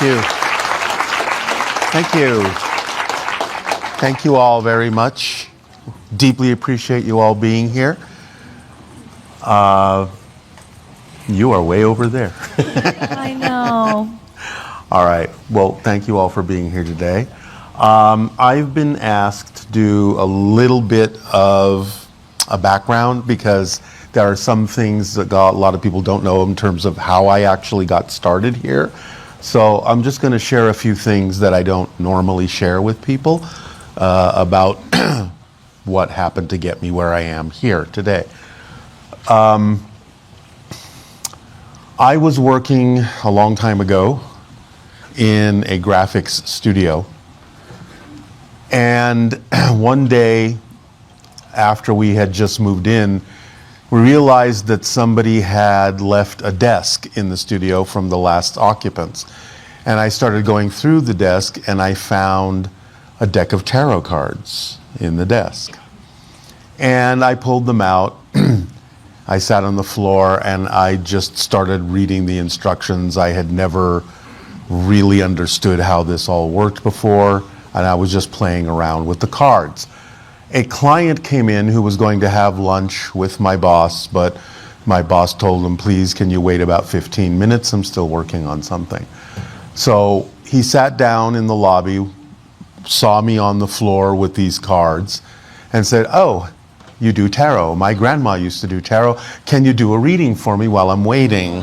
Thank you. Thank you. Thank you all very much. Deeply appreciate you all being here. You are way over there. I know. All right. Well, thank you all for being here today. I've been asked to do a little bit of a background because there are some things that a lot of people don't know in terms of how I actually got started here. So I'm just going to share a few things that I don't normally share with people about what happened to get me where I am here today. I was working a long time ago in a graphics studio. And one day, after we had just moved in, we realized that somebody had left a desk in the studio from the last occupants. And I started going through the desk and I found a deck of tarot cards in the desk. And I pulled them out. I sat on the floor and I just started reading the instructions. I had never really understood how this all worked before, and I was just playing around with the cards. A client came in who was going to have lunch with my boss, but my boss told him, please, can you wait about 15 minutes? I'm still working on something. So he sat down in the lobby, saw me on the floor with these cards, and said, oh, you do tarot. My grandma used to do tarot. Can you do a reading for me while I'm waiting?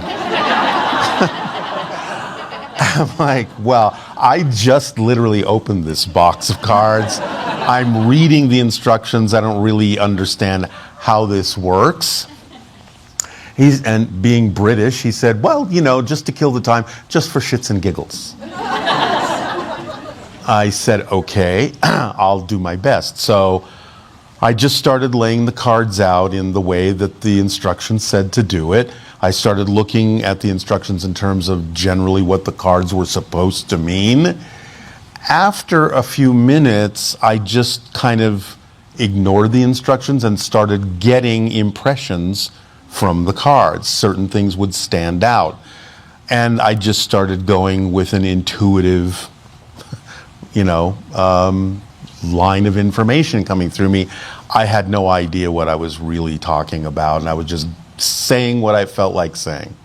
I'm like, well, I just literally opened this box of cards. I'm reading the instructions. I don't really understand how this works. And being British, he said, well, you know, just to kill the time, just for shits and giggles. I said, okay, I'll do my best. So I just started laying the cards out in the way that the instructions said to do it. I started looking at the instructions in terms of generally what the cards were supposed to mean. After a few minutes, I just kind of ignored the instructions and started getting impressions from the cards. Certain things would stand out. And I just started going with an intuitive, line of information coming through me. I had no idea what I was really talking about, and I was just saying what I felt like saying.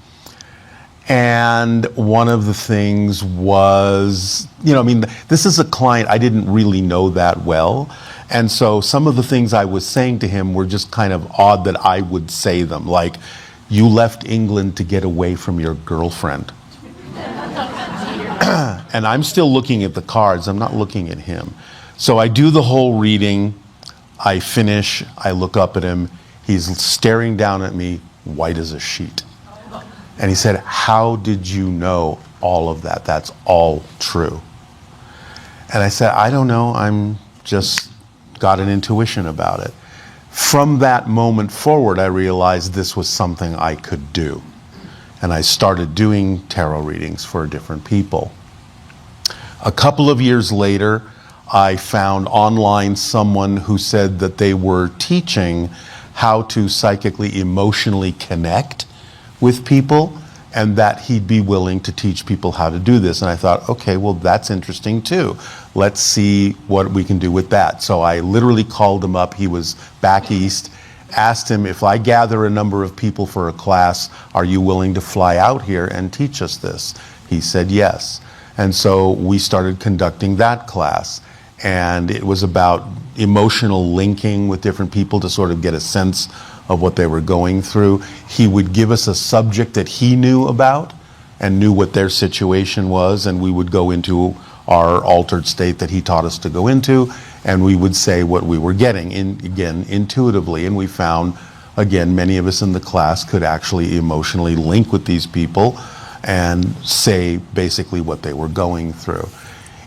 And one of the things was, this is a client I didn't really know that well. And so some of the things I was saying to him were just kind of odd that I would say them, like, you left England to get away from your girlfriend. And I'm still looking at the cards, I'm not looking at him. So I do the whole reading, I finish, I look up at him, he's staring down at me, white as a sheet. And he said, how did you know all of that? That's all true. And I said, I don't know, I'm just got an intuition about it. From that moment forward, I realized this was something I could do. And I started doing tarot readings for different people. A couple of years later, I found online someone who said that they were teaching how to psychically, emotionally connect with people, and that he'd be willing to teach people how to do this. And I thought, okay, well, that's interesting too. Let's see what we can do with that. So I literally called him up. He was back east, asked him, if I gather a number of people for a class, are you willing to fly out here and teach us this? He said yes. And so we started conducting that class. And it was about emotional linking with different people to sort of get a sense of what they were going through. He would give us a subject that he knew about and knew what their situation was, and we would go into our altered state that he taught us to go into, and we would say what we were getting, again, intuitively. And we found, again, many of us in the class could actually emotionally link with these people and say basically what they were going through.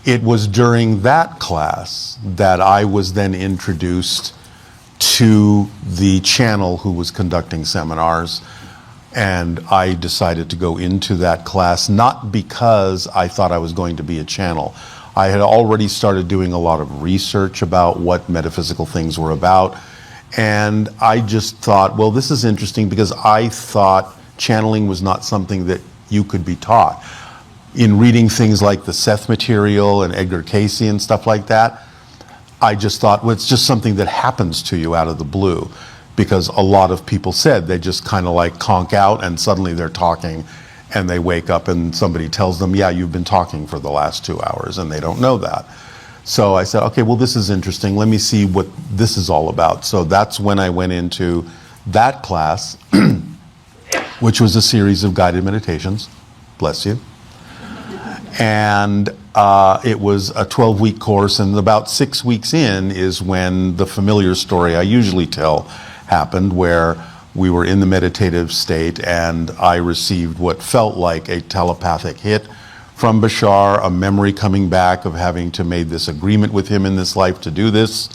It was during that class that I was then introduced to the channel who was conducting seminars, and I decided to go into that class, not because I thought I was going to be a channel. I had already started doing a lot of research about what metaphysical things were about, and I just thought, well, this is interesting, because I thought channeling was not something that you could be taught. in reading things like the Seth material and Edgar Cayce and stuff like that, I just thought, well, it's just something that happens to you out of the blue, because a lot of people said they just kind of like conk out and suddenly they're talking and they wake up and somebody tells them, yeah, you've been talking for the last 2 hours, and they don't know that. So I said, okay, well, this is interesting. Let me see what this is all about. So that's when I went into that class, which was a series of guided meditations. Bless you. And it was a 12-week course, and about 6 weeks in is when the familiar story I usually tell happened, where we were in the meditative state and I received what felt like a telepathic hit from Bashar, a memory coming back of having to made this agreement with him in this life to do this,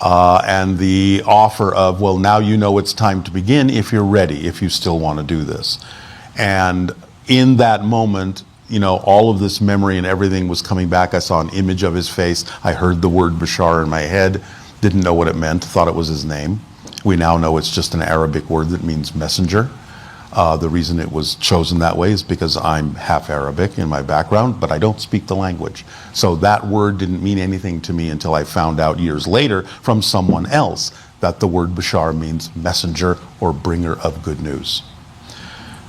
and the offer of, well, now you know it's time to begin if you're ready, if you still want to do this. And in that moment, you know, all of this memory and everything was coming back. I saw an image of his face. I heard the word Bashar in my head, didn't know what it meant, thought it was his name. We now know it's just an Arabic word that means messenger. The reason it was chosen that way is because I'm half Arabic in my background, but I don't speak the language. So that word didn't mean anything to me until I found out years later from someone else that the word Bashar means messenger or bringer of good news.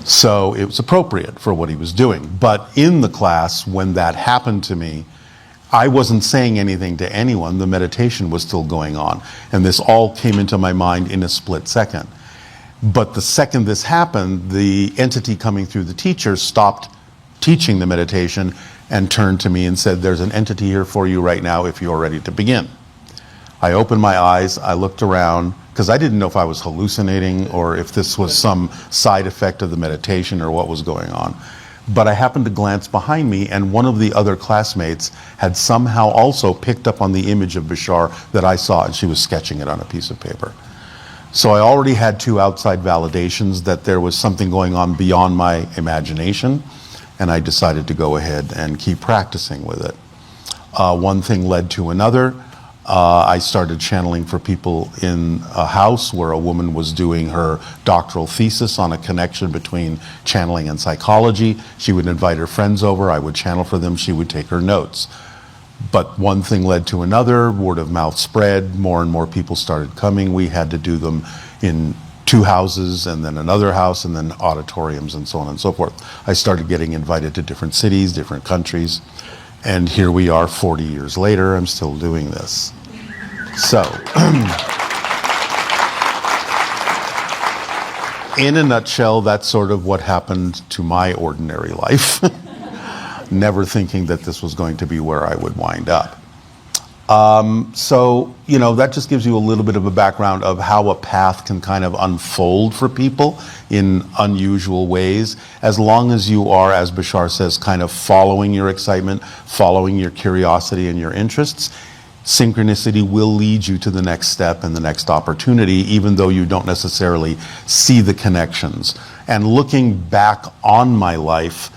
So it was appropriate for what he was doing. But in the class, when that happened to me, I wasn't saying anything to anyone. The meditation was still going on. And this all came into my mind in a split second. But the second this happened, the entity coming through the teacher stopped teaching the meditation and turned to me and said, there's an entity here for you right now if you're ready to begin. I opened my eyes, I looked around, because I didn't know if I was hallucinating or if this was some side effect of the meditation or what was going on. But I happened to glance behind me, and one of the other classmates had somehow also picked up on the image of Bashar that I saw, and she was sketching it on a piece of paper. So I already had 2 outside validations that there was something going on beyond my imagination, and I decided to go ahead and keep practicing with it. One thing led to another. I started channeling for people in a house where a woman was doing her doctoral thesis on a connection between channeling and psychology. She would invite her friends over, I would channel for them, she would take her notes. But one thing led to another, word of mouth spread, more and more people started coming. We had to do them in 2 houses and then another house and then auditoriums and so on and so forth. I started getting invited to different cities, different countries, and here we are 40 years later, I'm still doing this. So, in a nutshell, that's sort of what happened to my ordinary life. Never thinking that this was going to be where I would wind up. So, you know, that just gives you a little bit of a background of how a path can kind of unfold for people in unusual ways, as long as you are, as Bashar says, kind of following your excitement, following your curiosity and your interests. Synchronicity will lead you to the next step and the next opportunity, even though you don't necessarily see the connections. And looking back on my life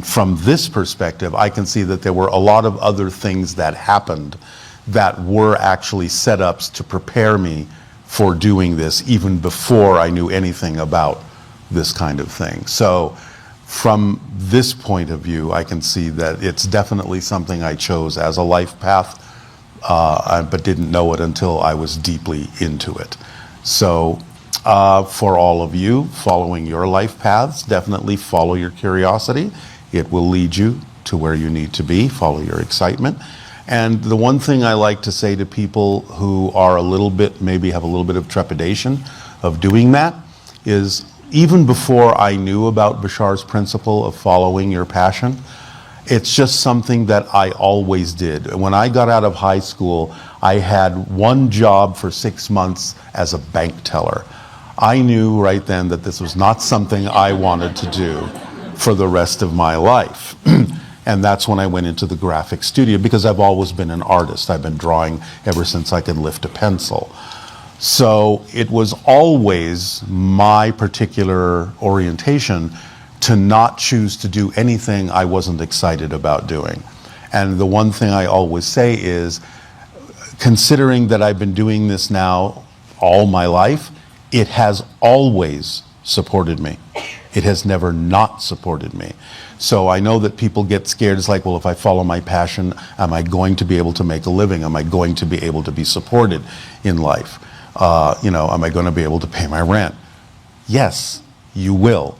from this perspective, I can see that there were a lot of other things that happened that were actually setups to prepare me for doing this even before I knew anything about this kind of thing. So from this point of view, I can see that it's definitely something I chose as a life path, but didn't know it until I was deeply into it. So for all of you following your life paths, definitely follow your curiosity. It will lead you to where you need to be. Follow your excitement. And the one thing I like to say to people who are a little bit, maybe have a little bit of trepidation of doing that, is even before I knew about Bashar's principle of following your passion, it's just something that I always did. When I got out of high school, I had one job for 6 months as a bank teller. I knew right then that this was not something I wanted to do for the rest of my life. And that's when I went into the graphic studio, because I've always been an artist. I've been drawing ever since I could lift a pencil. So it was always my particular orientation to not choose to do anything I wasn't excited about doing. And the one thing I always say is, considering that I've been doing this now all my life, it has always supported me. It has never not supported me. So I know that people get scared. It's like, well, if I follow my passion, am I going to be able to make a living? Am I going to be able to be supported in life? Am I going to be able to pay my rent? Yes, you will.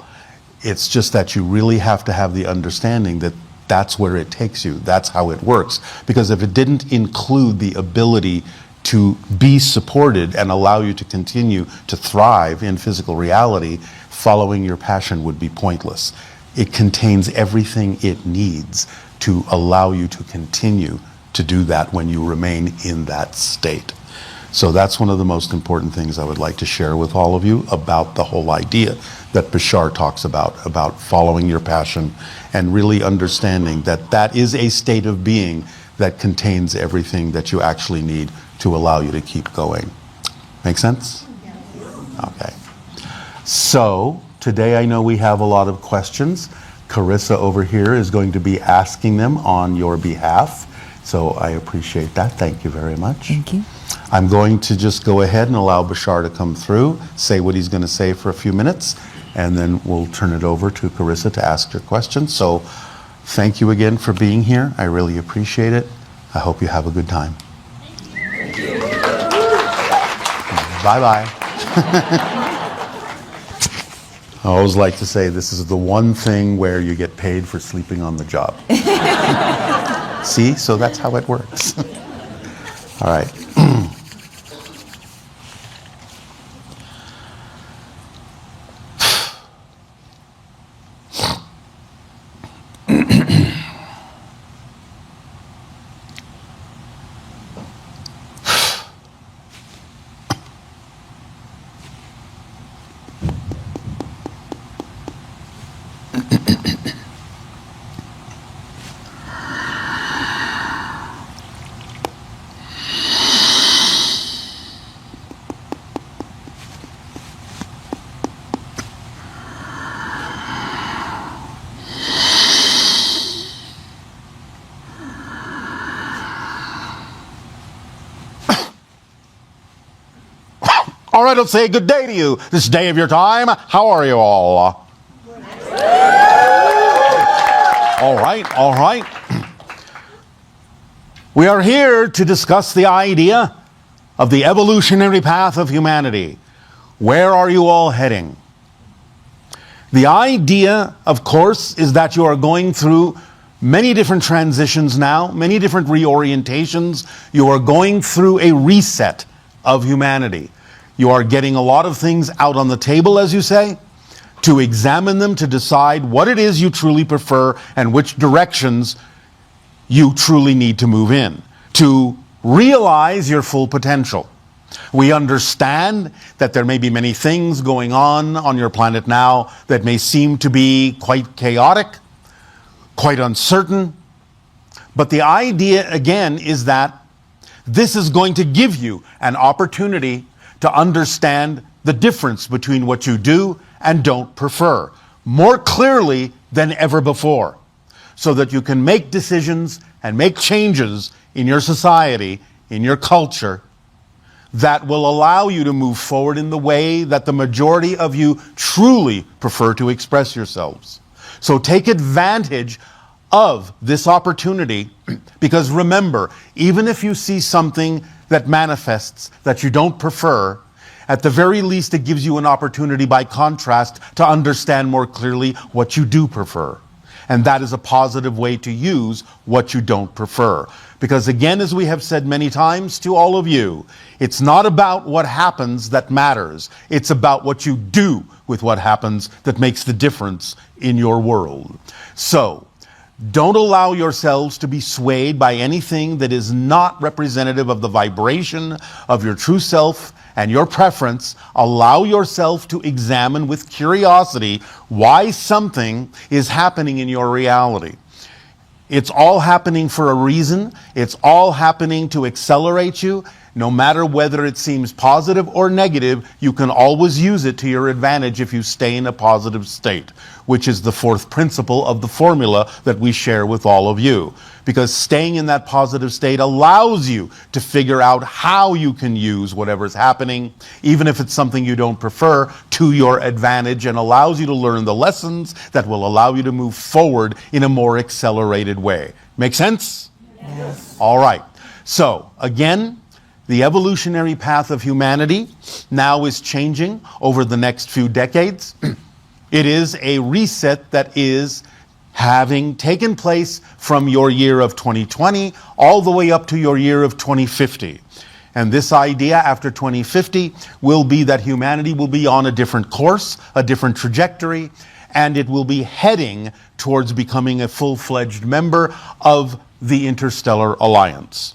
It's just that you really have to have the understanding that that's where it takes you. That's how it works. Because if it didn't include the ability to be supported and allow you to continue to thrive in physical reality, following your passion would be pointless. It contains everything it needs to allow you to continue to do that when you remain in that state. So that's one of the most important things I would like to share with all of you about the whole idea that BASHAR talks about following your passion and really understanding that that is a state of being that contains everything that you actually need to allow you to keep going. Make sense? Okay. So today I know we have a lot of questions. Carissa over here is going to be asking them on your behalf. So I appreciate that. Thank you very much. Thank you. I'm going to just go ahead and allow BASHAR to come through, say what he's going to say for a few minutes, and then we'll turn it over to Carissa to ask your questions. So thank you again for being here. I really appreciate it. I hope you have a good time. Thank you. Bye-bye. I always like to say this is the one thing where you get paid for sleeping on the job. See? So that's how it works. All right. All right, let's say good day to you. This day of your time. How are you all? All right. We are here to discuss the idea of the evolutionary path of humanity. Where are you all heading? The idea, of course, is that you are going through many different transitions now, many different reorientations. You are going through a reset of humanity. You are getting a lot of things out on the table, as you say, to examine them, to decide what it is you truly prefer and which directions you truly need to move in, to realize your full potential. We understand that there may be many things going on your planet now that may seem to be quite chaotic, quite uncertain. But the idea, again, is that this is going to give you an opportunity to understand the difference between what you do and don't prefer more clearly than ever before, so that you can make decisions and make changes in your society, in your culture, that will allow you to move forward in the way that the majority of you truly prefer to express yourselves. So take advantage of this opportunity, because remember, even if you see something that manifests that you don't prefer, at the very least it gives you an opportunity by contrast to understand more clearly what you do prefer. And that is a positive way to use what you don't prefer. Because again, as we have said many times to all of you, it's not about what happens that matters. It's about what you do with what happens that makes the difference in your world. So, don't allow yourselves to be swayed by anything that is not representative of the vibration of your true self and your preference. Allow yourself to examine with curiosity why something is happening in your reality. It's all happening for a reason. It's all happening to accelerate you. No matter whether it seems positive or negative, you can always use it to your advantage if you stay in a positive state, which is the fourth principle of the formula that we share with all of you. Because staying in that positive state allows you to figure out how you can use whatever's happening, even if it's something you don't prefer, to your advantage, and allows you to learn the lessons that will allow you to move forward in a more accelerated way. Make sense? Yes. All right. So, again, the evolutionary path of humanity now is changing over the next few decades. It is a reset that is having taken place from your year of 2020 all the way up to your year of 2050. And this idea after 2050 will be that humanity will be on a different course, a different trajectory, and it will be heading towards becoming a full-fledged member of the Interstellar Alliance.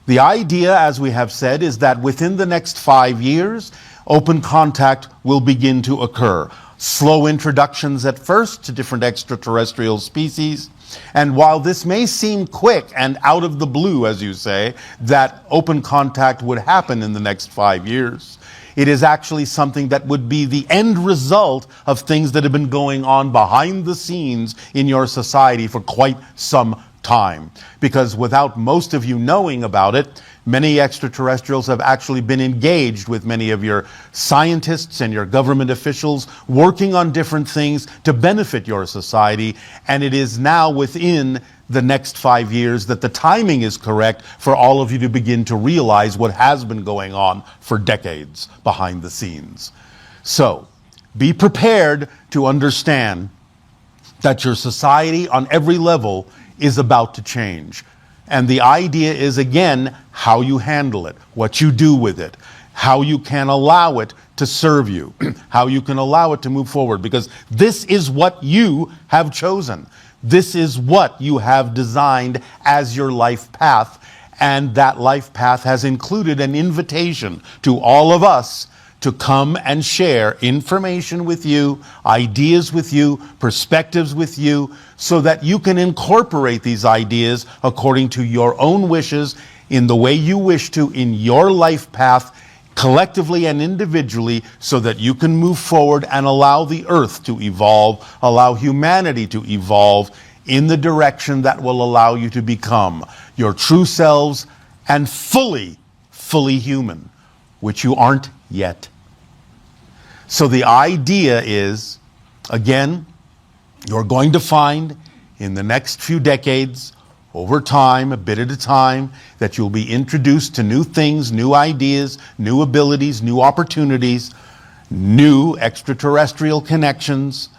The idea, as we have said, is that within the next 5 years, open contact will begin to occur. Slow introductions at first to different extraterrestrial species. And while this may seem quick and out of the blue, as you say, that open contact would happen in the next 5 years, it is actually something that would be the end result of things that have been going on behind the scenes in your society for quite some time. Because without most of you knowing about it, many extraterrestrials have actually been engaged with many of your scientists and your government officials working on different things to benefit your society. And it is now within the next 5 years that the timing is correct for all of you to begin to realize what has been going on for decades behind the scenes. So, be prepared to understand that your society on every level is about to change. And the idea is, again, how you handle it, what you do with it, how you can allow it to serve you, how you can allow it to move forward, because this is what you have chosen. This is what you have designed as your life path, and that life path has included an invitation to all of us to come and share information with you, ideas with you, perspectives with you, so that you can incorporate these ideas according to your own wishes in the way you wish to in your life path, collectively and individually, so that you can move forward and allow the earth to evolve, allow humanity to evolve in the direction that will allow you to become your true selves and fully human, which you aren't yet. So the idea is, again, you're going to find in the next few decades, over time, a bit at a time, that you'll be introduced to new things, new ideas, new abilities, new opportunities, new extraterrestrial connections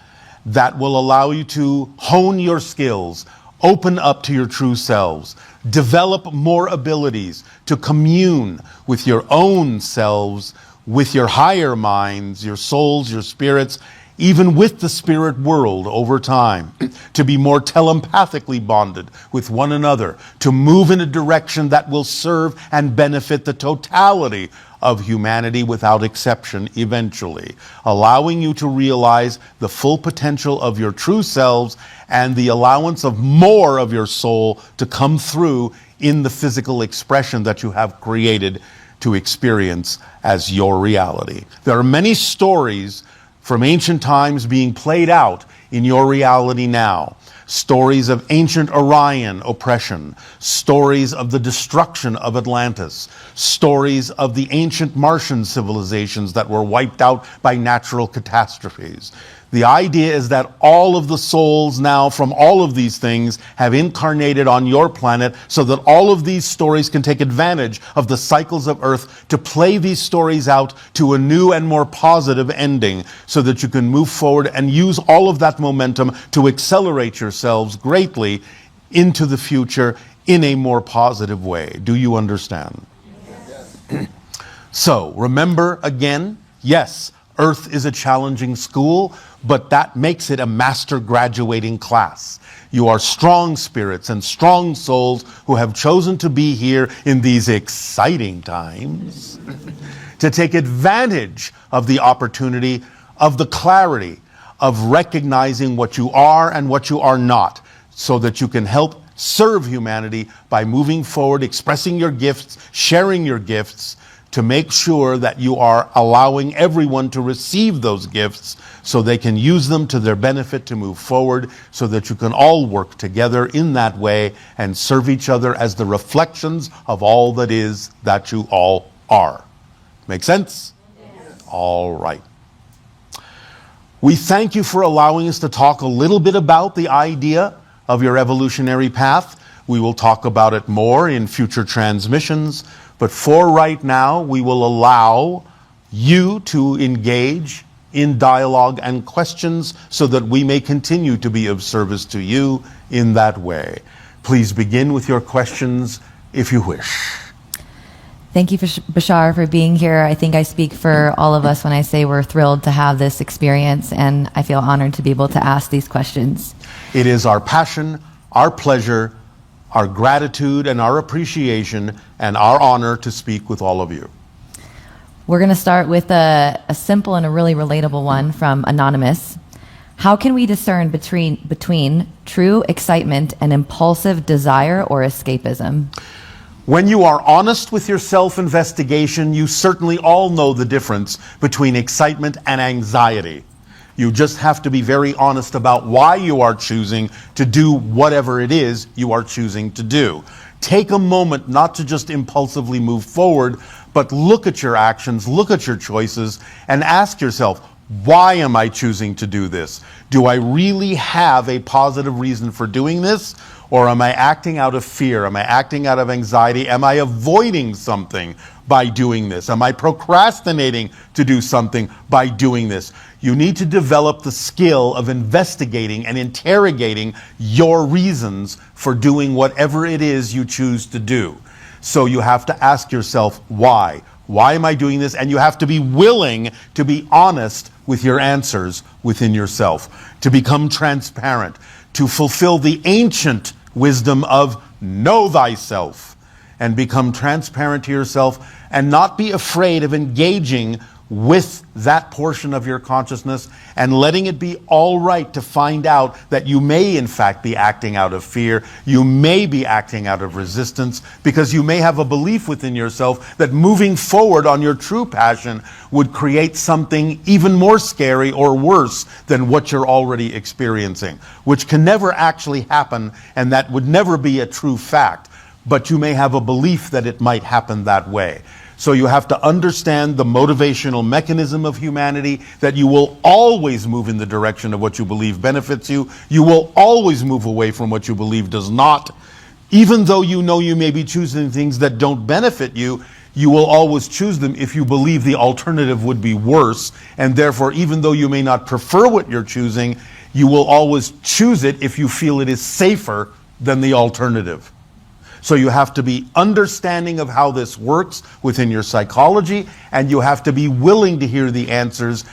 that will allow you to hone your skills, open up to your true selves, develop more abilities to commune with your own selves, with your higher minds, your souls, your spirits, even with the spirit world over time, to be more telepathically bonded with one another, to move in a direction that will serve and benefit the totality of humanity without exception eventually, allowing you to realize the full potential of your true selves and the allowance of more of your soul to come through in the physical expression that you have created to experience as your reality. There are many stories from ancient times being played out in your reality now. Stories of ancient Orion oppression, stories of the destruction of Atlantis, stories of the ancient Martian civilizations that were wiped out by natural catastrophes. The idea is that all of the souls now from all of these things have incarnated on your planet so that all of these stories can take advantage of the cycles of Earth to play these stories out to a new and more positive ending so that you can move forward and use all of that momentum to accelerate yourselves greatly into the future in a more positive way. Do you understand? Yes. So, remember again, yes, Earth is a challenging school, but that makes it a master graduating class. You are strong spirits and strong souls who have chosen to be here in these exciting times to take advantage of the opportunity, of the clarity, of recognizing what you are and what you are not, so that you can help serve humanity by moving forward, expressing your gifts, sharing your gifts, to make sure that you are allowing everyone to receive those gifts so they can use them to their benefit to move forward, so that you can all work together in that way and serve each other as the reflections of all that is that you all are. Make sense? Yes. All right. We thank you for allowing us to talk a little bit about the idea of your evolutionary path. We will talk about it more in future transmissions, but for right now, we will allow you to engage in dialogue and questions so that we may continue to be of service to you in that way. Please begin with your questions if you wish. Thank you, Bashar, for being here. I think I speak for all of us when I say we're thrilled to have this experience, and I feel honored to be able to ask these questions. It is our passion, our pleasure, our gratitude, and our appreciation, and our honor to speak with all of you. We're going to start with a simple and a really relatable one from Anonymous. How can we discern between true excitement and impulsive desire or escapism? When you are honest with your self-investigation, you certainly all know the difference between excitement and anxiety. You just have to be very honest about why you are choosing to do whatever it is you are choosing to do. Take a moment not to just impulsively move forward, but look at your actions, look at your choices, and ask yourself, why am I choosing to do this? Do I really have a positive reason for doing this? Or am I acting out of fear? Am I acting out of anxiety? Am I avoiding something by doing this? Am I procrastinating to do something by doing this? You need to develop the skill of investigating and interrogating your reasons for doing whatever it is you choose to do. So you have to ask yourself, why? Why am I doing this? And you have to be willing to be honest with your answers within yourself, to become transparent, to fulfill the ancient wisdom of know thyself, and become transparent to yourself and not be afraid of engaging with that portion of your consciousness and letting it be all right to find out that you may in fact be acting out of fear, you may be acting out of resistance, because you may have a belief within yourself that moving forward on your true passion would create something even more scary or worse than what you're already experiencing, which can never actually happen, and that would never be a true fact, but you may have a belief that it might happen that way. So you have to understand the motivational mechanism of humanity, that you will always move in the direction of what you believe benefits you. You will always move away from what you believe does not. Even though you know you may be choosing things that don't benefit you, you will always choose them if you believe the alternative would be worse. And therefore, even though you may not prefer what you're choosing, you will always choose it if you feel it is safer than the alternative. So you have to be understanding of how this works within your psychology, and you have to be willing to hear the answers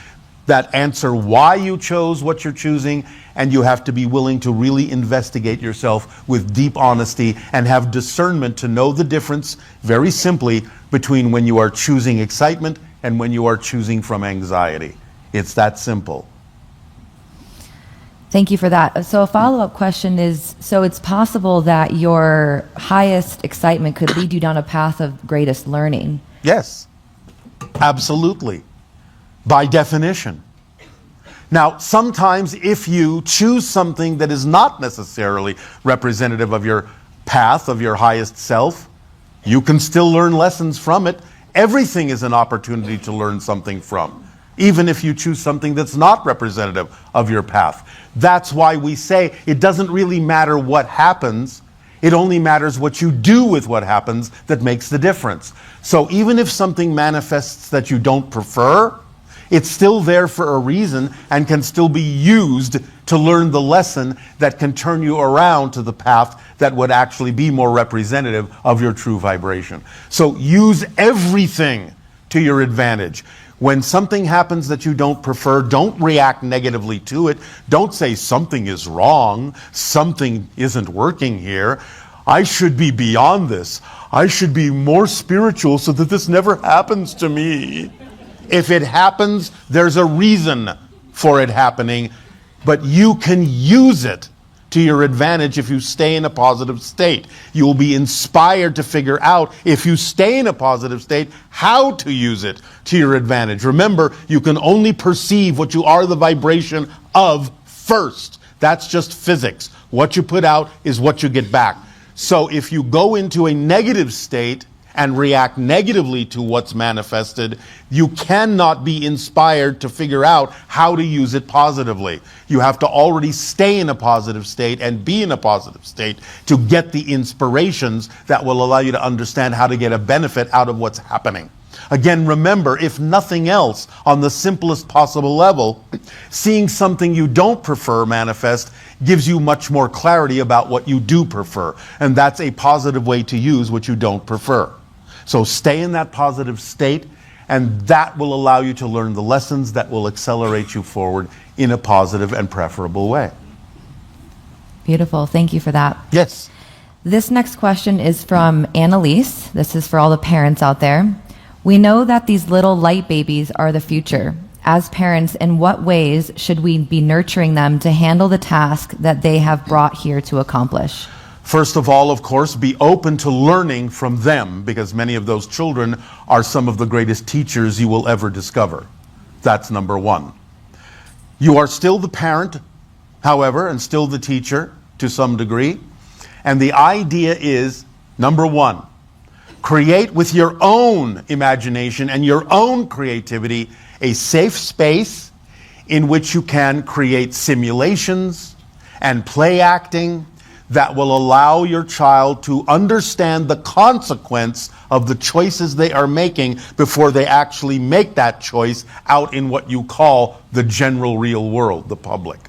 that answer why you chose what you're choosing, and you have to be willing to really investigate yourself with deep honesty and have discernment to know the difference, very simply, between when you are choosing excitement and when you are choosing from anxiety. It's that simple. Thank you for that. So a follow-up question is, so it's possible that your highest excitement could lead you down a path of greatest learning? Yes, absolutely, by definition. Now, sometimes if you choose something that is not necessarily representative of your path, of your highest self, you can still learn lessons from it. Everything is an opportunity to learn something from, even if you choose something that's not representative of your path. That's why we say it doesn't really matter what happens, it only matters what you do with what happens that makes the difference. So even if something manifests that you don't prefer, it's still there for a reason and can still be used to learn the lesson that can turn you around to the path that would actually be more representative of your true vibration. So use everything to your advantage. When something happens that you don't prefer, don't react negatively to it. Don't say something is wrong, something isn't working here. I should be beyond this. I should be more spiritual so that this never happens to me. If it happens, there's a reason for it happening, but you can use it to your advantage if you stay in a positive state. You will be inspired to figure out, if you stay in a positive state, how to use it to your advantage. Remember, you can only perceive what you are the vibration of first. That's just physics. What you put out is what you get back. So if you go into a negative state and react negatively to what's manifested, you cannot be inspired to figure out how to use it positively. You have to already stay in a positive state and be in a positive state to get the inspirations that will allow you to understand how to get a benefit out of what's happening. Again, remember, if nothing else, on the simplest possible level, seeing something you don't prefer manifest gives you much more clarity about what you do prefer. And that's a positive way to use what you don't prefer. So stay in that positive state, and that will allow you to learn the lessons that will accelerate you forward in a positive and preferable way. Beautiful. Thank you for that. Yes. This next question is from Annalise. This is for all the parents out there. We know that these little light babies are the future. As parents, in what ways should we be nurturing them to handle the task that they have brought here to accomplish? First of all, of course, be open to learning from them, because many of those children are some of the greatest teachers you will ever discover. That's number one. You are still the parent, however, and still the teacher to some degree. And the idea is, number one, create with your own imagination and your own creativity a safe space in which you can create simulations and play acting that will allow your child to understand the consequence of the choices they are making before they actually make that choice out in what you call the general real world, the public,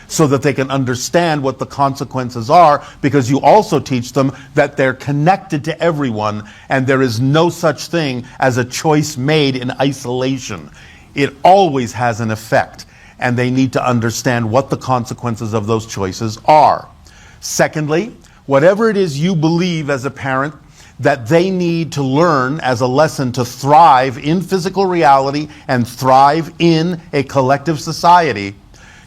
so that they can understand what the consequences are, because you also teach them that they're connected to everyone and there is no such thing as a choice made in isolation. It always has an effect, and they need to understand what the consequences of those choices are. Secondly, whatever it is you believe as a parent that they need to learn as a lesson to thrive in physical reality and thrive in a collective society,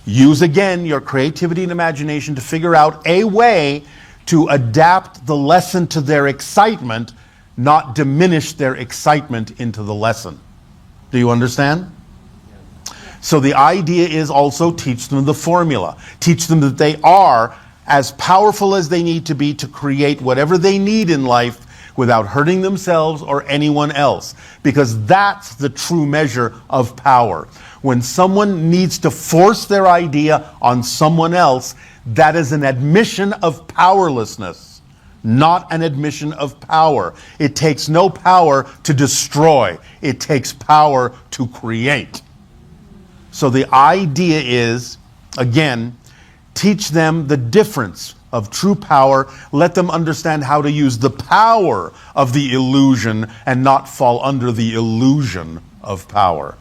use again your creativity and imagination to figure out a way to adapt the lesson to their excitement, not diminish their excitement into the lesson. Do you understand? So the idea is also teach them the formula. Teach them that they are as powerful as they need to be to create whatever they need in life without hurting themselves or anyone else, because that's the true measure of power. When someone needs to force their idea on someone else, that is an admission of powerlessness, not an admission of power. It takes no power to destroy. It takes power to create. So the idea is, again, teach them the difference of true power. Let them understand how to use the power of the illusion and not fall under the illusion of power.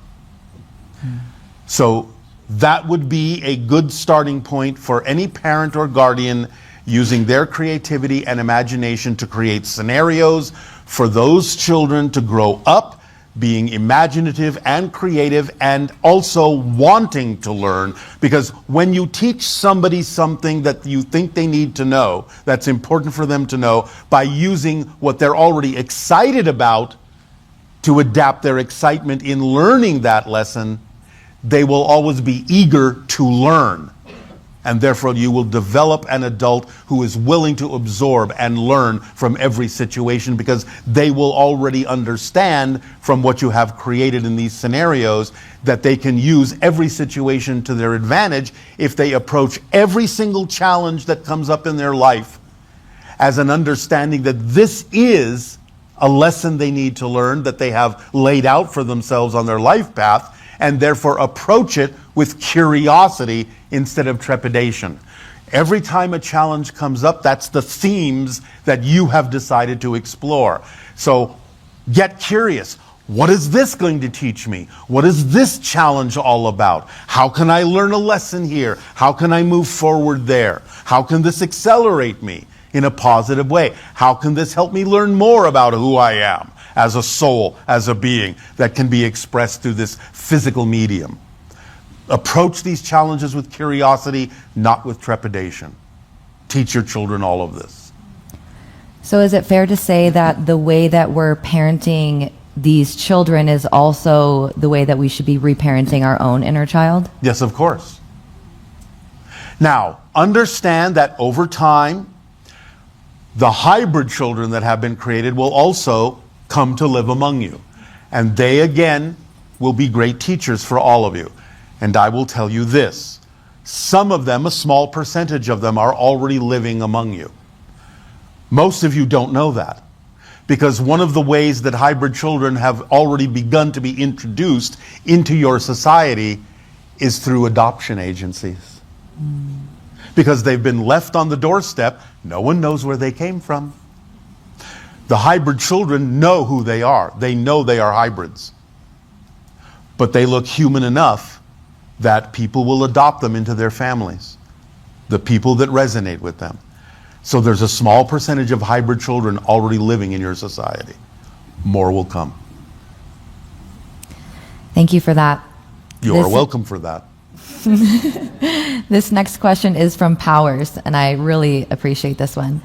So that would be a good starting point for any parent or guardian, using their creativity and imagination to create scenarios for those children to grow up being imaginative and creative, and also wanting to learn. Because when you teach somebody something that you think they need to know, that's important for them to know, by using what they're already excited about to adapt their excitement in learning that lesson, they will always be eager to learn. And therefore you will develop an adult who is willing to absorb and learn from every situation, because they will already understand from what you have created in these scenarios that they can use every situation to their advantage if they approach every single challenge that comes up in their life as an understanding that this is a lesson they need to learn, that they have laid out for themselves on their life path, and therefore approach it with curiosity instead of trepidation. Every time a challenge comes up, that's the themes that you have decided to explore. So get curious. What is this going to teach me? What is this challenge all about? How can I learn a lesson here? How can I move forward there? How can this accelerate me in a positive way? How can this help me learn more about who I am as a soul, as a being that can be expressed through this physical medium? Approach these challenges with curiosity, not with trepidation. teach your children all of this. So is it fair to say that the way that we're parenting these children is also the way that we should be reparenting our own inner child? Yes, of course. Now, understand that over time, the hybrid children that have been created will also come to live among you. And they, again, will be great teachers for all of you. And I will tell you this. Some of them, a small percentage of them, are already living among you. Most of you don't know that. Because one of the ways that hybrid children have already begun to be introduced into your society is through adoption agencies. Because they've been left on the doorstep, no one knows where they came from. The hybrid children know who they are. They know they are hybrids. But they look human enough that people will adopt them into their families. The people that resonate with them. So there's a small percentage of hybrid children already living in your society. More will come. Thank you for that. You are welcome for that. This next question is from Powers, and I really appreciate this one.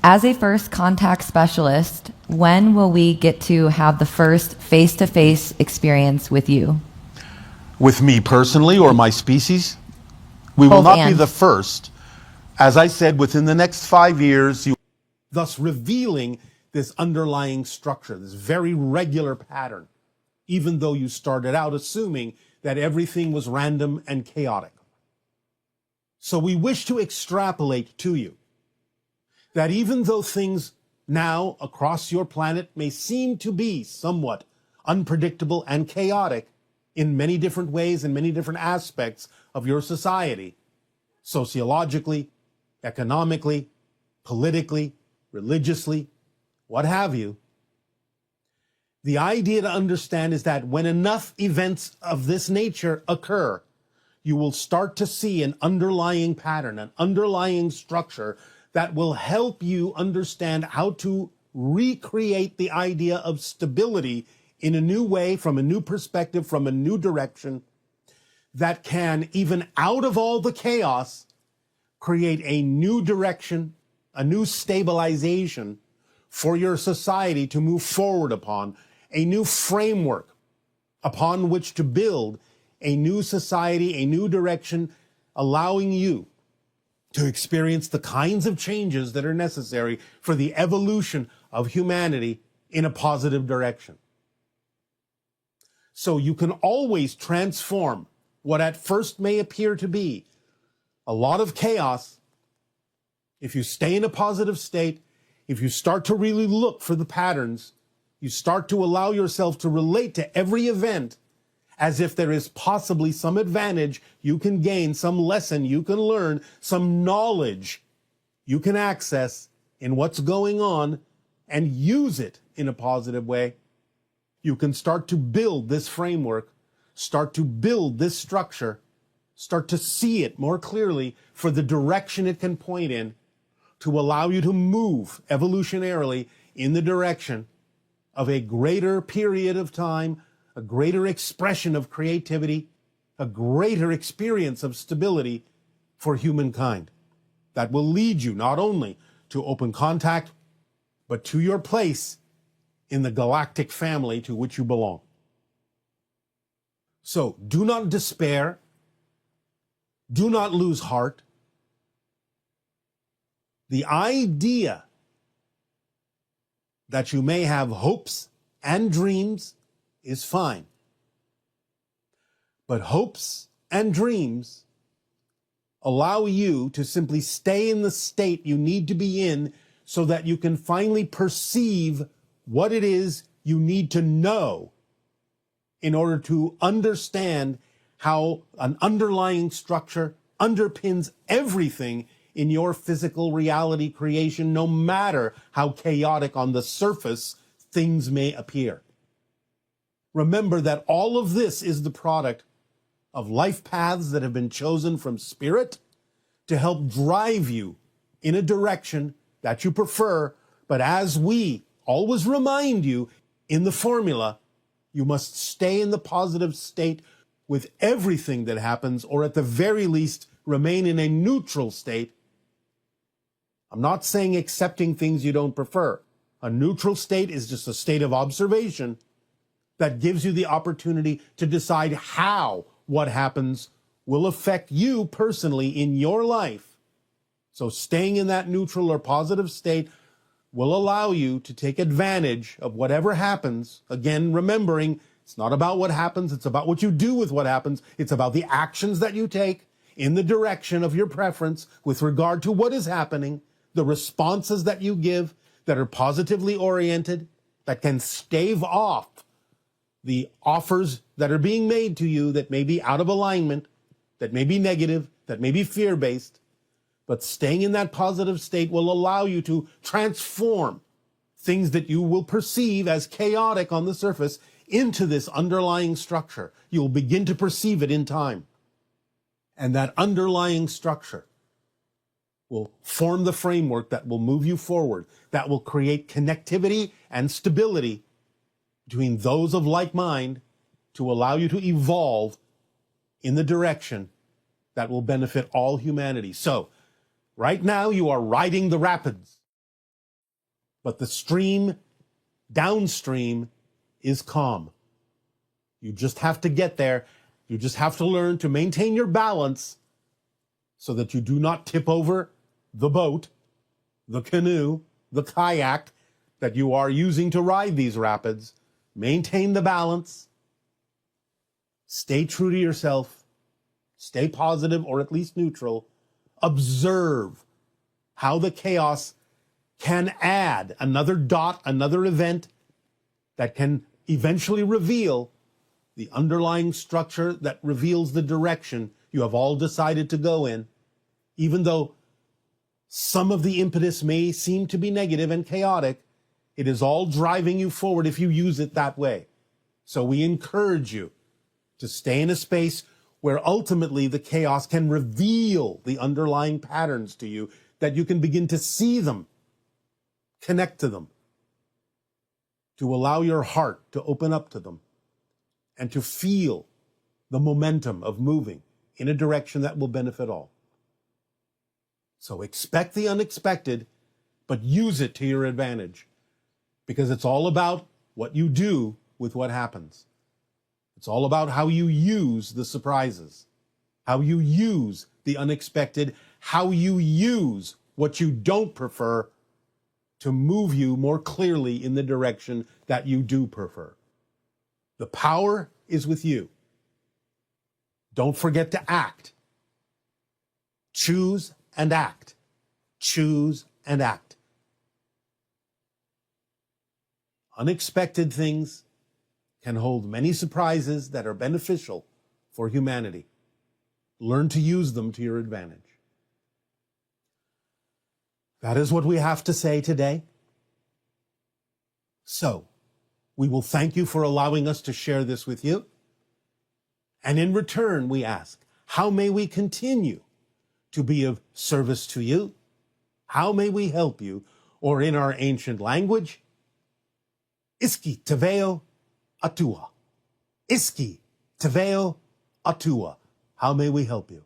As a first contact specialist, when will we get to have the first face-to-face experience with you? With me personally or my species? We will Both not be and. the first. As I said, within the next 5 years, thus revealing this underlying structure, this very regular pattern, even though you started out assuming that everything was random and chaotic. So we wish to extrapolate to you that even though things now across your planet may seem to be somewhat unpredictable and chaotic in many different ways and many different aspects of your society, sociologically, economically, politically, religiously, what have you, the idea to understand is that when enough events of this nature occur, you will start to see an underlying pattern, an underlying structure that will help you understand how to recreate the idea of stability in a new way, from a new perspective, from a new direction, that can, even out of all the chaos, create a new direction, a new stabilization for your society to move forward upon, a new framework upon which to build a new society, a new direction, allowing you to experience the kinds of changes that are necessary for the evolution of humanity in a positive direction. So you can always transform what at first may appear to be a lot of chaos. If you stay in a positive state, if you start to really look for the patterns, you start to allow yourself to relate to every event as if there is possibly some advantage you can gain, some lesson you can learn, some knowledge you can access in what's going on and use it in a positive way, you can start to build this framework, start to build this structure, start to see it more clearly for the direction it can point in, to allow you to move evolutionarily in the direction of a greater period of time, a greater expression of creativity, a greater experience of stability for humankind. That will lead you not only to open contact, but to your place in the galactic family to which you belong. So do not despair. Do not lose heart. The idea that you may have hopes and dreams is fine. But hopes and dreams allow you to simply stay in the state you need to be in so that you can finally perceive what it is you need to know in order to understand how an underlying structure underpins everything in your physical reality creation, no matter how chaotic on the surface things may appear. Remember that all of this is the product of life paths that have been chosen from spirit to help drive you in a direction that you prefer. But as we always remind you in the formula, you must stay in the positive state with everything that happens, or at the very least, remain in a neutral state I'm not saying accepting things you don't prefer. A neutral state is just a state of observation that gives you the opportunity to decide how what happens will affect you personally in your life. So staying in that neutral or positive state will allow you to take advantage of whatever happens. Again, remembering it's not about what happens, it's about what you do with what happens. It's about the actions that you take in the direction of your preference with regard to what is happening, the responses that you give that are positively oriented, that can stave off the offers that are being made to you that may be out of alignment, that may be negative, that may be fear-based. But staying in that positive state will allow you to transform things that you will perceive as chaotic on the surface into this underlying structure. You'll begin to perceive it in time. And that underlying structure will form the framework that will move you forward, that will create connectivity and stability between those of like mind to allow you to evolve in the direction that will benefit all humanity. So, right now you are riding the rapids, but the stream downstream is calm. You just have to get there. You just have to learn to maintain your balance so that you do not tip over the boat, the canoe, the kayak that you are using to ride these rapids. Maintain the balance. Stay true to yourself. Stay positive or at least neutral. Observe how the chaos can add another dot, another event that can eventually reveal the underlying structure that reveals the direction you have all decided to go in, even though some of the impetus may seem to be negative and chaotic. It is all driving you forward if you use it that way. So we encourage you to stay in a space where ultimately the chaos can reveal the underlying patterns to you, that you can begin to see them, connect to them, to allow your heart to open up to them, and to feel the momentum of moving in a direction that will benefit all. So expect the unexpected, but use it to your advantage, because it's all about what you do with what happens. It's all about how you use the surprises, how you use the unexpected, how you use what you don't prefer to move you more clearly in the direction that you do prefer. The power is with you. Don't forget to act. Choose and act. Choose and act. Unexpected things can hold many surprises that are beneficial for humanity. Learn to use them to your advantage. That is what we have to say today. So, we will thank you for allowing us to share this with you. And in return, we ask, how may we continue to be of service to you? How may we help you? Or in our ancient language, Iski teveo atua. Iski teveo atua. How may we help you?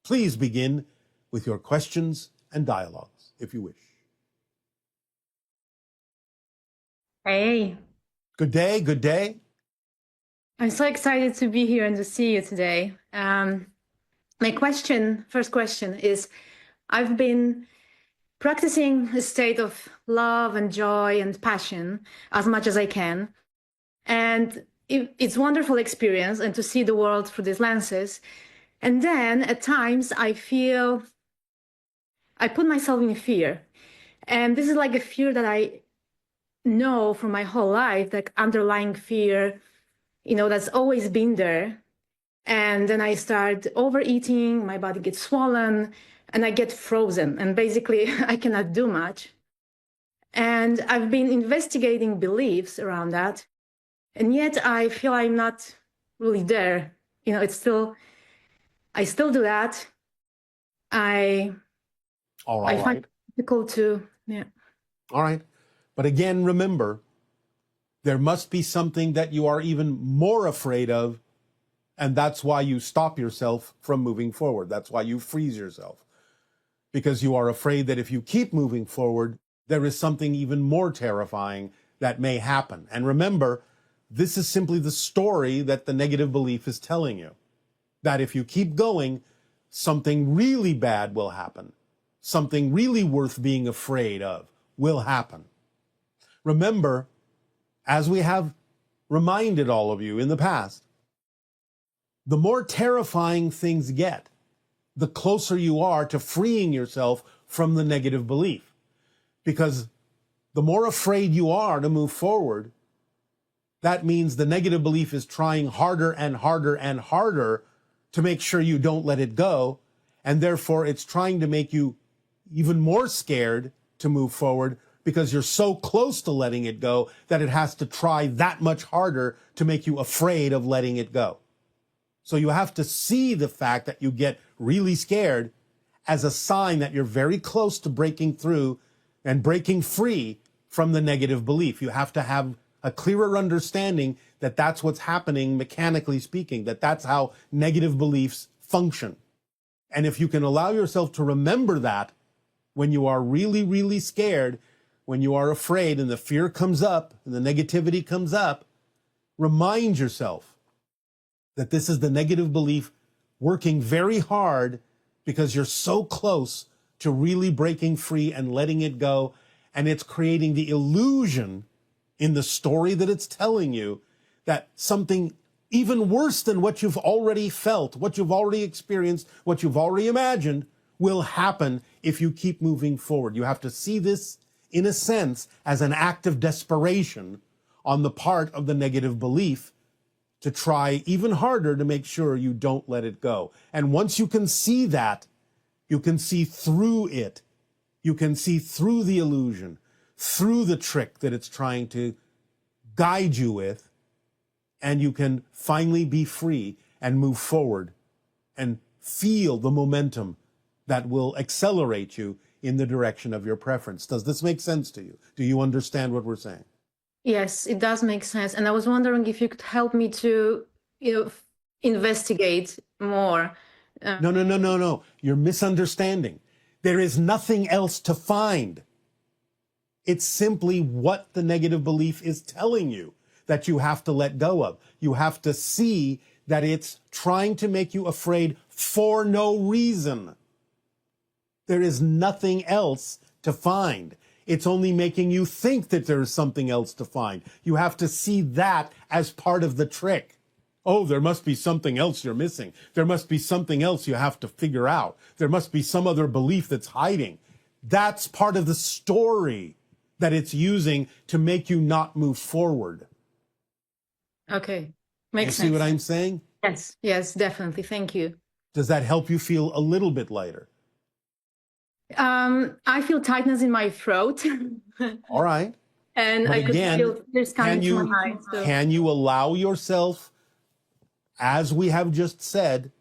Please begin with your questions and dialogues, if you wish. Hey, Good day, good day. I'm so excited to be here and to see you today. My first question is, I've been practicing a state of love and joy and passion as much as I can. And it's a wonderful experience and to see the world through these lenses. And then at times I feel I put myself in fear. And this is like a fear that I know from my whole life, like underlying fear, that's always been there. And then I start overeating, my body gets swollen, and I get frozen. And basically, I cannot do much. And I've been investigating beliefs around that. And yet I feel I'm not really there. I still do that. I find it difficult to, yeah. All right. But again, remember, there must be something that you are even more afraid of, and that's why you stop yourself from moving forward. That's why you freeze yourself. because you are afraid that if you keep moving forward, there is something even more terrifying that may happen. And remember, this is simply the story that the negative belief is telling you. That if you keep going, something really bad will happen. Something really worth being afraid of will happen. Remember, as we have reminded all of you in the past, the more terrifying things get, the closer you are to freeing yourself from the negative belief. Because the more afraid you are to move forward, that means the negative belief is trying harder and harder and harder to make sure you don't let it go. And therefore, it's trying to make you even more scared to move forward because you're so close to letting it go that it has to try that much harder to make you afraid of letting it go. So you have to see the fact that you get really scared as a sign that you're very close to breaking through and breaking free from the negative belief. You have to have a clearer understanding that that's what's happening, mechanically speaking, that that's how negative beliefs function. And if you can allow yourself to remember that when you are really, really scared, when you are afraid and the fear comes up and the negativity comes up, remind yourself that this is the negative belief working very hard because you're so close to really breaking free and letting it go. And it's creating the illusion in the story that it's telling you that something even worse than what you've already felt, what you've already experienced, what you've already imagined will happen if you keep moving forward. You have to see this, in a sense, as an act of desperation on the part of the negative belief to try even harder to make sure you don't let it go. And once you can see that, you can see through it. You can see through the illusion, through the trick that it's trying to guide you with, and you can finally be free and move forward and feel the momentum that will accelerate you in the direction of your preference. Does this make sense to you? Do you understand what we're saying? Yes, it does make sense. And I was wondering if you could help me to, investigate more. No. You're misunderstanding. There is nothing else to find. It's simply what the negative belief is telling you that you have to let go of. You have to see that it's trying to make you afraid for no reason. There is nothing else to find. It's only making you think that there is something else to find. You have to see that as part of the trick. Oh, there must be something else you're missing. There must be something else you have to figure out. There must be some other belief that's hiding. That's part of the story that it's using to make you not move forward. Okay, makes sense. You see what I'm saying? Yes, definitely. Thank you. Does that help you feel a little bit lighter? I feel tightness in my throat. All right. And but I could again, feel this coming to my eyes. So. Can you allow yourself, as we have just said,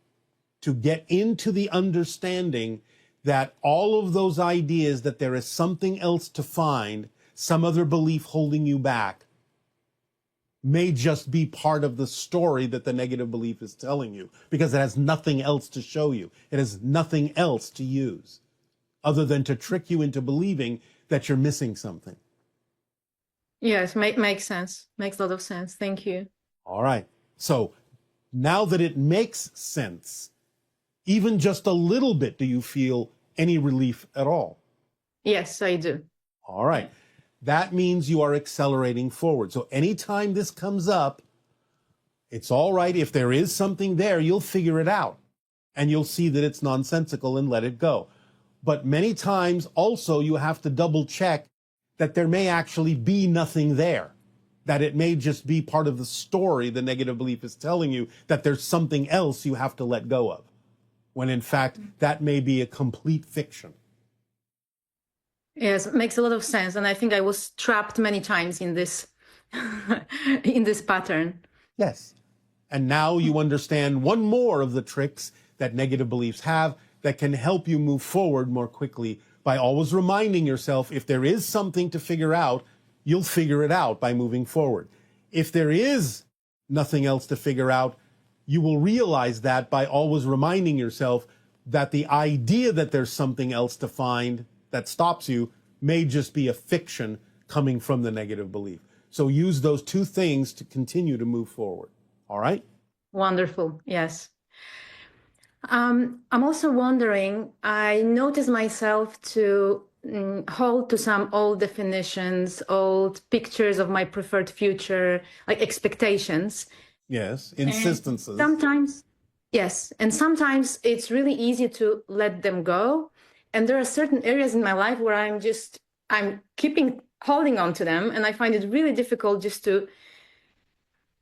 to get into the understanding that all of those ideas that there is something else to find, some other belief holding you back, may just be part of the story that the negative belief is telling you, because it has nothing else to show you. It has nothing else to use other than to trick you into believing that you're missing something. Yes, makes sense. Makes a lot of sense. Thank you. All right. So now that it makes sense, even just a little bit, do you feel any relief at all? Yes, I do. All right. That means you are accelerating forward. So anytime this comes up, it's all right. If there is something there, you'll figure it out and you'll see that it's nonsensical and let it go. But many times also you have to double check that there may actually be nothing there, that it may just be part of the story the negative belief is telling you, that there's something else you have to let go of, when in fact that may be a complete fiction. Yes, it makes a lot of sense. And I think I was trapped many times in this in this pattern. Yes. And now you understand one more of the tricks that negative beliefs have that can help you move forward more quickly by always reminding yourself, if there is something to figure out, you'll figure it out by moving forward. If there is nothing else to figure out, you will realize that by always reminding yourself, that the idea that there's something else to find that stops you may just be a fiction coming from the negative belief. So use those two things to continue to move forward. All right? Wonderful. Yes. I'm also wondering, I notice myself to hold to some old definitions, old pictures of my preferred future, like expectations. Yes, insistences. Sometimes, yes. And sometimes it's really easy to let them go. And there are certain areas in my life where I'm keeping holding on to them. And I find it really difficult just to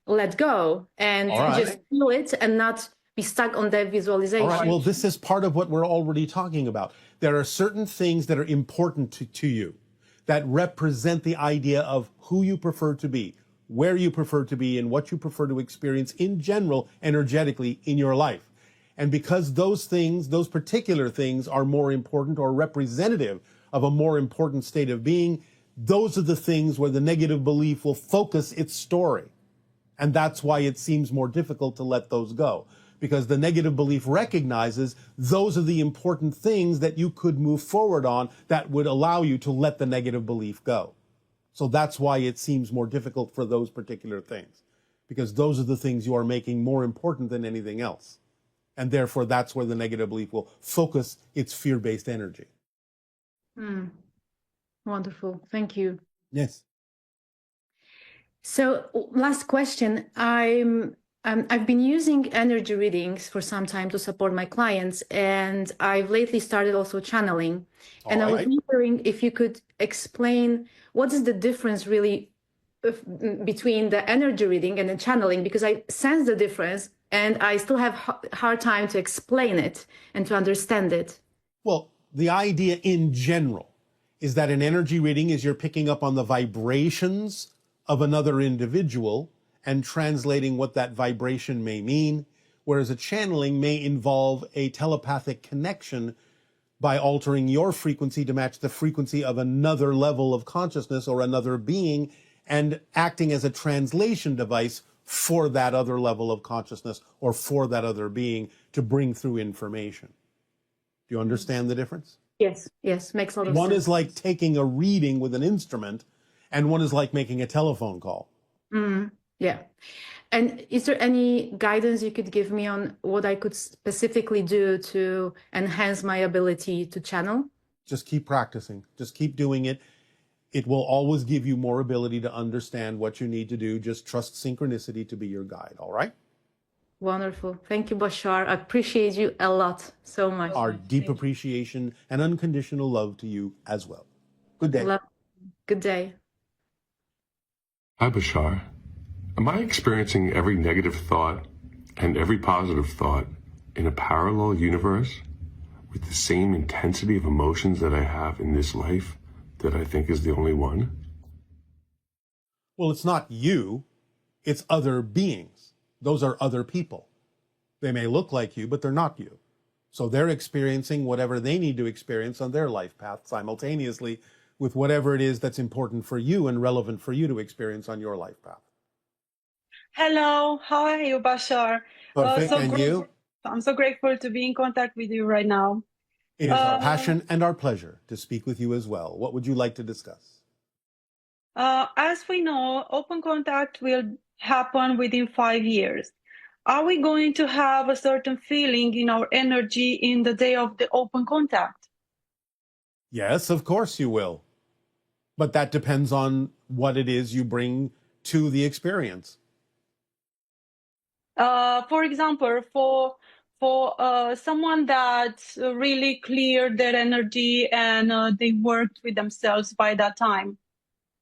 let go and just feel it and not be stuck on that visualization. All right. Well, this is part of what we're already talking about. There are certain things that are important to you that represent the idea of who you prefer to be, where you prefer to be, and what you prefer to experience in general, energetically, in your life. And because those things, those particular things are more important or representative of a more important state of being, those are the things where the negative belief will focus its story. And that's why it seems more difficult to let those go. Because the negative belief recognizes those are the important things that you could move forward on that would allow you to let the negative belief go. So that's why it seems more difficult for those particular things. Because those are the things you are making more important than anything else. And therefore, that's where the negative belief will focus its fear-based energy. Wonderful. Thank you. Yes. So last question. I've been using energy readings for some time to support my clients, and I've lately started also channeling. And I was wondering if you could explain what is the difference really between the energy reading and the channeling, because I sense the difference and I still have hard time to explain it and to understand it. Well, the idea in general is that an energy reading is you're picking up on the vibrations of another individual and translating what that vibration may mean, whereas a channeling may involve a telepathic connection by altering your frequency to match the frequency of another level of consciousness or another being and acting as a translation device for that other level of consciousness or for that other being to bring through information. Do you understand the difference? Yes, makes a lot of sense. One is like taking a reading with an instrument, and one is like making a telephone call. Yeah. And is there any guidance you could give me on what I could specifically do to enhance my ability to channel? Just keep practicing. Just keep doing it. It will always give you more ability to understand what you need to do. Just trust synchronicity to be your guide, all right? Wonderful. Thank you, Bashar. I appreciate you a lot, so much. Our deep appreciation and unconditional love to you as well. Good day. Good day. Hi, Bashar. Am I experiencing every negative thought and every positive thought in a parallel universe with the same intensity of emotions that I have in this life that I think is the only one? Well, it's not you. It's other beings. Those are other people. They may look like you, but they're not you. So they're experiencing whatever they need to experience on their life path simultaneously with whatever it is that's important for you and relevant for you to experience on your life path. Hello, how are you, Bashar? Perfect, and you? I'm so grateful to be in contact with you right now. It is our passion and our pleasure to speak with you as well. What would you like to discuss? As we know, open contact will happen within 5 years. Are we going to have a certain feeling in our energy in the day of the open contact? Yes, of course you will. But that depends on what it is you bring to the experience. For example, for someone that really cleared their energy and they worked with themselves by that time,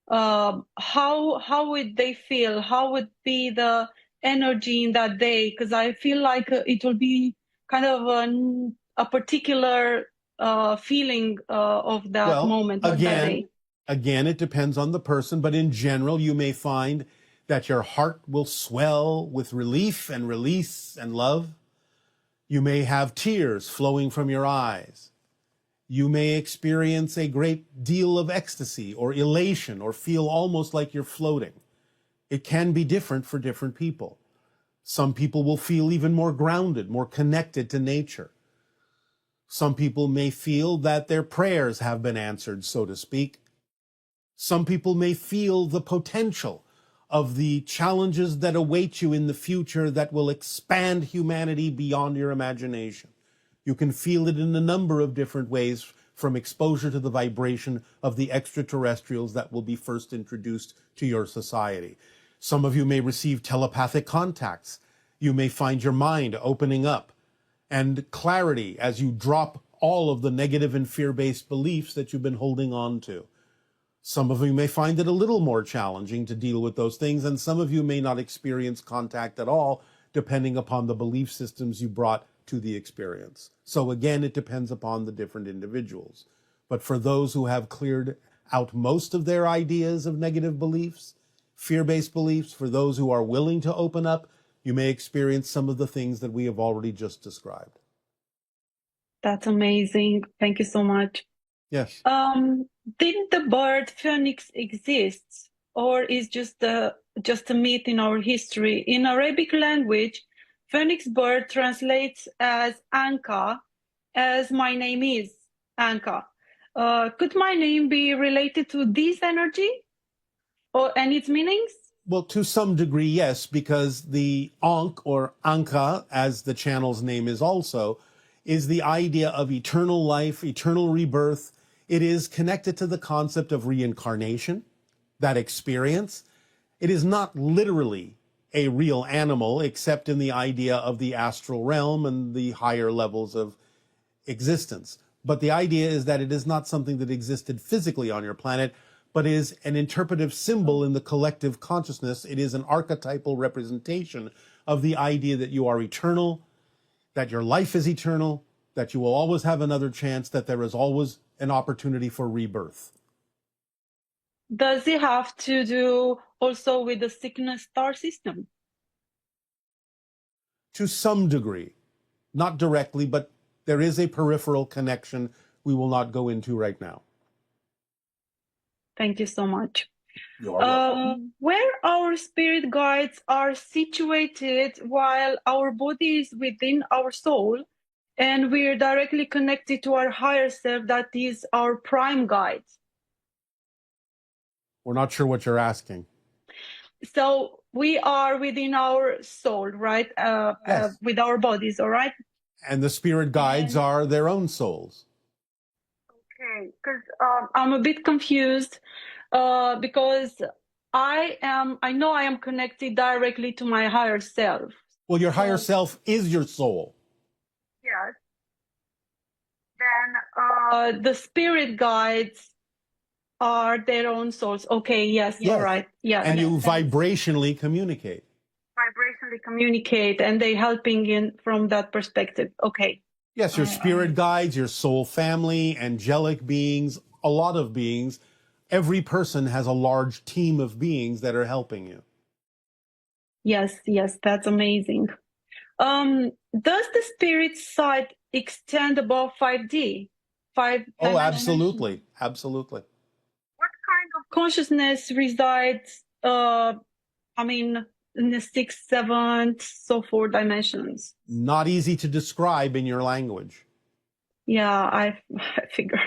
how would they feel? How would be the energy in that day? Because I feel like it will be kind of a particular feeling of that moment of that day. Again, it depends on the person, but in general, you may find that your heart will swell with relief and release and love. You may have tears flowing from your eyes. You may experience a great deal of ecstasy or elation or feel almost like you're floating. It can be different for different people. Some people will feel even more grounded, more connected to nature. Some people may feel that their prayers have been answered, so to speak. Some people may feel the potential of the challenges that await you in the future that will expand humanity beyond your imagination. You can feel it in a number of different ways, from exposure to the vibration of the extraterrestrials that will be first introduced to your society. Some of you may receive telepathic contacts. You may find your mind opening up and clarity as you drop all of the negative and fear-based beliefs that you've been holding on to. Some of you may find it a little more challenging to deal with those things, and some of you may not experience contact at all, depending upon the belief systems you brought to the experience. So again, it depends upon the different individuals. But for those who have cleared out most of their ideas of negative beliefs, fear-based beliefs, for those who are willing to open up, you may experience some of the things that we have already just described. That's amazing. Thank you so much. Yes. Did the bird phoenix exist, or is just a myth in our history? In Arabic language, phoenix bird translates as Anka, as my name is Anka. Could my name be related to this energy and its meanings? Well, to some degree, yes, because the Ankh or Anka, as the channel's name is also, is the idea of eternal life, eternal rebirth. It is connected to the concept of reincarnation, that experience. It is not literally a real animal, except in the idea of the astral realm and the higher levels of existence. But the idea is that it is not something that existed physically on your planet, but is an interpretive symbol in the collective consciousness. It is an archetypal representation of the idea that you are eternal, that your life is eternal, that you will always have another chance, that there is always an opportunity for rebirth. Does it have to do also with the Cygnus star system? To some degree, not directly, but there is a peripheral connection we will not go into right now. Thank you so much. You are welcome. Where our spirit guides are situated while our body is within our soul, and we're directly connected to our higher self, that is our prime guide. We're not sure what you're asking. So we are within our soul, right? Yes. With our bodies, all right? And the spirit guides are their own souls. Okay, because I'm a bit confused because I know I am connected directly to my higher self. Well, your higher self is your soul. Yes. Then the spirit guides are their own souls. Okay, yes, you're right. Yes. And you vibrationally communicate. Vibrationally communicate, and they helping in from that perspective. Okay. Yes, your spirit guides, your soul family, angelic beings, a lot of beings. Every person has a large team of beings that are helping you. Yes, that's amazing. Does the spirit side extend above 5D? Oh, absolutely. Absolutely. What kind of consciousness resides, in the 6th, 7th, so 4 dimensions? Not easy to describe in your language. Yeah, I figure.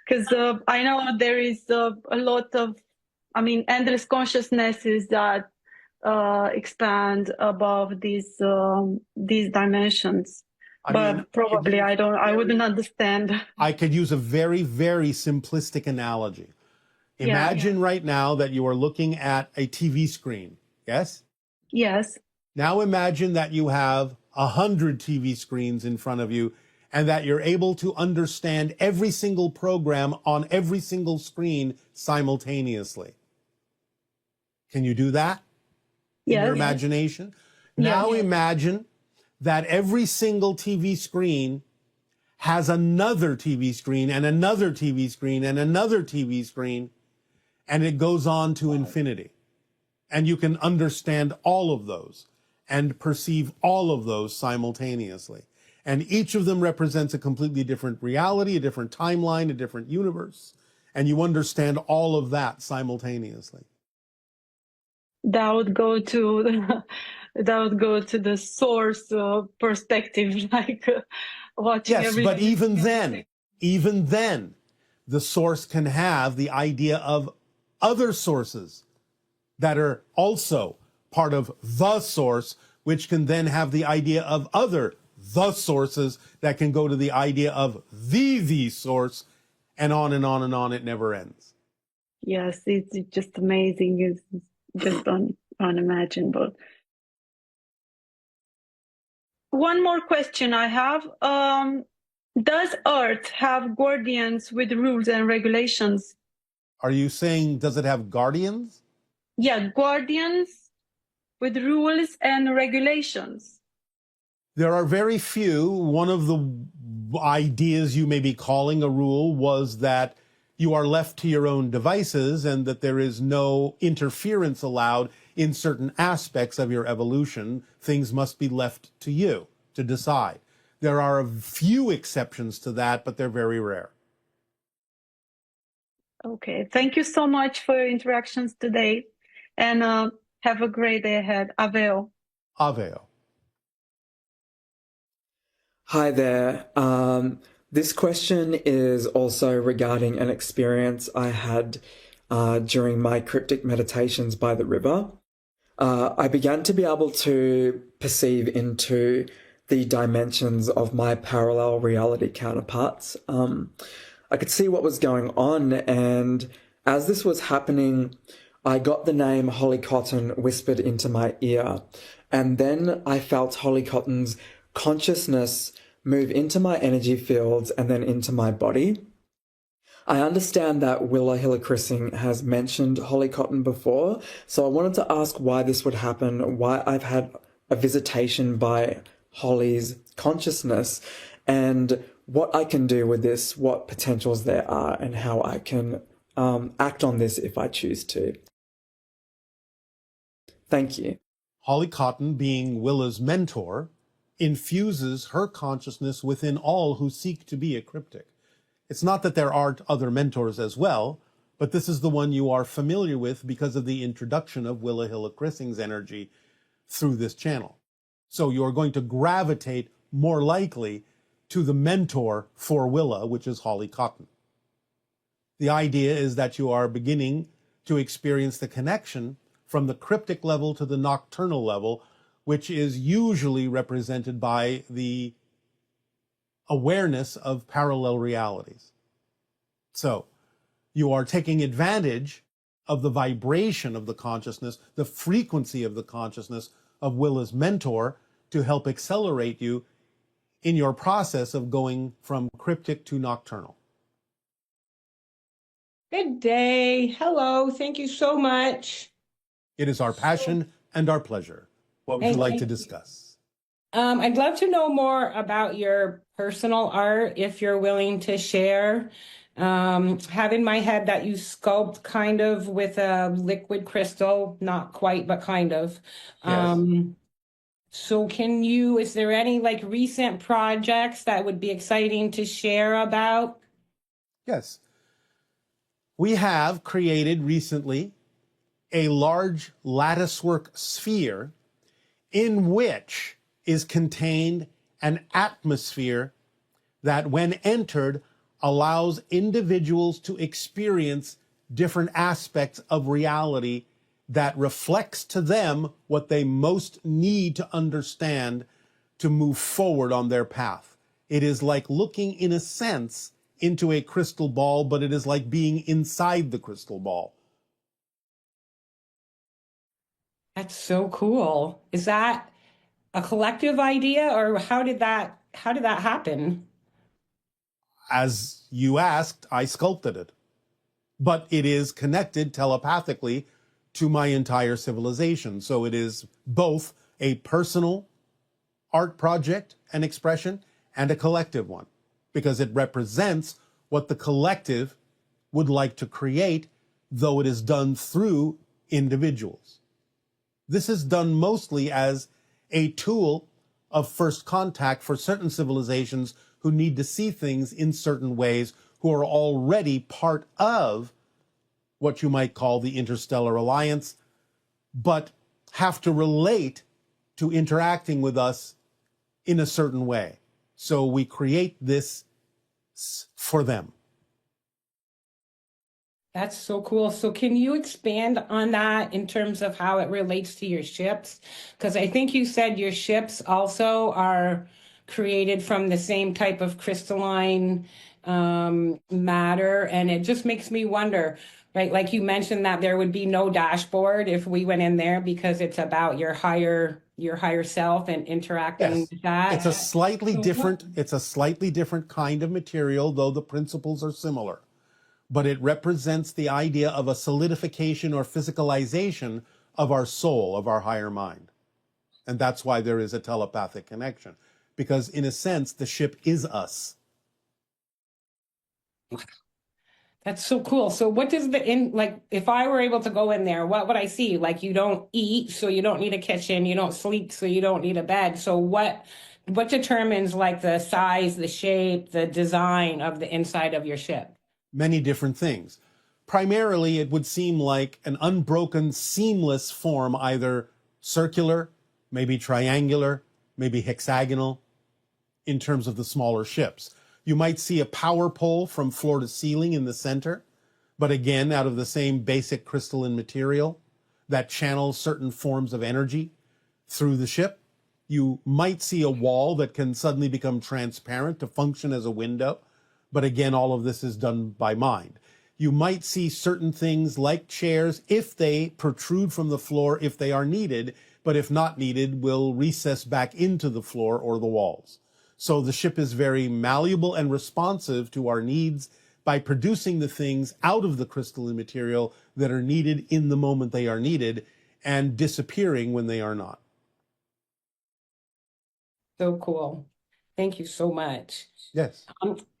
Because I know there is a lot of, endless consciousnesses that expand above these dimensions. But probably I wouldn't understand. I could use a very, very simplistic analogy. Imagine right now that you are looking at a TV screen. Yes? Yes. Now imagine that you have 100 TV screens in front of you and that you're able to understand every single program on every single screen simultaneously. Can you do that? In your imagination? Now imagine that every single TV screen has another TV screen and another TV screen and another TV screen, and it goes on to infinity. And you can understand all of those and perceive all of those simultaneously. And each of them represents a completely different reality, a different timeline, a different universe. And you understand all of that simultaneously. That would go to the source perspective, like watching Yes, every but even then, the source can have the idea of other sources that are also part of the source, which can then have the idea of other the sources that can go to the idea of the source, and on and on and on. It never ends. Yes, it's just amazing. It's just unimaginable. One more question I have. Does Earth have guardians with rules and regulations? Are you saying, does it have guardians? Yeah, guardians with rules and regulations. There are very few. One of the ideas you may be calling a rule was that you are left to your own devices and that there is no interference allowed in certain aspects of your evolution. Things must be left to you to decide. There are a few exceptions to that, but they're very rare. Okay, thank you so much for your interactions today, and have a great day ahead. Aveo. Aveo. Hi there. This question is also regarding an experience I had during my cryptic meditations by the river. I began to be able to perceive into the dimensions of my parallel reality counterparts. I could see what was going on, and as this was happening, I got the name Holly Cotton whispered into my ear, and then I felt Holly Cotton's consciousness move into my energy fields and then into my body. I understand that Willa Hillerkrissing has mentioned Holly Cotton before, so I wanted to ask why this would happen, why I've had a visitation by Holly's consciousness, and what I can do with this, what potentials there are, and how I can act on this if I choose to. Thank you. Holly Cotton, being Willa's mentor, infuses her consciousness within all who seek to be a cryptic. It's not that there aren't other mentors as well, but this is the one you are familiar with because of the introduction of Willa Hillerkrissing's energy through this channel. So you're going to gravitate more likely to the mentor for Willa, which is Holly Cotton. The idea is that you are beginning to experience the connection from the cryptic level to the nocturnal level, which is usually represented by the awareness of parallel realities. So you are taking advantage of the vibration of the consciousness, the frequency of the consciousness of Willa's mentor to help accelerate you in your process of going from cryptic to nocturnal. Good day. Hello. Thank you so much. It is our passion and our pleasure. What would you like to discuss? I'd love to know more about your personal art, if you're willing to share. Have in my head that you sculpt kind of with a liquid crystal, not quite, but kind of. Yes. So is there any like recent projects that would be exciting to share about? Yes. We have created recently a large latticework sphere in which is contained an atmosphere that, when entered, allows individuals to experience different aspects of reality that reflects to them what they most need to understand to move forward on their path. It is like looking, in a sense, into a crystal ball, but it is like being inside the crystal ball. That's so cool. Is that a collective idea, or how did that happen? As you asked, I sculpted it. But it is connected telepathically to my entire civilization. So it is both a personal art project and expression and a collective one, because it represents what the collective would like to create, though it is done through individuals. This is done mostly as a tool of first contact for certain civilizations who need to see things in certain ways, who are already part of what you might call the interstellar alliance, but have to relate to interacting with us in a certain way. So we create this for them. That's so cool. So can you expand on that in terms of how it relates to your ships? Because I think you said your ships also are created from the same type of crystalline matter. And it just makes me wonder, right? Like you mentioned that there would be no dashboard if we went in there because it's about your higher self and interacting Yes, with that. it's a slightly different kind of material, though the principles are similar. But it represents the idea of a solidification or physicalization of our soul, of our higher mind. And that's why there is a telepathic connection. Because in a sense, the ship is us. That's so cool. So what does like if I were able to go in there, what would I see? Like you don't eat, so you don't need a kitchen, you don't sleep, so you don't need a bed. So what determines like the size, the shape, the design of the inside of your ship? Many different things. Primarily, it would seem like an unbroken, seamless form, either circular, maybe triangular, maybe hexagonal, in terms of the smaller ships. You might see a power pole from floor to ceiling in the center, but again, out of the same basic crystalline material that channels certain forms of energy through the ship. You might see a wall that can suddenly become transparent to function as a window. But again, all of this is done by mind. You might see certain things like chairs, if they protrude from the floor, if they are needed, but if not needed, will recess back into the floor or the walls. So the ship is very malleable and responsive to our needs by producing the things out of the crystalline material that are needed in the moment they are needed and disappearing when they are not. So cool. Thank you so much. Yes.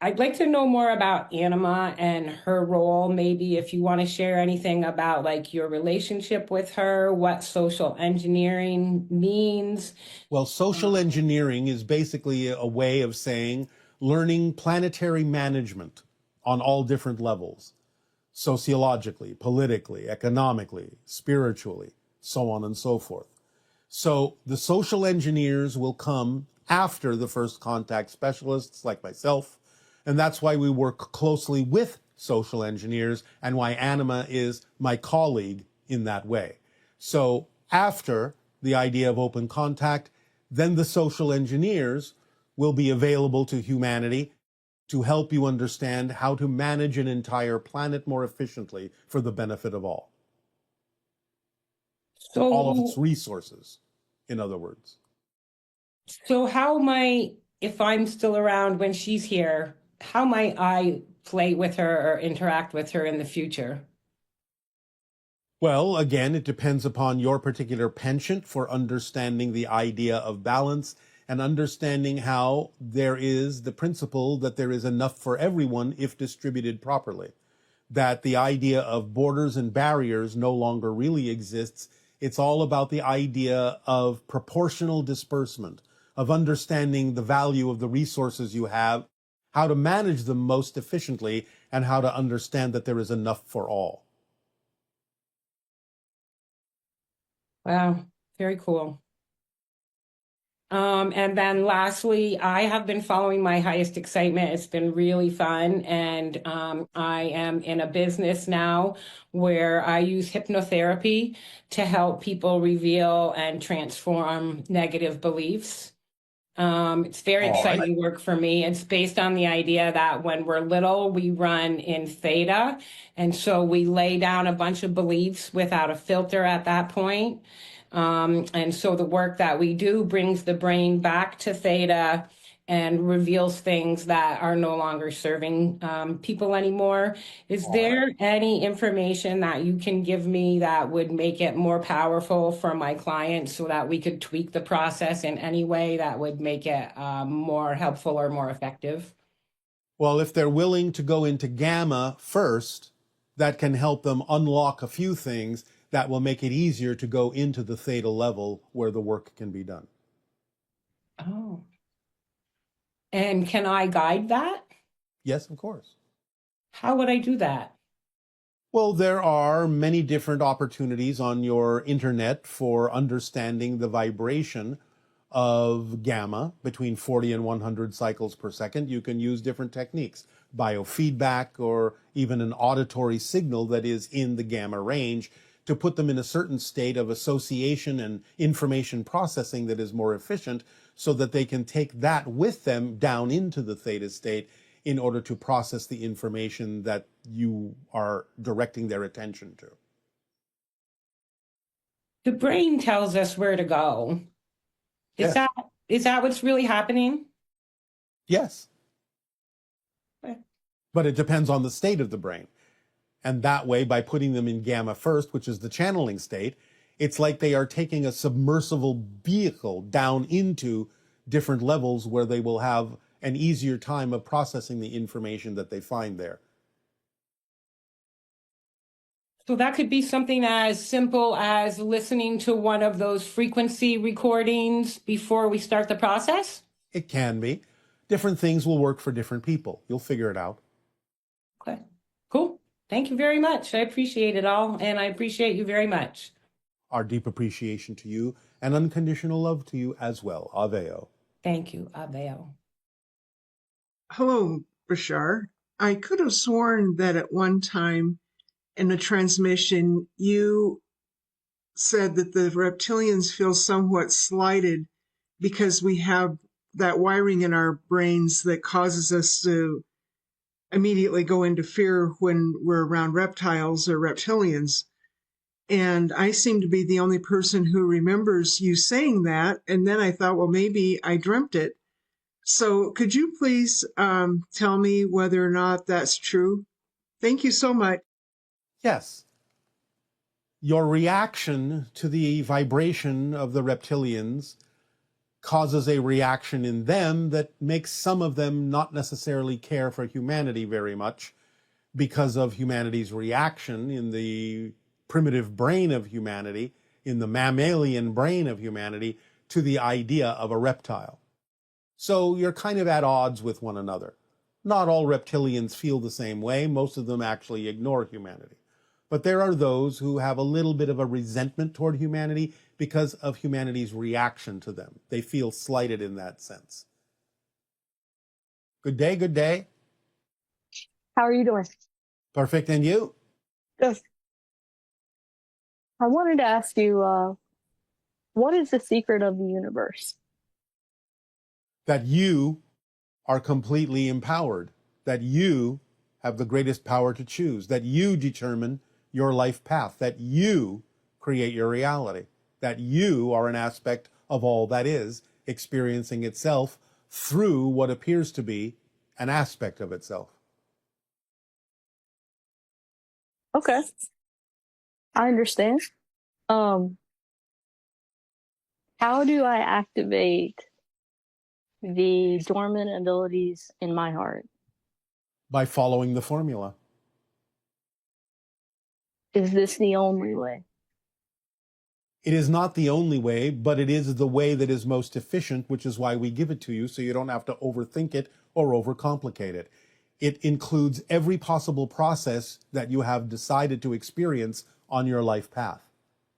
I'd like to know more about Anima and her role. Maybe if you want to share anything about like your relationship with her, what social engineering means. Well, social engineering is basically a way of saying learning planetary management on all different levels, sociologically, politically, economically, spiritually, so on and so forth. So the social engineers will come after the first contact specialists like myself, and that's why we work closely with social engineers and why Anima is my colleague in that way. So after the idea of open contact, then the social engineers will be available to humanity to help you understand how to manage an entire planet more efficiently for the benefit of all. So All of its resources, in other words. So how might, if I'm still around when she's here, how might I play with her or interact with her in the future? Well, again, it depends upon your particular penchant for understanding the idea of balance and understanding how there is the principle that there is enough for everyone if distributed properly. That the idea of borders and barriers no longer really exists. It's all about the idea of proportional disbursement, of understanding the value of the resources you have, how to manage them most efficiently, and how to understand that there is enough for all. Wow, very cool. And then lastly, I have been following my highest excitement. It's been really fun. And I am in a business now where I use hypnotherapy to help people reveal and transform negative beliefs. It's very exciting work for me. It's based on the idea that when we're little, we run in theta. And so we lay down a bunch of beliefs without a filter at that point. And so the work that we do brings the brain back to theta and reveals things that are no longer serving people anymore. Is there any information that you can give me that would make it more powerful for my clients so that we could tweak the process in any way that would make it more helpful or more effective? Well, if they're willing to go into gamma first, that can help them unlock a few things that will make it easier to go into the theta level where the work can be done. Oh. And can I guide that? Yes, of course. How would I do that? Well, there are many different opportunities on your internet for understanding the vibration of gamma, between 40 and 100 cycles per second, you can use different techniques, biofeedback or even an auditory signal that is in the gamma range, to put them in a certain state of association and information processing that is more efficient, so that they can take that with them down into the theta state in order to process the information that you are directing their attention to. The brain tells us where to go. Is Yes. that what's really happening? Yes. Okay. But it depends on the state of the brain. And that way, by putting them in gamma first, which is the channeling state, it's like they are taking a submersible vehicle down into different levels where they will have an easier time of processing the information that they find there. So that could be something as simple as listening to one of those frequency recordings before we start the process? It can be. Different things will work for different people. You'll figure it out. Okay, cool. Thank you very much. I appreciate it all, and I appreciate you very much. Our deep appreciation to you and unconditional love to you as well. Aveo. Thank you, Aveo. Hello, Bashar. I could have sworn that at one time in a transmission, you said that the reptilians feel somewhat slighted because we have that wiring in our brains that causes us to immediately go into fear when we're around reptiles or reptilians. And I seem to be the only person who remembers you saying that. And then I thought, well, maybe I dreamt it. So could you please tell me whether or not that's true? Thank you so much. Yes. Your reaction to the vibration of the reptilians causes a reaction in them that makes some of them not necessarily care for humanity very much, because of humanity's reaction in the primitive brain of humanity, in the mammalian brain of humanity, to the idea of a reptile. So you're kind of at odds with one another. Not all reptilians feel the same way. Most of them actually ignore humanity. But there are those who have a little bit of a resentment toward humanity because of humanity's reaction to them. They feel slighted in that sense. Good day, good day. How are you doing? Perfect, and you? Good. I wanted to ask you, what is the secret of the universe? That you are completely empowered, that you have the greatest power to choose, that you determine your life path, that you create your reality, that you are an aspect of all that is, experiencing itself through what appears to be an aspect of itself. Okay. I understand. How do I activate the dormant abilities in my heart? By following the formula. Is this the only way? It is not the only way, but it is the way that is most efficient, which is why we give it to you, so you don't have to overthink it or overcomplicate it. It includes every possible process that you have decided to experience on your life path.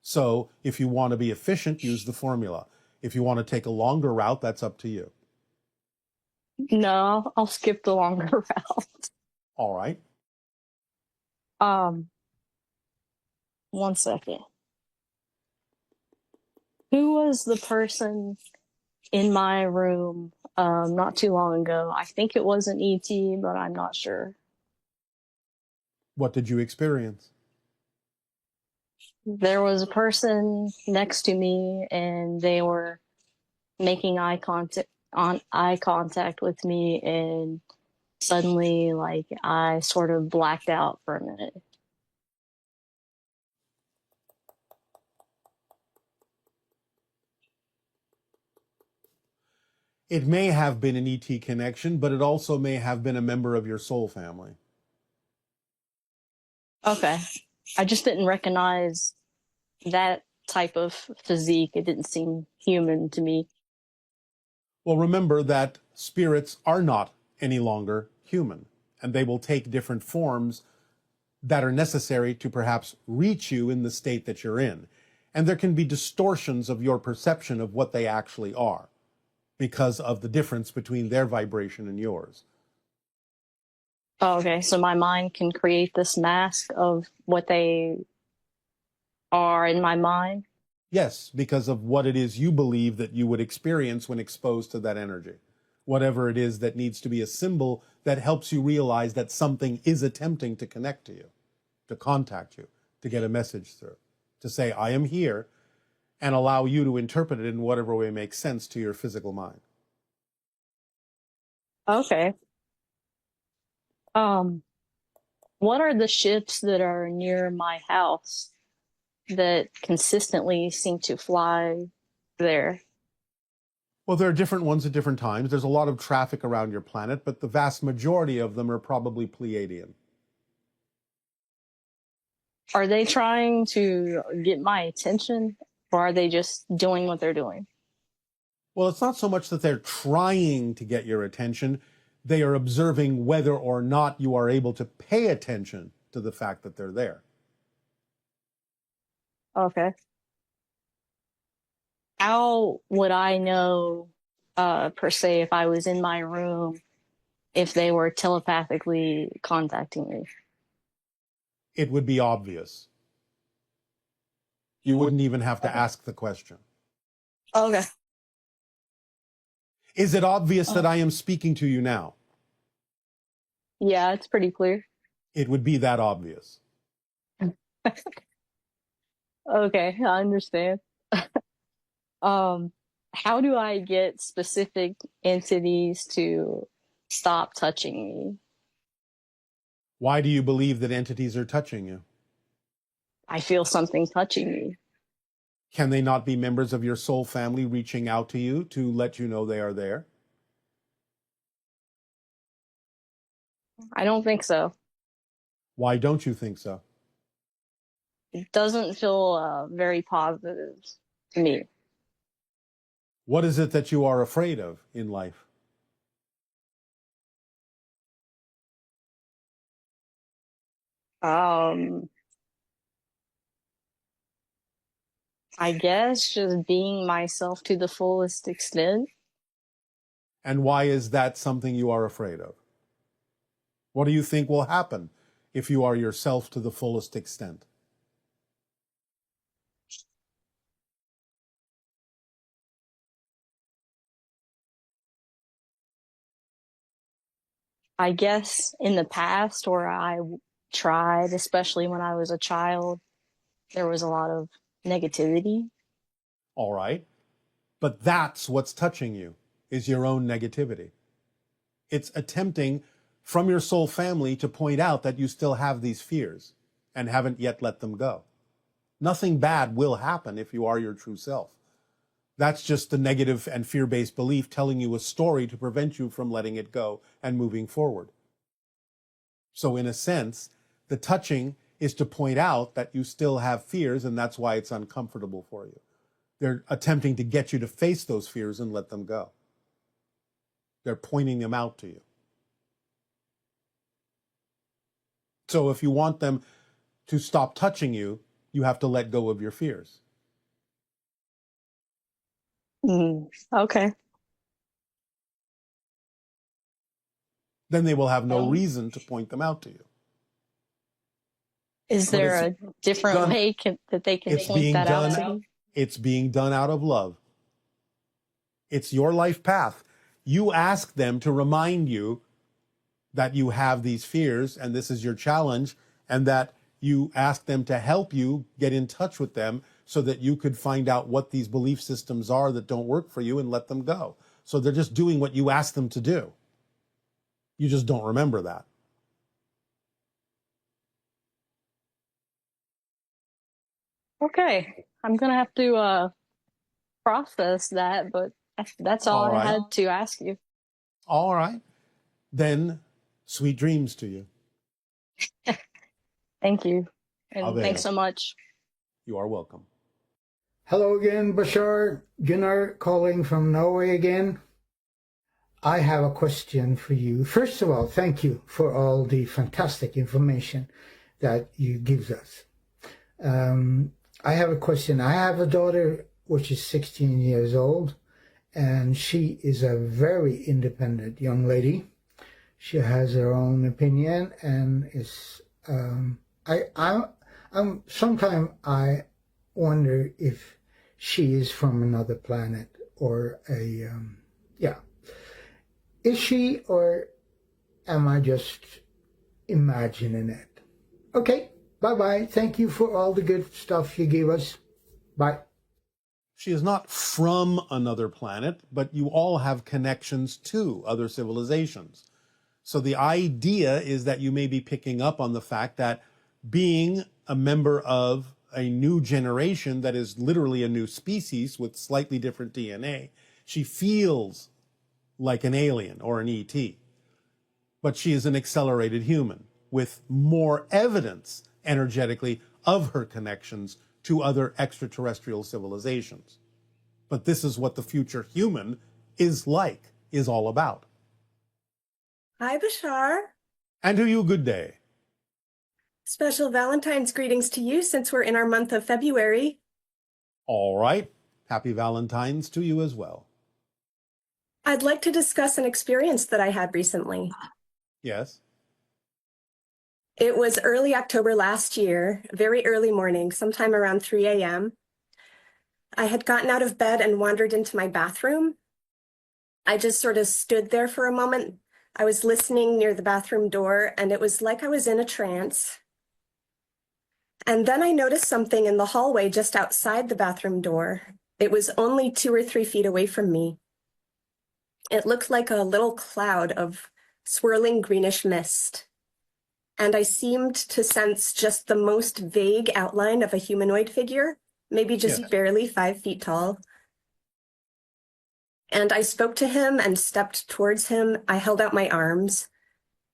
So if you want to be efficient, use the formula. If you want to take a longer route, that's up to you. No, I'll skip the longer route. All right. 1 second. Who was the person in my room not too long ago? I think it was an ET, but I'm not sure. What did you experience? There was a person next to me, and they were making eye contact with me, and suddenly, like, I sort of blacked out for a minute. It may have been an ET connection, but it also may have been a member of your soul family. Okay. I just didn't recognize that type of physique. It didn't seem human to me. Well, remember that spirits are not any longer human, and they will take different forms that are necessary to perhaps reach you in the state that you're in. And there can be distortions of your perception of what they actually are. because of the difference between their vibration and yours. Oh, okay, so my mind can create this mask of what they are in my mind? Yes, because of what it is you believe that you would experience when exposed to that energy. Whatever it is that needs to be a symbol that helps you realize that something is attempting to connect to you, to contact you, to get a message through, to say, I am here, and allow you to interpret it in whatever way makes sense to your physical mind. Okay. What are the ships that are near my house that consistently seem to fly there? Well, there are different ones at different times. There's a lot of traffic around your planet, but the vast majority of them are probably Pleiadian. Are they trying to get my attention, or are they just doing what they're doing? Well, it's not so much that they're trying to get your attention. They are observing whether or not you are able to pay attention to the fact that they're there. Okay. How would I know, per se, if I was in my room, if they were telepathically contacting me? It would be obvious. You wouldn't even have to ask the question. Okay. Is it obvious that I am speaking to you now? Yeah, it's pretty clear. It would be that obvious. Okay, I understand. How do I get specific entities to stop touching me? Why do you believe that entities are touching you? I feel something touching me. Can they not be members of your soul family reaching out to you to let you know they are there? I don't think so. Why don't you think so? It doesn't feel very positive to me. What is it that you are afraid of in life? I guess just being myself to the fullest extent. And why is that something you are afraid of? What do you think will happen if you are yourself to the fullest extent? I guess in the past, where I tried, especially when I was a child, there was a lot of negativity. All right. But that's what's touching you, is your own negativity. It's attempting from your soul family to point out that you still have these fears and haven't yet let them go. Nothing bad will happen if you are your true self. That's just the negative and fear-based belief telling you a story to prevent you from letting it go and moving forward. So in a sense, the touching is to point out that you still have fears, and that's why it's uncomfortable for you. They're attempting to get you to face those fears and let them go. They're pointing them out to you. So if you want them to stop touching you, you have to let go of your fears. Okay. Then they will have no reason to point them out to you. Is there a different way that they can point that out to me? It's being done out of love. It's your life path. You ask them to remind you that you have these fears and this is your challenge, and that you ask them to help you get in touch with them so that you could find out what these belief systems are that don't work for you and let them go. So they're just doing what you ask them to do. You just don't remember that. Okay. I'm going to have to process that, but that's all I had to ask you. All right. Then sweet dreams to you. Thank you. And thanks so much. You are welcome. Hello again, Bashar. Gunnar calling from Norway again. I have a question for you. First of all, thank you for all the fantastic information that you give us. I have a question. I have a daughter which is 16 years old, and she is a very independent young lady. She has her own opinion and is. Sometimes I wonder if she is from another planet or a. Yeah, is she, or am I just imagining it? Okay, bye-bye. Thank you for all the good stuff you gave us. Bye. She is not from another planet, but you all have connections to other civilizations. So the idea is that you may be picking up on the fact that being a member of a new generation that is literally a new species with slightly different DNA, she feels like an alien or an ET. But she is an accelerated human with more evidence energetically of her connections to other extraterrestrial civilizations. But this is what the future human is like, is all about. Hi, Bashar. And to you, good day. Special Valentine's greetings to you since we're in our month of February. All right. Happy Valentine's to you as well. I'd like to discuss an experience that I had recently. Yes. It was early October last year, very early morning, sometime around 3 a.m. I had gotten out of bed and wandered into my bathroom. I just sort of stood there for a moment. I was listening near the bathroom door, and it was like I was in a trance. And then I noticed something in the hallway just outside the bathroom door. It was only 2 or 3 feet away from me. It looked like a little cloud of swirling greenish mist. And I seemed to sense just the most vague outline of a humanoid figure, maybe just barely 5 feet tall. And I spoke to him and stepped towards him. I held out my arms.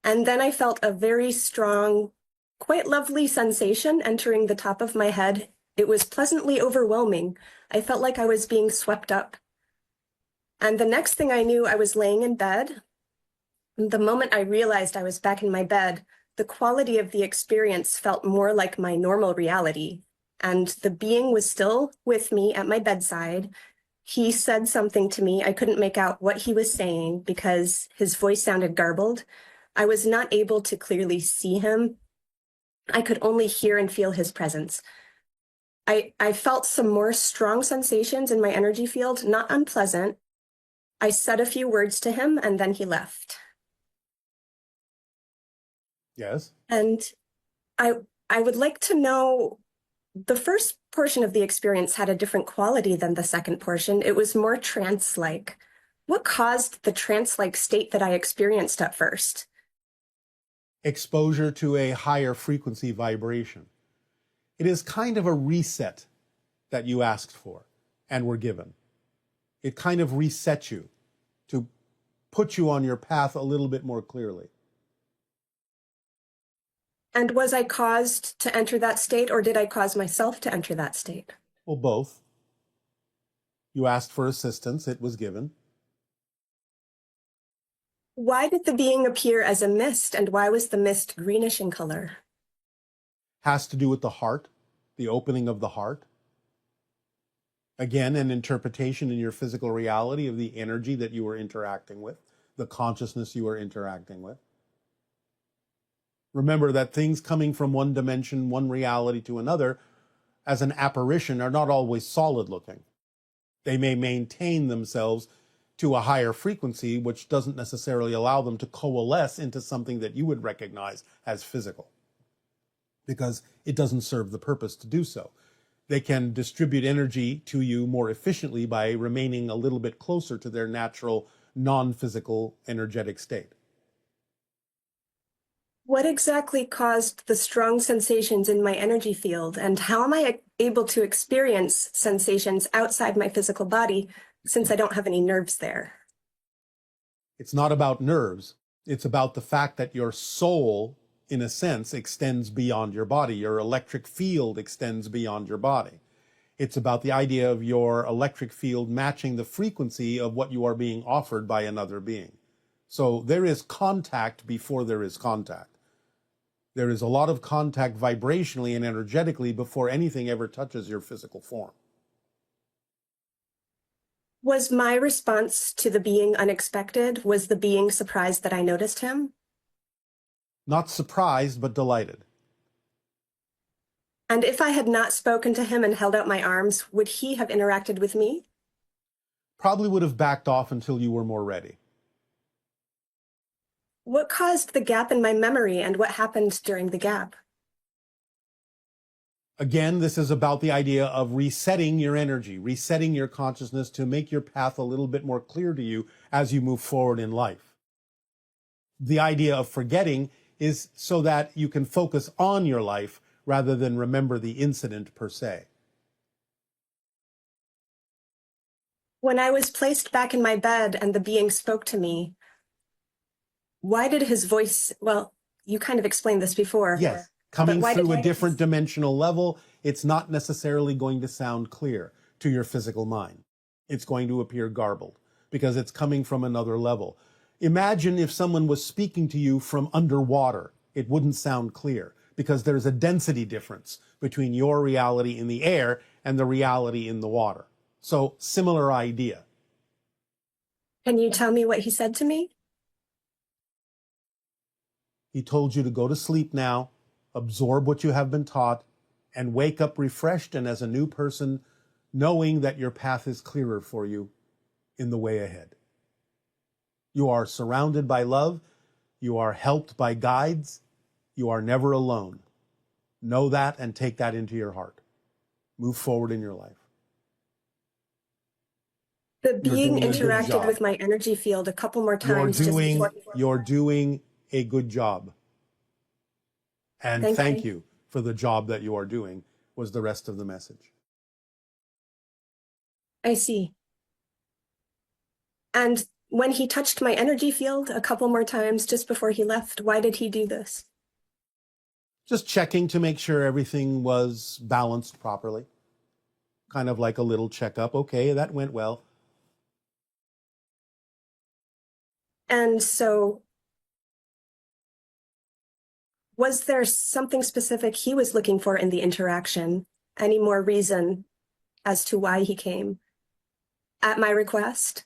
And then I felt a very strong, quite lovely sensation entering the top of my head. It was pleasantly overwhelming. I felt like I was being swept up. And the next thing I knew, I was laying in bed. The moment I realized I was back in my bed, the quality of the experience felt more like my normal reality. And the being was still with me at my bedside. He said something to me. I couldn't make out what he was saying because his voice sounded garbled. I was not able to clearly see him. I could only hear and feel his presence. I felt some more strong sensations in my energy field, not unpleasant. I said a few words to him, and then he left. Yes. And I would like to know, the first portion of the experience had a different quality than the second portion. It was more trance-like. What caused the trance-like state that I experienced at first? Exposure to a higher frequency vibration. It is kind of a reset that you asked for and were given. It kind of resets you to put you on your path a little bit more clearly. And was I caused to enter that state, or did I cause myself to enter that state? Well, both. You asked for assistance, it was given. Why did the being appear as a mist, and why was the mist greenish in color? Has to do with the heart, the opening of the heart. Again, an interpretation in your physical reality of the energy that you were interacting with, the consciousness you were interacting with. Remember that things coming from one dimension, one reality to another, as an apparition, are not always solid looking. They may maintain themselves to a higher frequency, which doesn't necessarily allow them to coalesce into something that you would recognize as physical, because it doesn't serve the purpose to do so. They can distribute energy to you more efficiently by remaining a little bit closer to their natural, non-physical, energetic state. What exactly caused the strong sensations in my energy field, and how am I able to experience sensations outside my physical body since I don't have any nerves there? It's not about nerves. It's about the fact that your soul, in a sense, extends beyond your body. Your electric field extends beyond your body. It's about the idea of your electric field matching the frequency of what you are being offered by another being. So there is contact before there is contact. There is a lot of contact vibrationally and energetically before anything ever touches your physical form. Was my response to the being unexpected? Was the being surprised that I noticed him? Not surprised, but delighted. And if I had not spoken to him and held out my arms, would he have interacted with me? Probably would have backed off until you were more ready. What caused the gap in my memory and what happened during the gap? Again, this is about the idea of resetting your energy, resetting your consciousness to make your path a little bit more clear to you as you move forward in life. The idea of forgetting is so that you can focus on your life rather than remember the incident per se. When I was placed back in my bed and the being spoke to me, why did his voice, well, you kind of explained this before. Yes, coming through a different dimensional level, it's not necessarily going to sound clear to your physical mind. It's going to appear garbled because it's coming from another level. Imagine if someone was speaking to you from underwater. It wouldn't sound clear because there's a density difference between your reality in the air and the reality in the water. So, similar idea. Can you tell me what he said to me? He told you to go to sleep now, absorb what you have been taught, and wake up refreshed and as a new person, knowing that your path is clearer for you in the way ahead. You are surrounded by love. You are helped by guides. You are never alone. Know that and take that into your heart. Move forward in your life. The being interacted with my energy field a couple more times. You're doing a good job. And thank you for the job that you are doing, was the rest of the message. I see. And when he touched my energy field a couple more times just before he left, why did he do this? Just checking to make sure everything was balanced properly. Kind of like a little checkup. Okay, that went well. And so, was there something specific he was looking for in the interaction? Any more reason as to why he came at my request?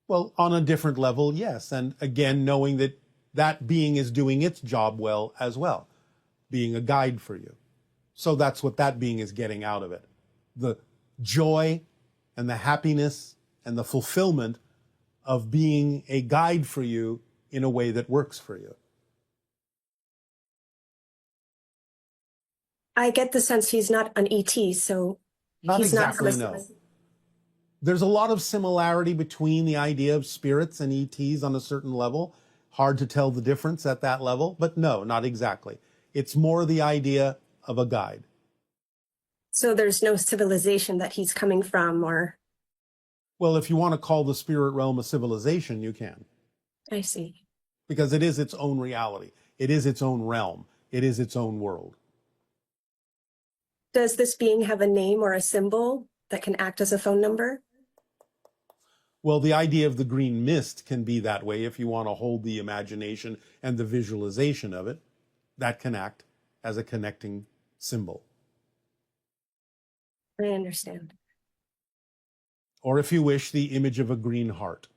Well, on a different level, yes. And again, knowing that that being is doing its job well as well, being a guide for you. So that's what that being is getting out of it. The joy and the happiness and the fulfillment of being a guide for you in a way that works for you. I get the sense he's not an ET, so he's exactly, not no. There's a lot of similarity between the idea of spirits and ETs on a certain level. Hard to tell the difference at that level, but no, not exactly. It's more the idea of a guide. So there's no civilization that he's coming from, or... Well, if you want to call the spirit realm a civilization, you can. I see. Because it is its own reality. It is its own realm. It is its own world. Does this being have a name or a symbol that can act as a phone number? Well, the idea of the green mist can be that way if you want to hold the imagination and the visualization of it. That can act as a connecting symbol. I understand. Or if you wish, the image of a green heart.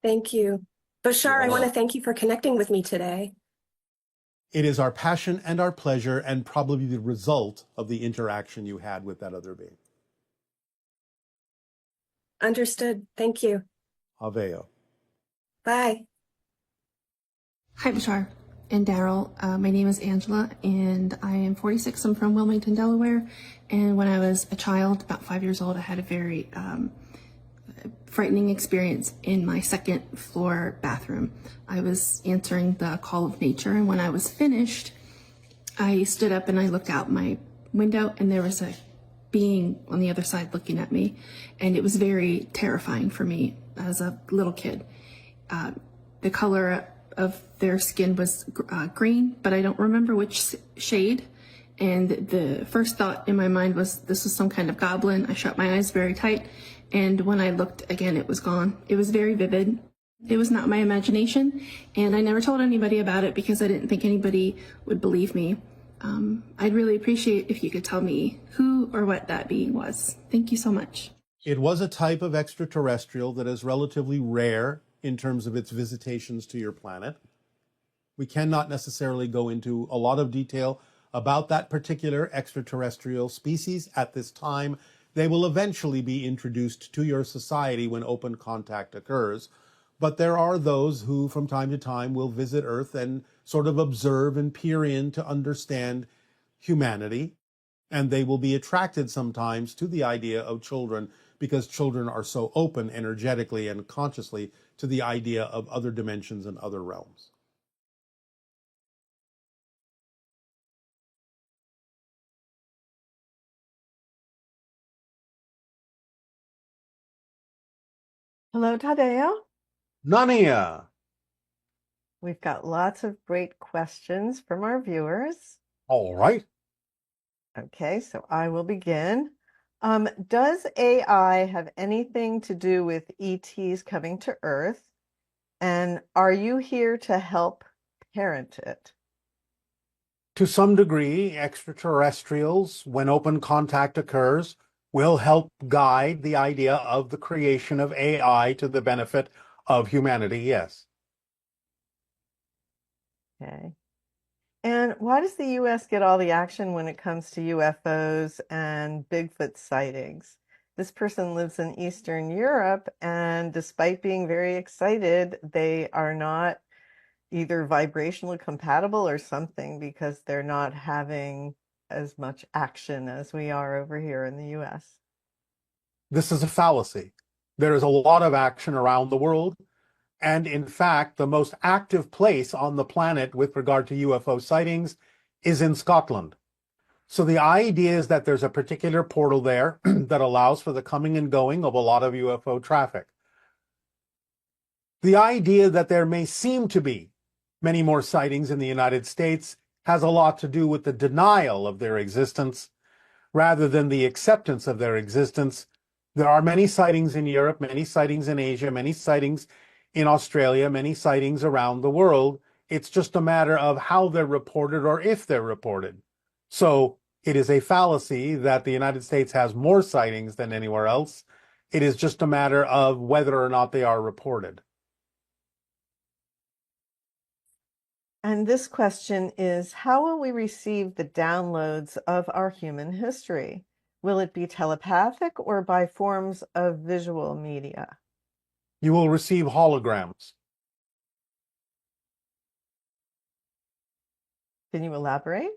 Thank you. Bashar, I want to thank you for connecting with me today. It is our passion and our pleasure and probably the result of the interaction you had with that other being. Understood. Thank you. Aveo. Bye. Hi, Bashar and Daryl. My name is Angela, and I am 46. I'm from Wilmington, Delaware. And when I was a child, about 5 years old, I had a very frightening experience in my second floor bathroom. I was answering the call of nature, and when I was finished, I stood up and I looked out my window, and there was a being on the other side looking at me, and it was very terrifying for me as a little kid. The color of their skin was green, but I don't remember which shade. And the first thought in my mind was this was some kind of goblin. I shut my eyes very tight, and when I looked again, it was gone. It was very vivid. It was not my imagination, and I never told anybody about it because I didn't think anybody would believe me. I'd really appreciate if you could tell me who or what that being was. Thank you so much. It was a type of extraterrestrial that is relatively rare in terms of its visitations to your planet. We cannot necessarily go into a lot of detail about that particular extraterrestrial species at this time. They will eventually be introduced to your society when open contact occurs. But there are those who from time to time will visit Earth and sort of observe and peer in to understand humanity. And they will be attracted sometimes to the idea of children because children are so open energetically and consciously to the idea of other dimensions and other realms. Hello, Tadeo. Nania! We've got lots of great questions from our viewers. All right. Okay, so I will begin. Does AI have anything to do with ETs coming to Earth? And are you here to help parent it? To some degree, extraterrestrials, when open contact occurs, will help guide the idea of the creation of AI to the benefit of humanity, yes. Okay. And why does the US get all the action when it comes to UFOs and Bigfoot sightings? This person lives in Eastern Europe, and despite being very excited, they are not either vibrationally compatible or something because they're not having as much action as we are over here in the US. This is a fallacy. There is a lot of action around the world. And in fact, the most active place on the planet with regard to UFO sightings is in Scotland. So the idea is that there's a particular portal there that allows for the coming and going of a lot of UFO traffic. The idea that there may seem to be many more sightings in the United States has a lot to do with the denial of their existence rather than the acceptance of their existence. There are many sightings in Europe, many sightings in Asia, many sightings in Australia, many sightings around the world. It's just a matter of how they're reported or if they're reported. So it is a fallacy that the United States has more sightings than anywhere else. It is just a matter of whether or not they are reported. And this question is, how will we receive the downloads of our human history? Will it be telepathic or by forms of visual media? You will receive holograms. Can you elaborate?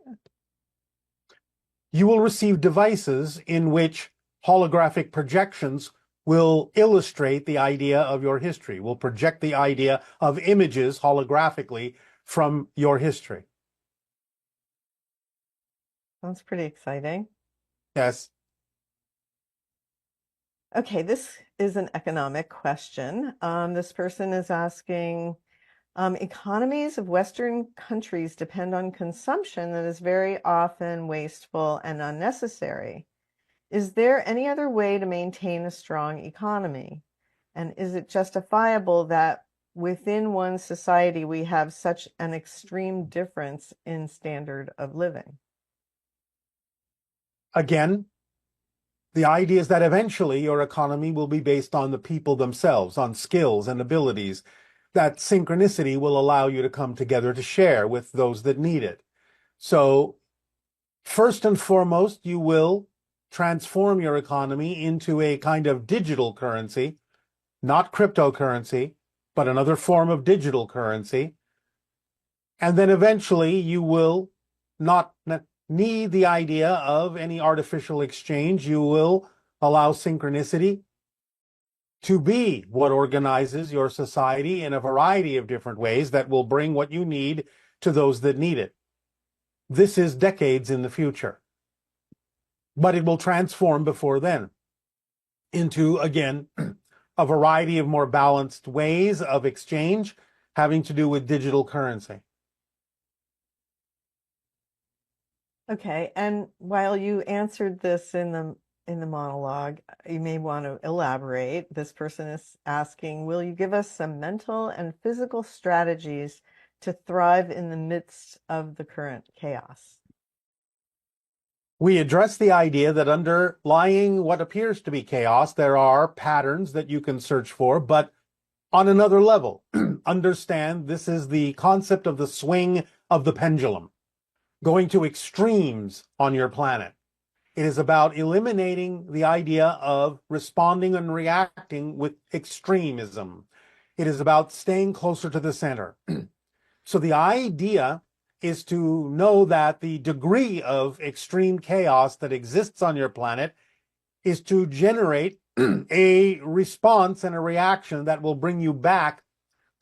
You will receive devices in which holographic projections will illustrate the idea of your history, will project the idea of images holographically from your history. Sounds pretty exciting. Yes. Okay, this is an economic question. This person is asking, economies of Western countries depend on consumption that is very often wasteful and unnecessary. Is there any other way to maintain a strong economy? And is it justifiable that within one society we have such an extreme difference in standard of living? Again, the idea is that eventually your economy will be based on the people themselves, on skills and abilities. That synchronicity will allow you to come together to share with those that need it. So first and foremost, you will transform your economy into a kind of digital currency, not cryptocurrency, but another form of digital currency. And then eventually you will not need the idea of any artificial exchange. You will allow synchronicity to be what organizes your society in a variety of different ways that will bring what you need to those that need it. This is decades in the future, but it will transform before then into, again, a variety of more balanced ways of exchange having to do with digital currency. Okay, and while you answered this in the monologue, you may want to elaborate. This person is asking, will you give us some mental and physical strategies to thrive in the midst of the current chaos? We address the idea that underlying what appears to be chaos, there are patterns that you can search for, but on another level. Understand this is the concept of the swing of the pendulum, going to extremes on your planet. It is about eliminating the idea of responding and reacting with extremism. It is about staying closer to the center. So the idea is to know that the degree of extreme chaos that exists on your planet is to generate a response and a reaction that will bring you back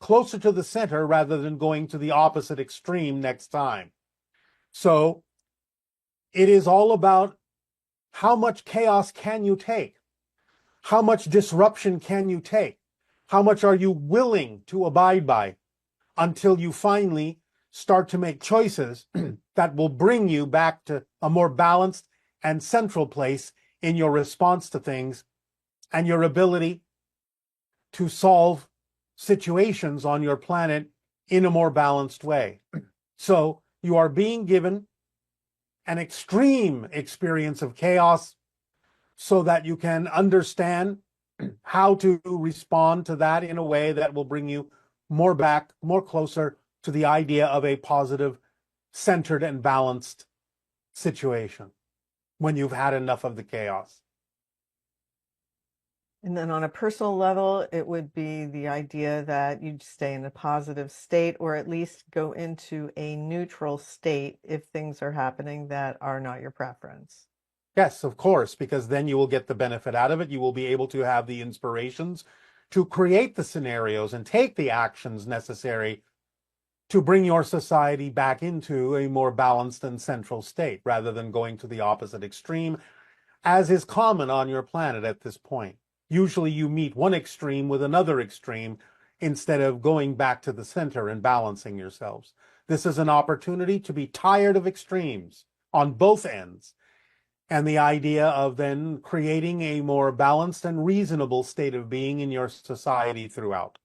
closer to the center rather than going to the opposite extreme next time. So it is all about how much chaos can you take? How much disruption can you take? How much are you willing to abide by until you finally start to make choices that will bring you back to a more balanced and central place in your response to things and your ability to solve situations on your planet in a more balanced way. So you are being given an extreme experience of chaos so that you can understand how to respond to that in a way that will bring you more back, more closer to the idea of a positive, centered, and balanced situation when you've had enough of the chaos. And then on a personal level, it would be the idea that you stay in a positive state or at least go into a neutral state if things are happening that are not your preference. Yes, of course, because then you will get the benefit out of it. You will be able to have the inspirations to create the scenarios and take the actions necessary to bring your society back into a more balanced and central state rather than going to the opposite extreme, as is common on your planet at this point. Usually you meet one extreme with another extreme instead of going back to the center and balancing yourselves. This is an opportunity to be tired of extremes on both ends, and the idea of then creating a more balanced and reasonable state of being in your society throughout.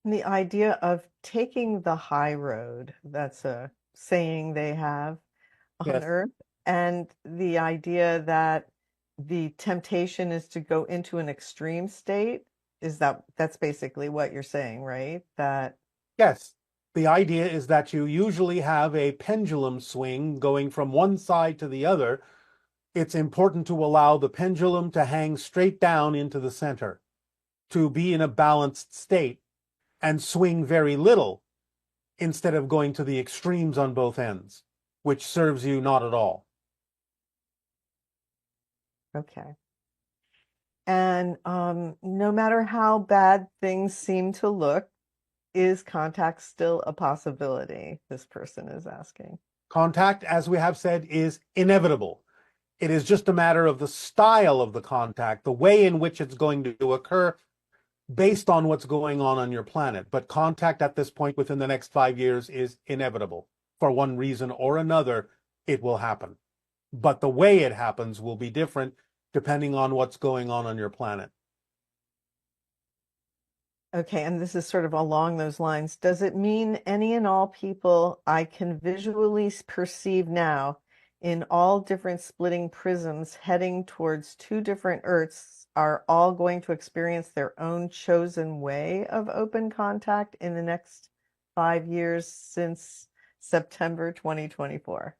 And the idea of taking the high road, that's a saying they have on Yes. Earth, and the idea that the temptation is to go into an extreme state, that's basically what you're saying, right? That Yes. The idea is that you usually have a pendulum swing going from one side to the other. It's important to allow the pendulum to hang straight down into the center, to be in a balanced state and swing very little instead of going to the extremes on both ends, which serves you not at all. okay. And no matter how bad things seem to look, is contact still a possibility? This person is asking. Contact, as we have said, is inevitable. It is just a matter of the style of the contact, the way in which it's going to occur based on what's going on your planet. But contact at this point within the next 5 years is inevitable. For one reason or another, it will happen. But the way it happens will be different depending on what's going on your planet. Okay, and this is sort of along those lines. Does it mean any and all people I can visually perceive now in all different splitting prisms heading towards two different Earths are all going to experience their own chosen way of open contact in the next 5 years since September 2024?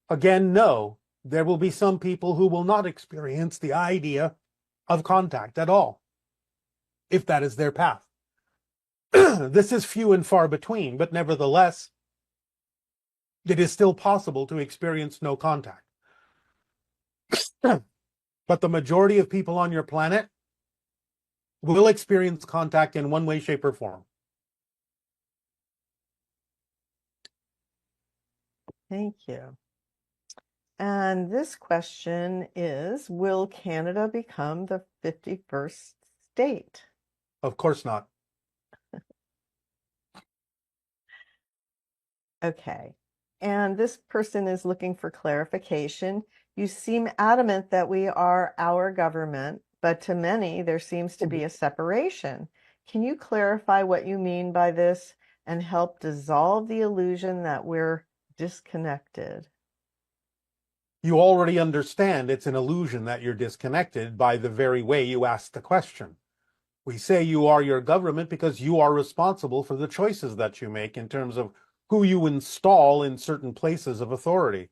Again, no. There will be some people who will not experience the idea of contact at all, if that is their path. This is few and far between, but nevertheless, it is still possible to experience no contact. But the majority of people on your planet will experience contact in one way, shape, or form. Thank you. And this question is, will Canada become the 51st state? Of course not. Okay. And this person is looking for clarification. You seem adamant that we are our government, but to many there seems to be a separation. Can you clarify what you mean by this and help dissolve the illusion that we're disconnected? You already understand it's an illusion that you're disconnected by the very way you ask the question. We say you are your government because you are responsible for the choices that you make in terms of who you install in certain places of authority.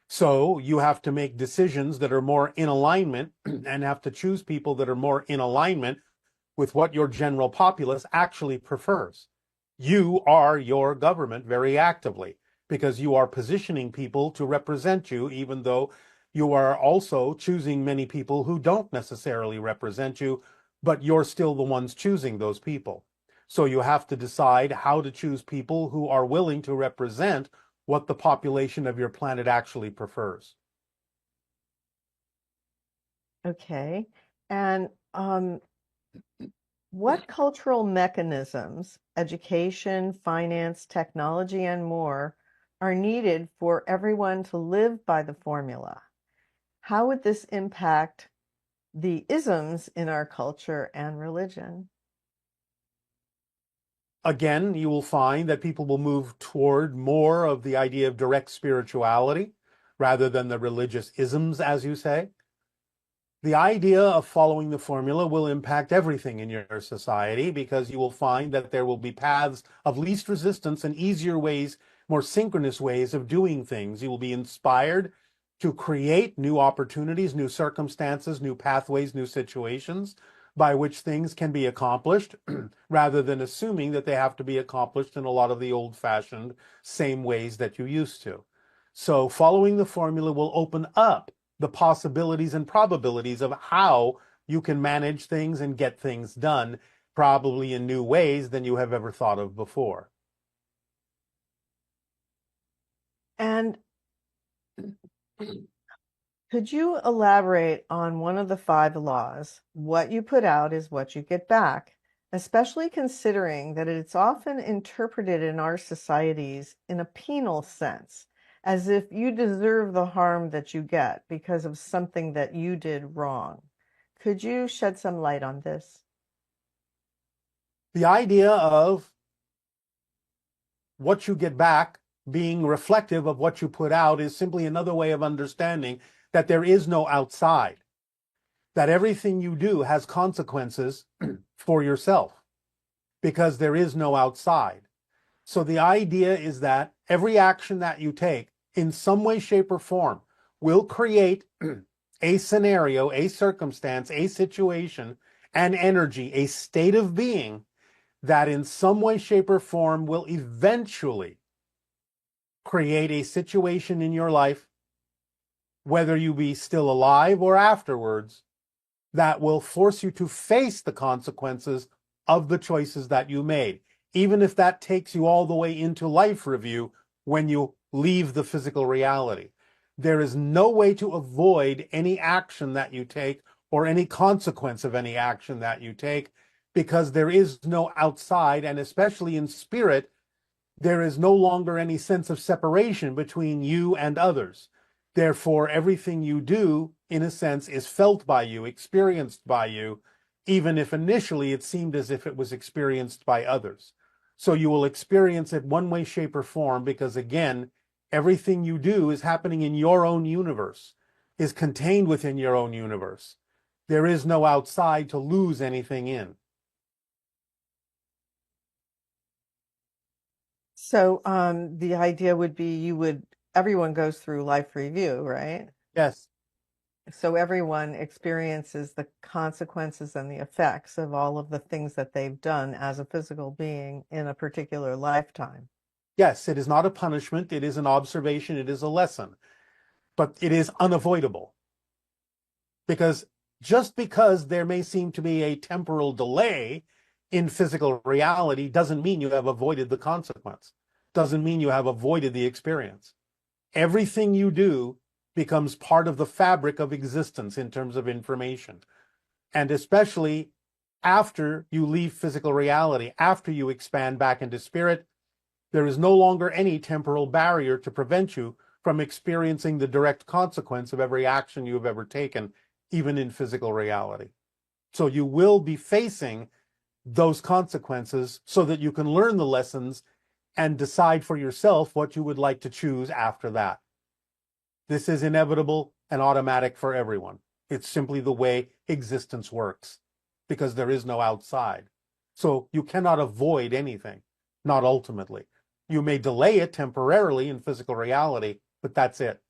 So you have to make decisions that are more in alignment and have to choose people that are more in alignment with what your general populace actually prefers. You are your government very actively because you are positioning people to represent you, even though you are also choosing many people who don't necessarily represent you, but you're still the ones choosing those people. So you have to decide how to choose people who are willing to represent what the population of your planet actually prefers. Okay. And what cultural mechanisms, education, finance, technology, and more, are needed for everyone to live by the formula? How would this impact the isms in our culture and religion? Again, you will find that people will move toward more of the idea of direct spirituality rather than the religious isms, as you say. The idea of following the formula will impact everything in your society because you will find that there will be paths of least resistance and easier ways, more synchronous ways of doing things. You will be inspired to create new opportunities, new circumstances, new pathways, new situations by which things can be accomplished rather than assuming that they have to be accomplished in a lot of the old-fashioned same ways that you used to. So following the formula will open up the possibilities and probabilities of how you can manage things and get things done, probably in new ways than you have ever thought of before. And could you elaborate on one of the 5 laws? What you put out is what you get back, especially considering that it's often interpreted in our societies in a penal sense, as if you deserve the harm that you get because of something that you did wrong. Could you shed some light on this? The idea of what you get back being reflective of what you put out is simply another way of understanding that there is no outside, that everything you do has consequences for yourself because there is no outside. So the idea is that every action that you take in some way, shape, or form will create a scenario, a circumstance, a situation, an energy, a state of being that in some way, shape, or form will eventually create a situation in your life, whether you be still alive or afterwards, that will force you to face the consequences of the choices that you made, even if that takes you all the way into life review when you leave the physical reality. There is no way to avoid any action that you take or any consequence of any action that you take because there is no outside, and especially in spirit, there is no longer any sense of separation between you and others. Therefore, everything you do, in a sense, is felt by you, experienced by you, even if initially it seemed as if it was experienced by others. So you will experience it one way, shape, or form because, again, everything you do is happening in your own universe, is contained within your own universe. There is no outside to lose anything in. So the idea would be everyone goes through life review, right? Yes. So everyone experiences the consequences and the effects of all of the things that they've done as a physical being in a particular lifetime. Yes, it is not a punishment. It is an observation. It is a lesson. But it is unavoidable. Because just because there may seem to be a temporal delay in physical reality doesn't mean you have avoided the consequence. Doesn't mean you have avoided the experience. Everything you do becomes part of the fabric of existence in terms of information. And especially after you leave physical reality, after you expand back into spirit, there is no longer any temporal barrier to prevent you from experiencing the direct consequence of every action you have ever taken, even in physical reality. So you will be facing those consequences so that you can learn the lessons and decide for yourself what you would like to choose after that. This is inevitable and automatic for everyone. It's simply the way existence works, because there is no outside. So you cannot avoid anything, not ultimately. You may delay it temporarily in physical reality, but that's it.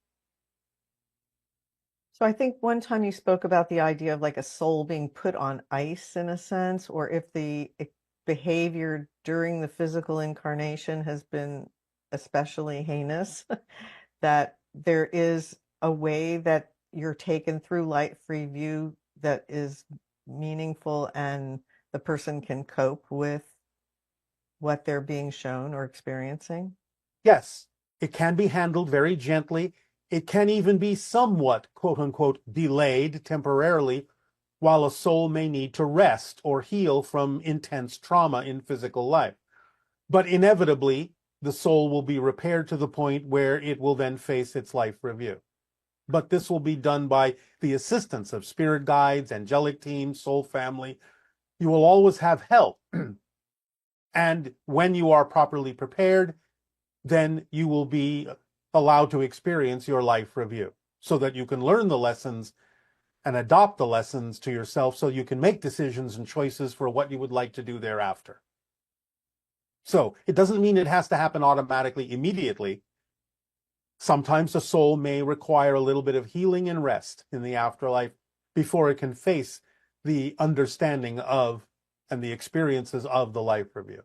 So I think one time you spoke about the idea of like a soul being put on ice in a sense, or if the behavior during the physical incarnation has been especially heinous, that there is a way that you're taken through light-free view that is meaningful and the person can cope with what they're being shown or experiencing? Yes, it can be handled very gently. It can even be somewhat, quote unquote, delayed temporarily while a soul may need to rest or heal from intense trauma in physical life. But inevitably, the soul will be repaired to the point where it will then face its life review. But this will be done by the assistance of spirit guides, angelic teams, soul family. You will always have help. And when you are properly prepared, then you will be allowed to experience your life review so that you can learn the lessons and adopt the lessons to yourself so you can make decisions and choices for what you would like to do thereafter. So it doesn't mean it has to happen automatically immediately. Sometimes the soul may require a little bit of healing and rest in the afterlife before it can face the understanding of and the experiences of the life review.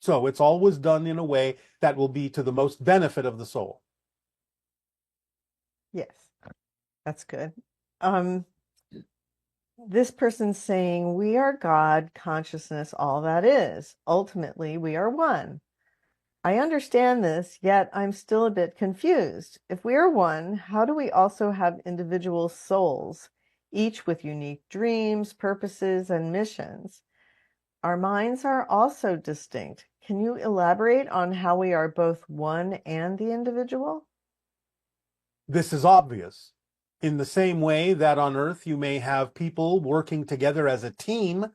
So it's always done in a way that will be to the most benefit of the soul. Yes, that's good. This person's saying, we are God, consciousness, all that is. Ultimately, we are one. I understand this, yet I'm still a bit confused. If we are one, how do we also have individual souls, each with unique dreams, purposes, and missions? Our minds are also distinct. Can you elaborate on how we are both one and the individual? This is obvious. In the same way that on Earth you may have people working together as a team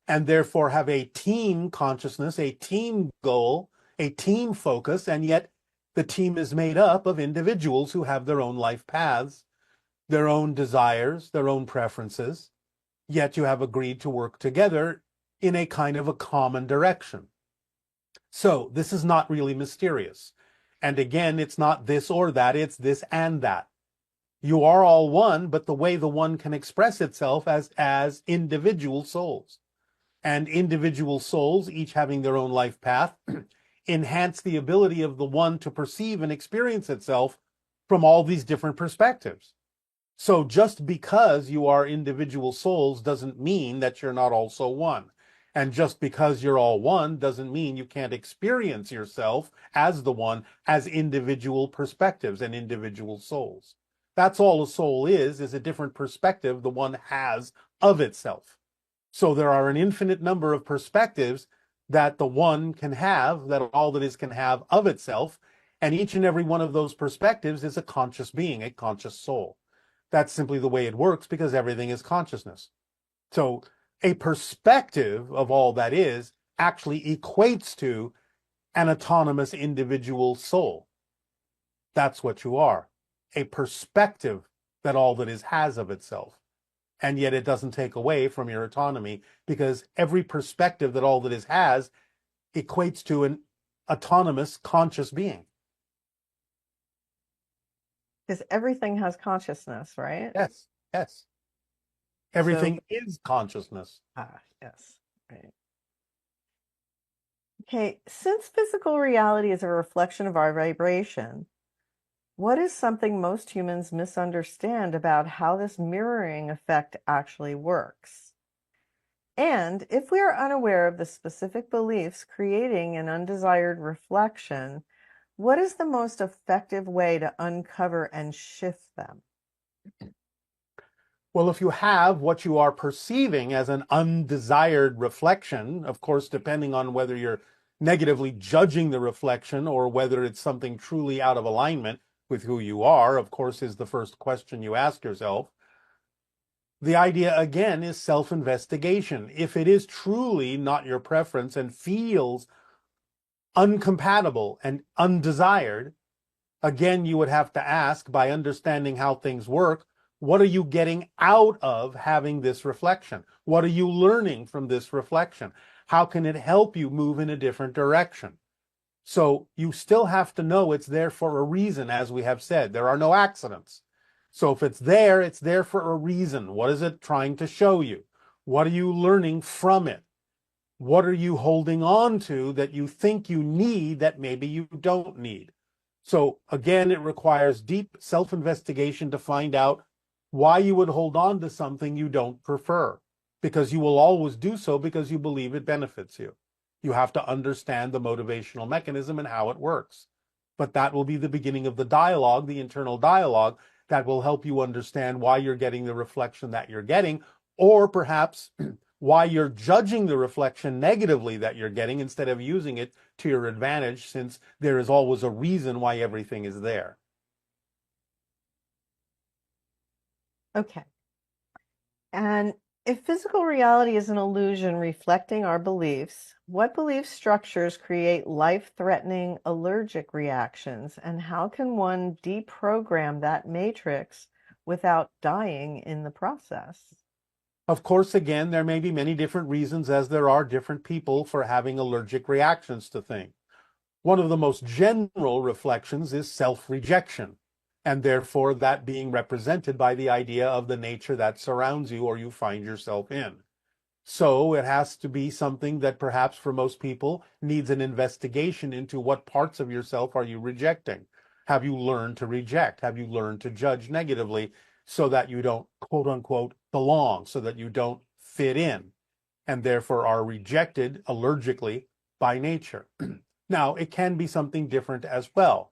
and therefore have a team consciousness, a team goal, a team focus, and yet the team is made up of individuals who have their own life paths, their own desires, their own preferences, yet you have agreed to work together in a kind of a common direction. So this is not really mysterious. And again, it's not this or that, it's this and that. You are all one, but the way the one can express itself as individual souls. And individual souls, each having their own life path, enhance the ability of the one to perceive and experience itself from all these different perspectives. So just because you are individual souls doesn't mean that you're not also one. And just because you're all one doesn't mean you can't experience yourself as the one, as individual perspectives and individual souls. That's all a soul is a different perspective the one has of itself. So there are an infinite number of perspectives that the one can have, that all that is can have of itself, and each and every one of those perspectives is a conscious being, a conscious soul. That's simply the way it works because everything is consciousness. So a perspective of all that is actually equates to an autonomous individual soul. That's what you are, a perspective that all that is has of itself. And yet it doesn't take away from your autonomy because every perspective that all that is has equates to an autonomous conscious being. Because everything has consciousness, right? Yes, yes. Everything is consciousness. Yes, right. Okay, since physical reality is a reflection of our vibration, what is something most humans misunderstand about how this mirroring effect actually works? And if we are unaware of the specific beliefs creating an undesired reflection, what is the most effective way to uncover and shift them? Well, if you have what you are perceiving as an undesired reflection, of course, depending on whether you're negatively judging the reflection or whether it's something truly out of alignment with who you are, of course, is the first question you ask yourself. The idea, again, is self-investigation. If it is truly not your preference and feels uncompatible and undesired, again, you would have to ask, by understanding how things work, what are you getting out of having this reflection? What are you learning from this reflection? How can it help you move in a different direction? So you still have to know it's there for a reason, as we have said. There are no accidents. So if it's there for a reason. What is it trying to show you? What are you learning from it? What are you holding on to that you think you need that maybe you don't need? So again, it requires deep self-investigation to find out why you would hold on to something you don't prefer, because you will always do so because you believe it benefits you. You have to understand the motivational mechanism and how it works. But that will be the beginning of the dialogue, the internal dialogue, that will help you understand why you're getting the reflection that you're getting, or perhaps why you're judging the reflection negatively that you're getting instead of using it to your advantage, since there is always a reason why everything is there. Okay. And if physical reality is an illusion reflecting our beliefs, what belief structures create life-threatening allergic reactions, and how can one deprogram that matrix without dying in the process? Of course, again, there may be many different reasons, as there are different people, for having allergic reactions to things. One of the most general reflections is self-rejection, and therefore that being represented by the idea of the nature that surrounds you or you find yourself in. So it has to be something that perhaps for most people needs an investigation into what parts of yourself are you rejecting. Have you learned to reject? Have you learned to judge negatively so that you don't, quote unquote, belong, so that you don't fit in, and therefore are rejected allergically by nature? Now, it can be something different as well.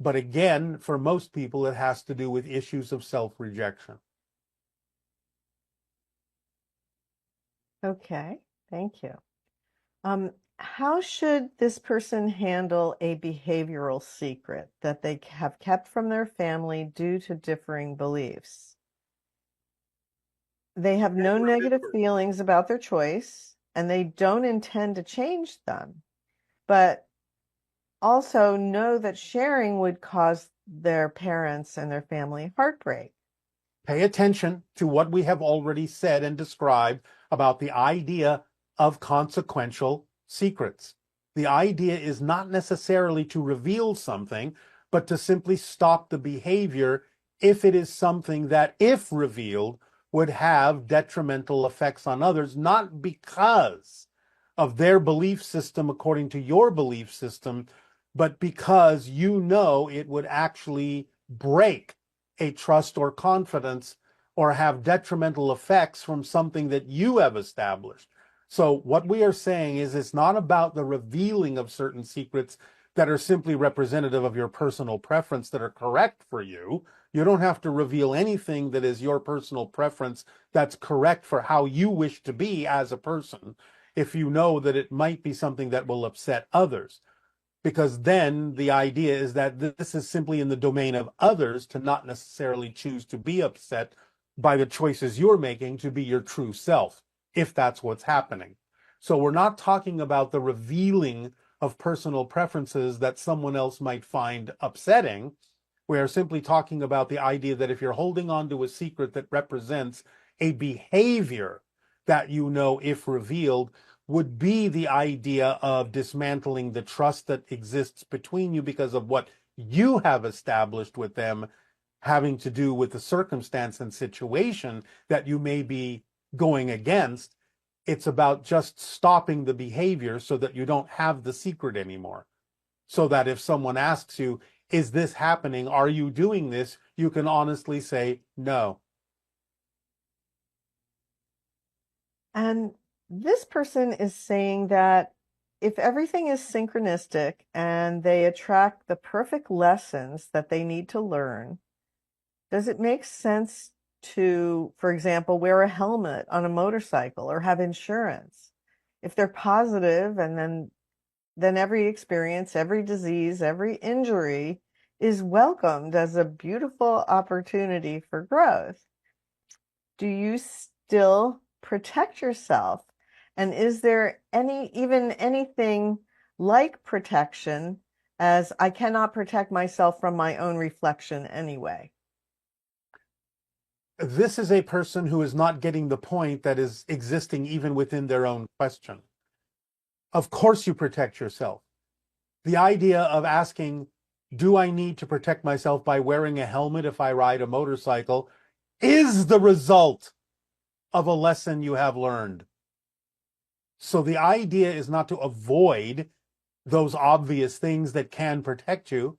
But again, for most people, it has to do with issues of self-rejection. Okay, thank you. How should this person handle a behavioral secret that they have kept from their family due to differing beliefs? They have no negative feelings about their choice, and they don't intend to change them, but also know that sharing would cause their parents and their family heartbreak. Pay attention to what we have already said and described about the idea of consequential secrets. The idea is not necessarily to reveal something, but to simply stop the behavior if it is something that, if revealed, would have detrimental effects on others, not because of their belief system according to your belief system, but because you know it would actually break a trust or confidence or have detrimental effects from something that you have established. So what we are saying is it's not about the revealing of certain secrets that are simply representative of your personal preference that are correct for you. You don't have to reveal anything that is your personal preference that's correct for how you wish to be as a person, if you know that it might be something that will upset others. Because then the idea is that this is simply in the domain of others to not necessarily choose to be upset by the choices you're making to be your true self, if that's what's happening. So we're not talking about the revealing of personal preferences that someone else might find upsetting. We are simply talking about the idea that if you're holding on to a secret that represents a behavior that you know, if revealed, would be the idea of dismantling the trust that exists between you because of what you have established with them, having to do with the circumstance and situation that you may be going against. It's about just stopping the behavior so that you don't have the secret anymore. So that if someone asks you, is this happening? Are you doing this? You can honestly say no. And this person is saying that if everything is synchronistic and they attract the perfect lessons that they need to learn, does it make sense to, for example, wear a helmet on a motorcycle or have insurance? If they're positive, and then every experience, every disease, every injury is welcomed as a beautiful opportunity for growth. Do you still protect yourself? And is there anything like protection, as I cannot protect myself from my own reflection anyway. This is a person who is not getting the point that is existing even within their own question. Of course you protect yourself. The idea of asking, do I need to protect myself by wearing a helmet if I ride a motorcycle, is the result of a lesson you have learned. So the idea is not to avoid those obvious things that can protect you.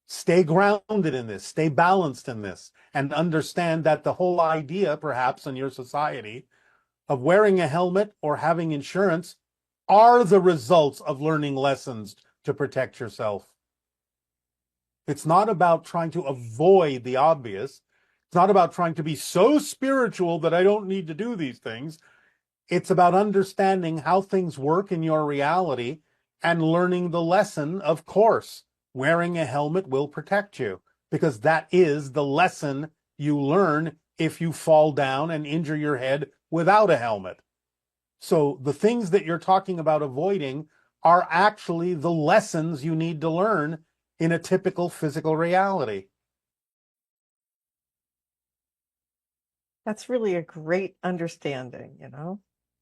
Stay grounded in this, stay balanced in this, and understand that the whole idea, perhaps in your society, of wearing a helmet or having insurance are the results of learning lessons to protect yourself. It's not about trying to avoid the obvious. It's not about trying to be so spiritual that I don't need to do these things. It's about understanding how things work in your reality and learning the lesson. Of course, wearing a helmet will protect you because that is the lesson you learn if you fall down and injure your head without a helmet. So the things that you're talking about avoiding are actually the lessons you need to learn in a typical physical reality. That's really a great understanding, you know?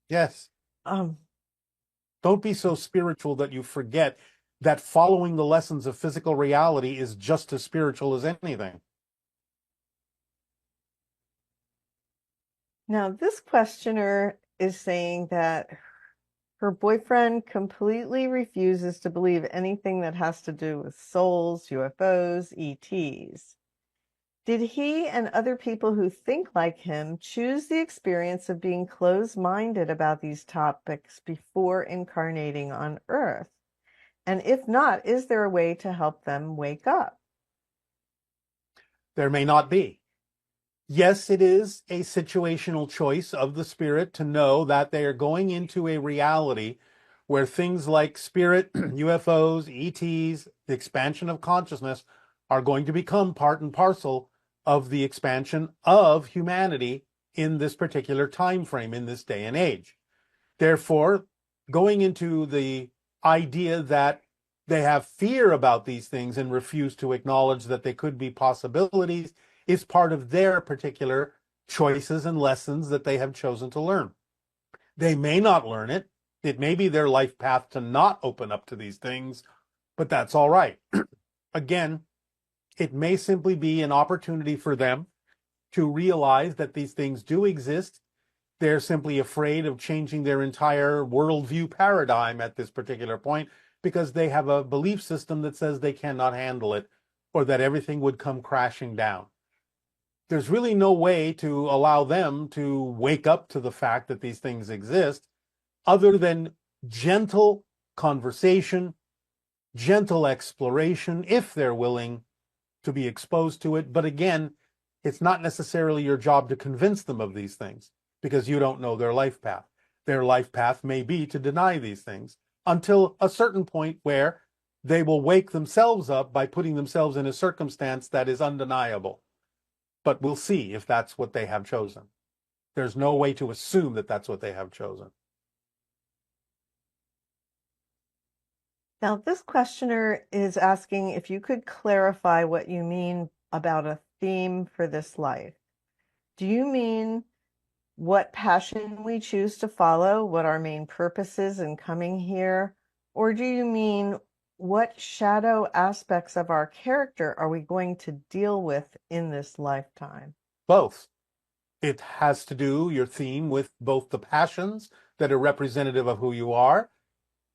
Yes. Don't be so spiritual that you forget that following the lessons of physical reality is just as spiritual as anything. Now, this questioner is saying that her boyfriend completely refuses to believe anything that has to do with souls, UFOs, ETs. Did he and other people who think like him choose the experience of being closed-minded about these topics before incarnating on Earth? And if not, is there a way to help them wake up? There may not be. Yes, it is a situational choice of the spirit to know that they are going into a reality where things like spirit, UFOs, ETs, the expansion of consciousness are going to become part and parcel of the expansion of humanity in this particular time frame, in this day and age. Therefore, going into the idea that they have fear about these things and refuse to acknowledge that they could be possibilities is part of their particular choices and lessons that they have chosen to learn. They may not learn it. It may be their life path to not open up to these things, but that's all right. Again, it may simply be an opportunity for them to realize that these things do exist. They're simply afraid of changing their entire worldview paradigm at this particular point because they have a belief system that says they cannot handle it or that everything would come crashing down. There's really no way to allow them to wake up to the fact that these things exist other than gentle conversation, gentle exploration, if they're willing to be exposed to it. But again, it's not necessarily your job to convince them of these things because you don't know their life path. Their life path may be to deny these things until a certain point where they will wake themselves up by putting themselves in a circumstance that is undeniable. But we'll see if that's what they have chosen. There's no way to assume that that's what they have chosen. Now, this questioner is asking if you could clarify what you mean about a theme for this life. Do you mean what passion we choose to follow, what our main purpose is in coming here? Or do you mean what shadow aspects of our character are we going to deal with in this lifetime? Both. It has to do, your theme, with both the passions that are representative of who you are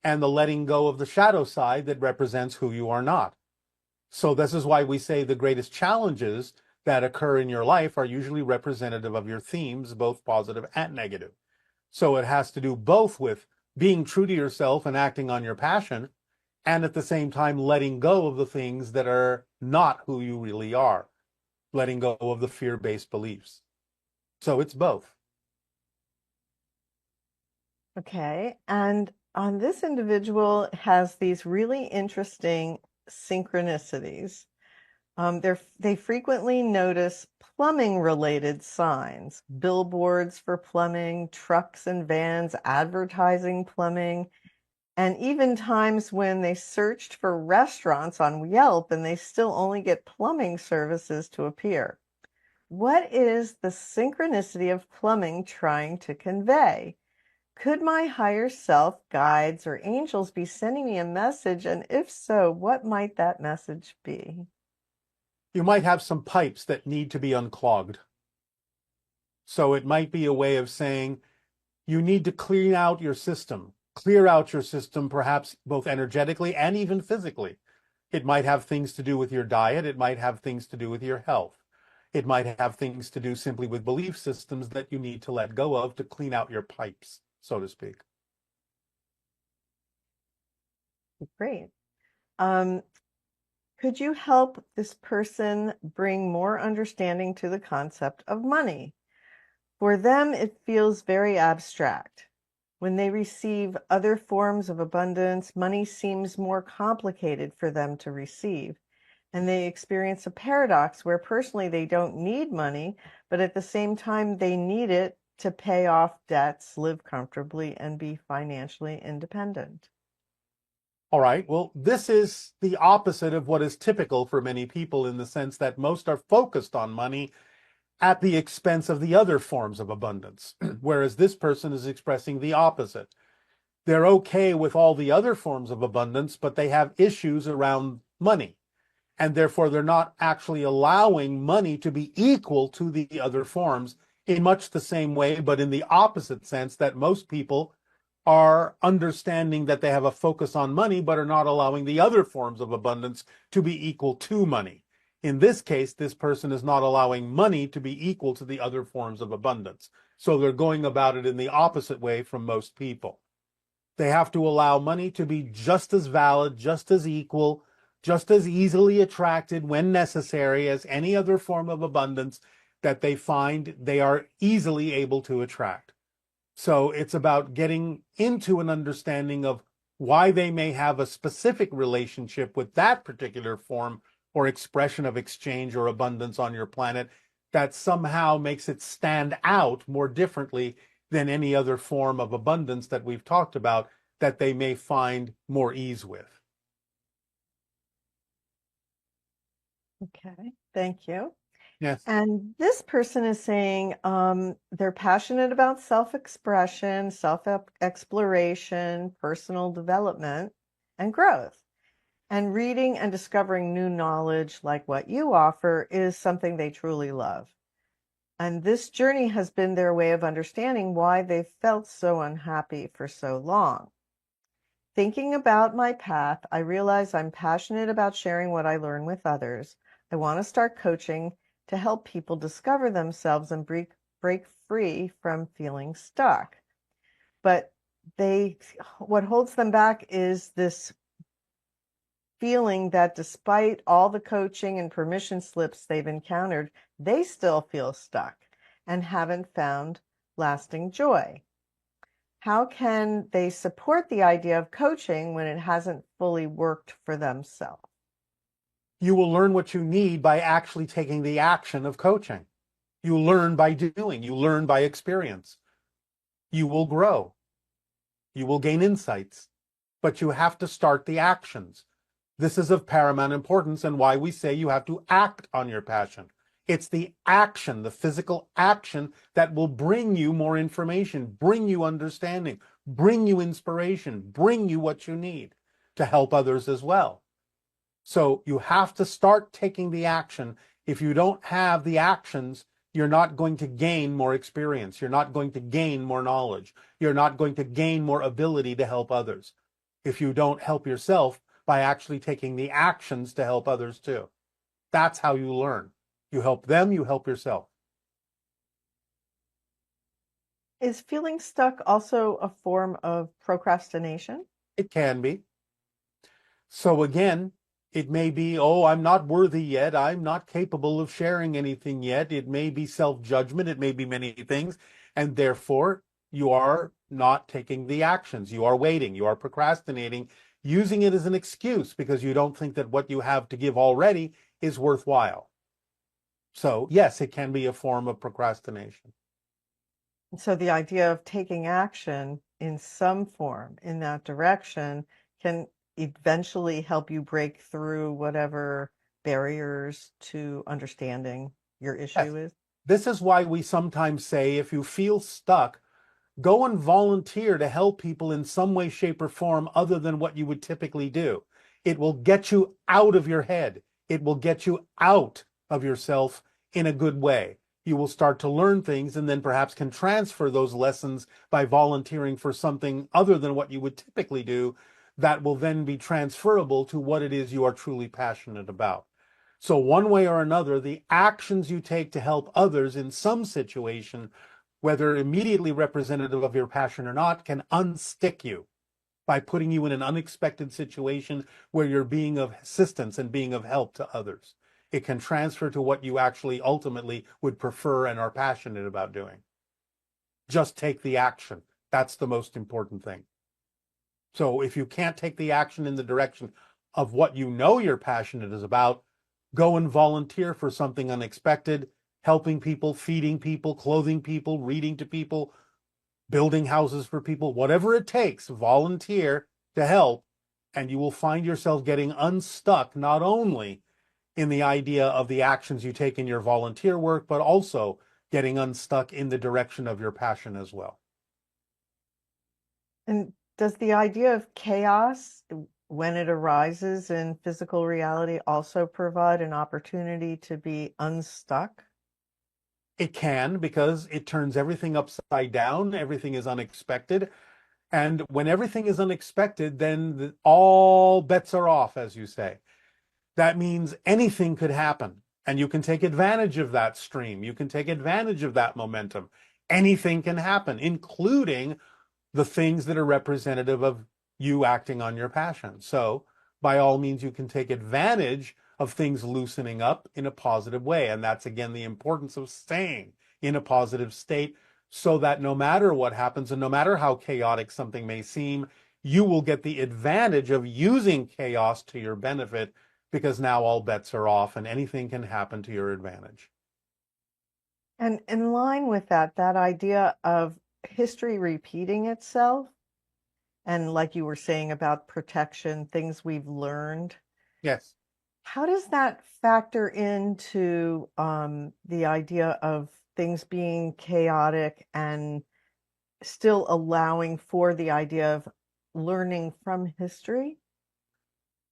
and the letting go of the shadow side that represents who you are not. So this is why we say the greatest challenges that occur in your life are usually representative of your themes, both positive and negative. So it has to do both with being true to yourself and acting on your passion, and at the same time letting go of the things that are not who you really are, letting go of the fear-based beliefs. So it's both. Okay, and this individual has these really interesting synchronicities. They frequently notice plumbing-related signs, billboards for plumbing, trucks and vans advertising plumbing, And even times when they searched for restaurants on Yelp and they still only get plumbing services to appear. What is the synchronicity of plumbing trying to convey? Could my higher self, guides, or angels be sending me a message? And if so, what might that message be? You might have some pipes that need to be unclogged. So it might be a way of saying you need to clear out your system perhaps both energetically and even physically. It might have things to do with your diet. It might have things to do with your health. It might have things to do simply with belief systems that you need to let go of to clean out your pipes, so to speak. Great. Could you help this person bring more understanding to the concept of money? For them, it feels very abstract. When they receive other forms of abundance, money seems more complicated for them to receive. And they experience a paradox where personally they don't need money, but at the same time they need it to pay off debts, live comfortably, and be financially independent. All right, well, this is the opposite of what is typical for many people in the sense that most are focused on money at the expense of the other forms of abundance, whereas this person is expressing the opposite. They're okay with all the other forms of abundance, but they have issues around money. And therefore, they're not actually allowing money to be equal to the other forms in much the same way, but in the opposite sense that most people are understanding that they have a focus on money, but are not allowing the other forms of abundance to be equal to money. In this case, this person is not allowing money to be equal to the other forms of abundance. So they're going about it in the opposite way from most people. They have to allow money to be just as valid, just as equal, just as easily attracted when necessary as any other form of abundance that they find they are easily able to attract. So it's about getting into an understanding of why they may have a specific relationship with that particular form or expression of exchange or abundance on your planet that somehow makes it stand out more differently than any other form of abundance that we've talked about that they may find more ease with. Okay, thank you. Yes. And this person is saying they're passionate about self-expression, self-exploration, personal development, and growth. And reading and discovering new knowledge like what you offer is something they truly love. And this journey has been their way of understanding why they've felt so unhappy for so long. Thinking about my path, I realize I'm passionate about sharing what I learn with others. I want to start coaching to help people discover themselves and break free from feeling stuck. But what holds them back is this feeling that despite all the coaching and permission slips they've encountered, they still feel stuck and haven't found lasting joy. How can they support the idea of coaching when it hasn't fully worked for themselves? You will learn what you need by actually taking the action of coaching. You learn by doing. You learn by experience. You will grow. You will gain insights. But you have to start the actions. This is of paramount importance and why we say you have to act on your passion. It's the action, the physical action that will bring you more information, bring you understanding, bring you inspiration, bring you what you need to help others as well. So you have to start taking the action. If you don't have the actions, you're not going to gain more experience. You're not going to gain more knowledge. You're not going to gain more ability to help others if you don't help yourself by actually taking the actions to help others too. That's how you learn. You help them, you help yourself. Is feeling stuck also a form of procrastination? It can be. So again, it may be, oh, I'm not worthy yet. I'm not capable of sharing anything yet. It may be self-judgment. It may be many things. And therefore, you are not taking the actions. You are waiting. You are procrastinating, using it as an excuse because you don't think that what you have to give already is worthwhile. So yes, it can be a form of procrastination. So the idea of taking action in some form in that direction can eventually help you break through whatever barriers to understanding your issue is? This is why we sometimes say if you feel stuck, go and volunteer to help people in some way, shape, or form other than what you would typically do. It will get you out of your head. It will get you out of yourself in a good way. You will start to learn things and then perhaps can transfer those lessons by volunteering for something other than what you would typically do that will then be transferable to what it is you are truly passionate about. So one way or another, the actions you take to help others in some situation, whether immediately representative of your passion or not, can unstick you by putting you in an unexpected situation where you're being of assistance and being of help to others. It can transfer to what you actually ultimately would prefer and are passionate about doing. Just take the action. That's the most important thing. So if you can't take the action in the direction of what you know you're passionate is about, go and volunteer for something unexpected, helping people, feeding people, clothing people, reading to people, building houses for people, whatever it takes, volunteer to help, and you will find yourself getting unstuck not only in the idea of the actions you take in your volunteer work, but also getting unstuck in the direction of your passion as well. And does the idea of chaos, when it arises in physical reality, also provide an opportunity to be unstuck? It can, because it turns everything upside down. Everything is unexpected. And when everything is unexpected, then all bets are off, as you say. That means anything could happen. And you can take advantage of that stream. You can take advantage of that momentum. Anything can happen, including the things that are representative of you acting on your passion. So by all means, you can take advantage of things loosening up in a positive way. And that's, again, the importance of staying in a positive state so that no matter what happens and no matter how chaotic something may seem, you will get the advantage of using chaos to your benefit, because now all bets are off and anything can happen to your advantage. And in line with that idea of history repeating itself, and like you were saying about protection, things we've learned. Yes. How does that factor into the idea of things being chaotic and still allowing for the idea of learning from history?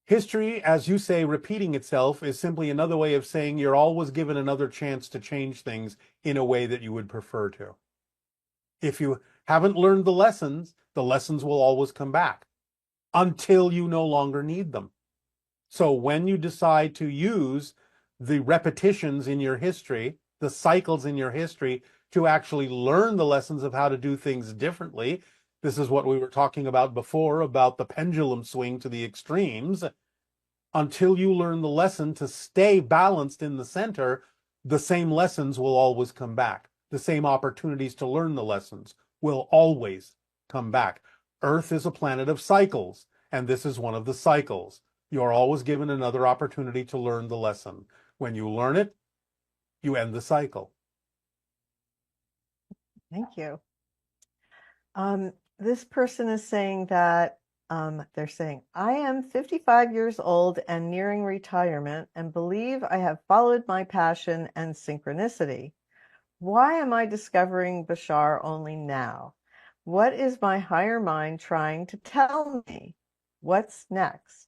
History, as you say, repeating itself is simply another way of saying you're always given another chance to change things in a way that you would prefer to. If you haven't learned the lessons will always come back until you no longer need them. So when you decide to use the repetitions in your history, the cycles in your history, to actually learn the lessons of how to do things differently, this is what we were talking about before, about the pendulum swing to the extremes. Until you learn the lesson to stay balanced in the center, the same lessons will always come back. The same opportunities to learn the lessons will always come back. Earth is a planet of cycles, and this is one of the cycles. You're always given another opportunity to learn the lesson. When you learn it, you end the cycle. Thank you. This person is saying that they're saying, I am 55 years old and nearing retirement and believe I have followed my passion and synchronicity. Why am I discovering Bashar only now? What is my higher mind trying to tell me? What's next?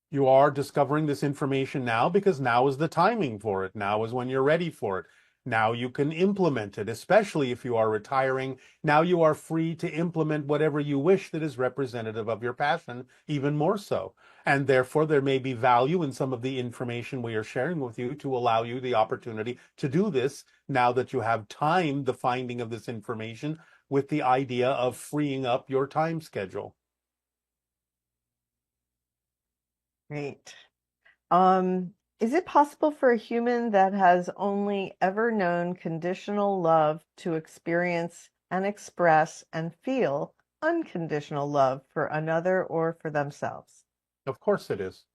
You are discovering this information now because now is the timing for it. Now is when you're ready for it. Now you can implement it, especially if you are retiring. Now you are free to implement whatever you wish that is representative of your passion, even more so. And therefore, there may be value in some of the information we are sharing with you to allow you the opportunity to do this now that you have timed the finding of this information with the idea of freeing up your time schedule. Great. Is it possible for a human that has only ever known conditional love to experience and express and feel unconditional love for another or for themselves? Of course it is.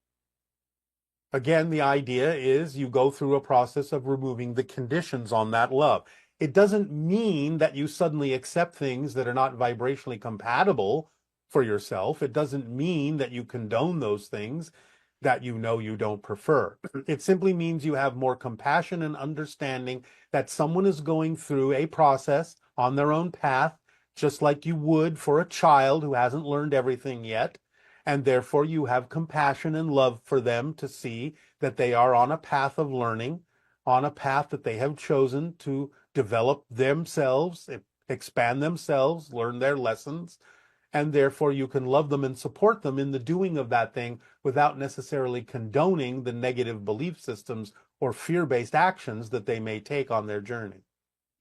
Again, the idea is you go through a process of removing the conditions on that love. It doesn't mean that you suddenly accept things that are not vibrationally compatible for yourself. It doesn't mean that you condone those things that you know you don't prefer. It simply means you have more compassion and understanding that someone is going through a process on their own path, just like you would for a child who hasn't learned everything yet. And therefore you have compassion and love for them to see that they are on a path of learning, on a path that they have chosen to develop themselves, expand themselves, learn their lessons, and therefore you can love them and support them in the doing of that thing without necessarily condoning the negative belief systems or fear-based actions that they may take on their journey.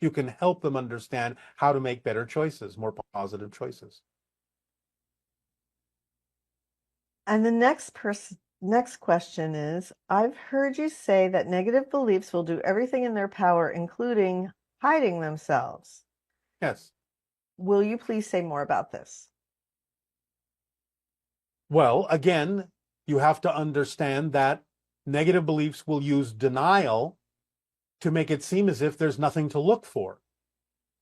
You can help them understand how to make better choices, more positive choices. And the next question is, I've heard you say that negative beliefs will do everything in their power, including hiding themselves. Yes. Will you please say more about this? Well, again, you have to understand that negative beliefs will use denial to make it seem as if there's nothing to look for.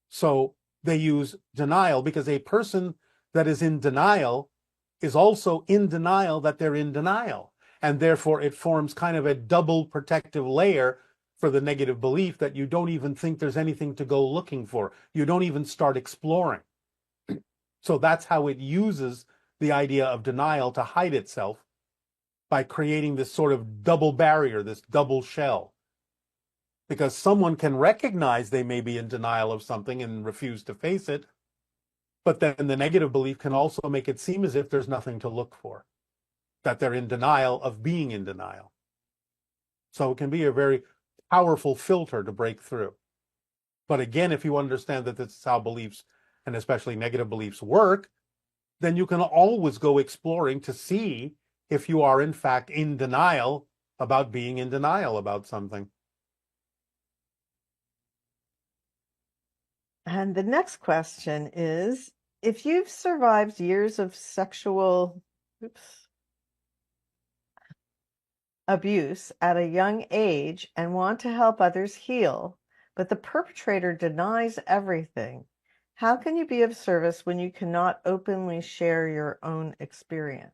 So they use denial because a person that is in denial is also in denial that they're in denial. And therefore it forms kind of a double protective layer for the negative belief that you don't even think there's anything to go looking for. You don't even start exploring. So that's how it uses the idea of denial to hide itself, by creating this sort of double barrier, this double shell. Because someone can recognize they may be in denial of something and refuse to face it, but then the negative belief can also make it seem as if there's nothing to look for, that they're in denial of being in denial. So it can be a very powerful filter to break through. But again, if you understand that this is how beliefs, and especially negative beliefs, work, then you can always go exploring to see if you are in fact in denial about being in denial about something. And the next question is, if you've survived years of sexual abuse at a young age and want to help others heal, but the perpetrator denies everything, how can you be of service when you cannot openly share your own experience?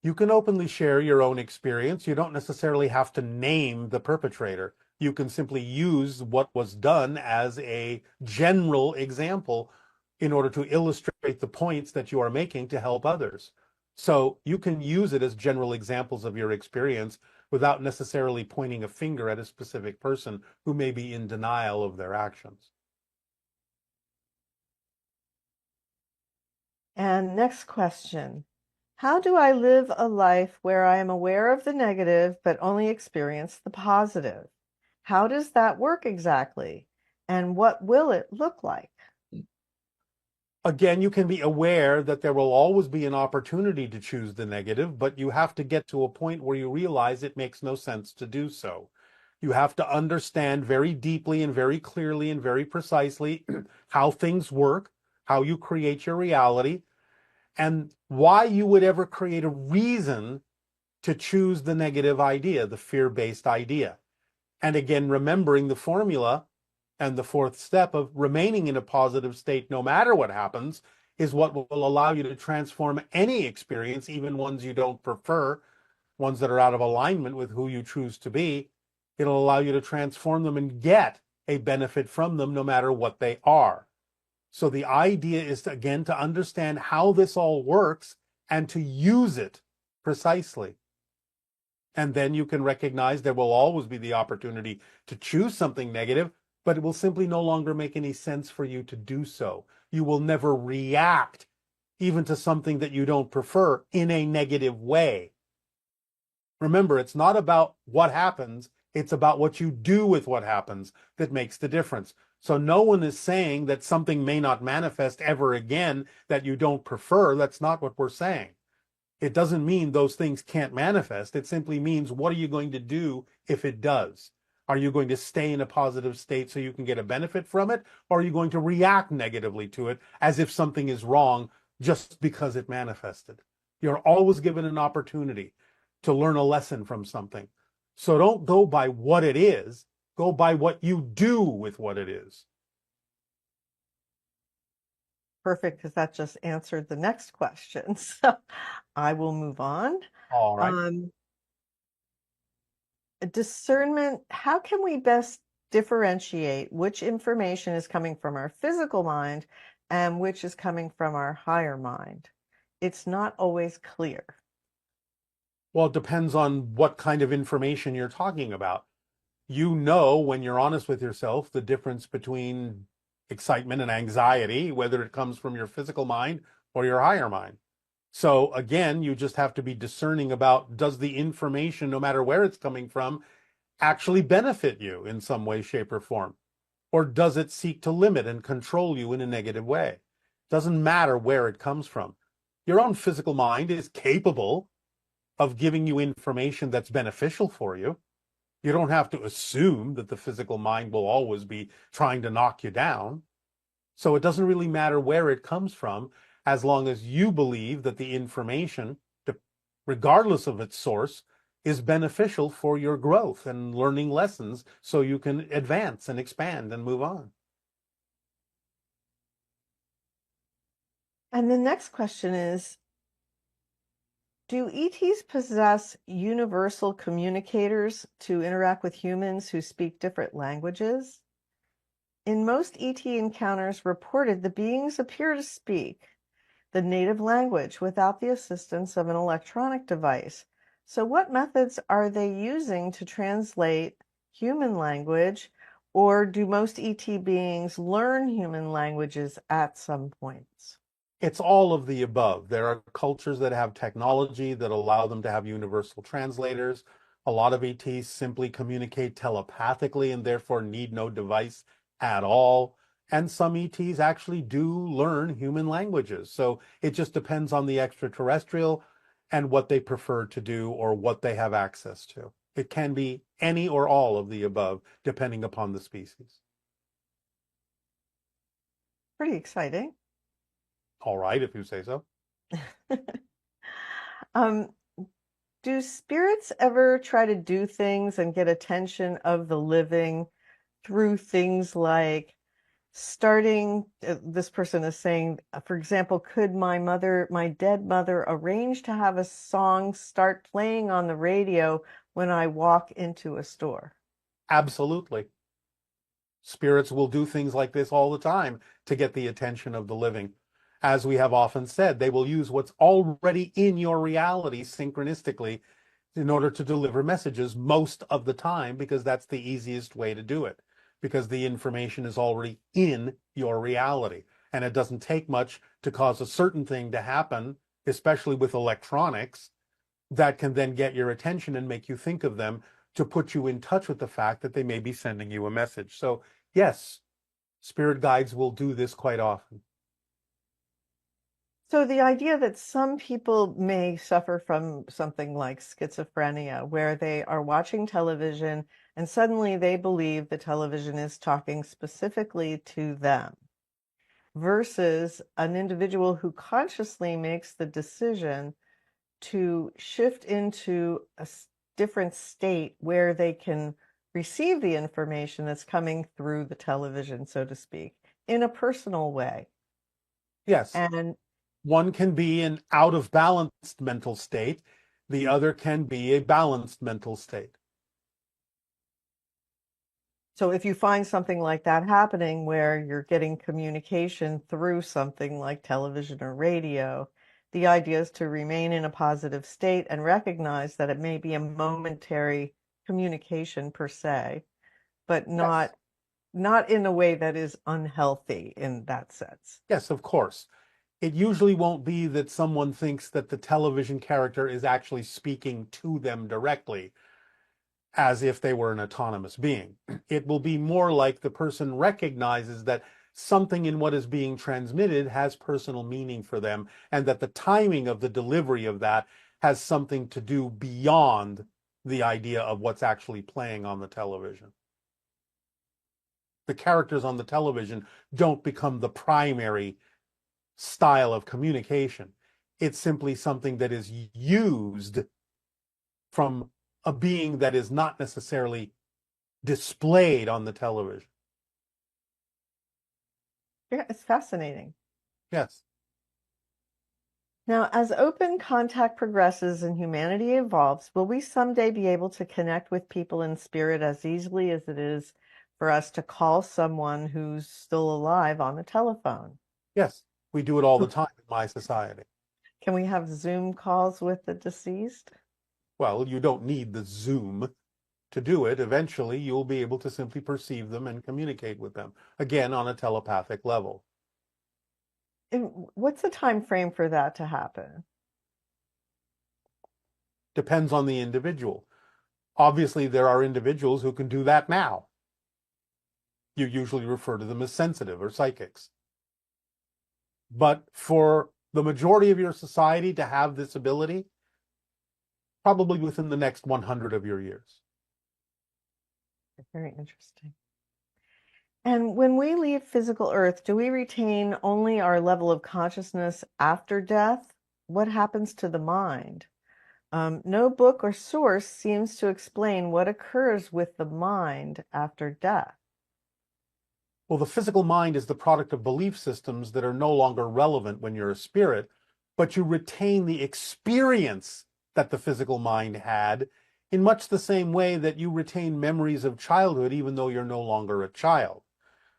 You can openly share your own experience. You don't necessarily have to name the perpetrator. You can simply use what was done as a general example in order to illustrate the points that you are making to help others. So you can use it as general examples of your experience without necessarily pointing a finger at a specific person who may be in denial of their actions. And next question. How do I live a life where I am aware of the negative but only experience the positive? How does that work exactly? And what will it look like? Again, you can be aware that there will always be an opportunity to choose the negative, but you have to get to a point where you realize it makes no sense to do so. You have to understand very deeply and very clearly and very precisely how things work, how you create your reality, and why you would ever create a reason to choose the negative idea, the fear-based idea. And again, remembering the formula and the fourth step of remaining in a positive state no matter what happens is what will allow you to transform any experience, even ones you don't prefer, ones that are out of alignment with who you choose to be. It'll allow you to transform them and get a benefit from them no matter what they are. So the idea is, again, to understand how this all works and to use it precisely. And then you can recognize there will always be the opportunity to choose something negative, but it will simply no longer make any sense for you to do so. You will never react even to something that you don't prefer in a negative way. Remember, it's not about what happens, it's about what you do with what happens that makes the difference. So no one is saying that something may not manifest ever again that you don't prefer. That's not what we're saying. It doesn't mean those things can't manifest. It simply means, what are you going to do if it does? Are you going to stay in a positive state so you can get a benefit from it? Or are you going to react negatively to it as if something is wrong just because it manifested? You're always given an opportunity to learn a lesson from something. So don't go by what it is. Go by what you do with what it is. Perfect, because that just answered the next question. So I will move on. All right. Discernment, how can we best differentiate which information is coming from our physical mind and which is coming from our higher mind? It's not always clear. Well, it depends on what kind of information you're talking about. You know, when you're honest with yourself, the difference between excitement and anxiety, whether it comes from your physical mind or your higher mind. So again, you just have to be discerning about, does the information, no matter where it's coming from, actually benefit you in some way, shape, or form? Or does it seek to limit and control you in a negative way? Doesn't matter where it comes from. Your own physical mind is capable of giving you information that's beneficial for you. You don't have to assume that the physical mind will always be trying to knock you down. So it doesn't really matter where it comes from, as long as you believe that the information, regardless of its source, is beneficial for your growth and learning lessons so you can advance and expand and move on. And the next question is, do ETs possess universal communicators to interact with humans who speak different languages? In most ET encounters reported, the beings appear to speak the native language without the assistance of an electronic device. So what methods are they using to translate human language, or do most ET beings learn human languages at some points? It's all of the above. There are cultures that have technology that allow them to have universal translators. A lot of ETs simply communicate telepathically and therefore need no device at all. And some ETs actually do learn human languages. So it just depends on the extraterrestrial and what they prefer to do or what they have access to. It can be any or all of the above, depending upon the species. Pretty exciting. All right, if you say so. Do spirits ever try to do things and get attention of the living through things like starting, this person is saying, for example, could my dead mother, arrange to have a song start playing on the radio when I walk into a store? Absolutely. Spirits will do things like this all the time to get the attention of the living. As we have often said, they will use what's already in your reality synchronistically in order to deliver messages most of the time, because that's the easiest way to do it, because the information is already in your reality. And it doesn't take much to cause a certain thing to happen, especially with electronics, that can then get your attention and make you think of them, to put you in touch with the fact that they may be sending you a message. So yes, spirit guides will do this quite often. So the idea that some people may suffer from something like schizophrenia, where they are watching television and suddenly they believe the television is talking specifically to them, versus an individual who consciously makes the decision to shift into a different state where they can receive the information that's coming through the television, so to speak, in a personal way. Yes. And one can be an out of balanced mental state. The other can be a balanced mental state. so if you find something like that happening where you're getting communication through something like television or radio, the idea is to remain in a positive state and recognize that it may be a momentary communication per se, but not in a way that is unhealthy in that sense. Yes, of course. It usually won't be that someone thinks that the television character is actually speaking to them directly, as if they were an autonomous being. It will be more like the person recognizes that something in what is being transmitted has personal meaning for them, and that the timing of the delivery of that has something to do beyond the idea of what's actually playing on the television. The characters on the television don't become the primary style of communication. It's simply something that is used from a being that is not necessarily displayed on the television. Yeah, it's fascinating. Yes. Now, as open contact progresses and humanity evolves, will we someday be able to connect with people in spirit as easily as it is for us to call someone who's still alive on the telephone? Yes. We do it all the time in my society. Can we have Zoom calls with the deceased? Well, you don't need the Zoom to do it. Eventually, you'll be able to simply perceive them and communicate with them, again, on a telepathic level. And what's the time frame for that to happen? Depends on the individual. Obviously, there are individuals who can do that now. You usually refer to them as sensitive or psychics. But for the majority of your society to have this ability, probably within the next 100 of your years. Very interesting. And when we leave physical Earth, do we retain only our level of consciousness after death? What happens to the mind? No book or source seems to explain what occurs with the mind after death. Well, the physical mind is the product of belief systems that are no longer relevant when you're a spirit, but you retain the experience that the physical mind had in much the same way that you retain memories of childhood even though you're no longer a child.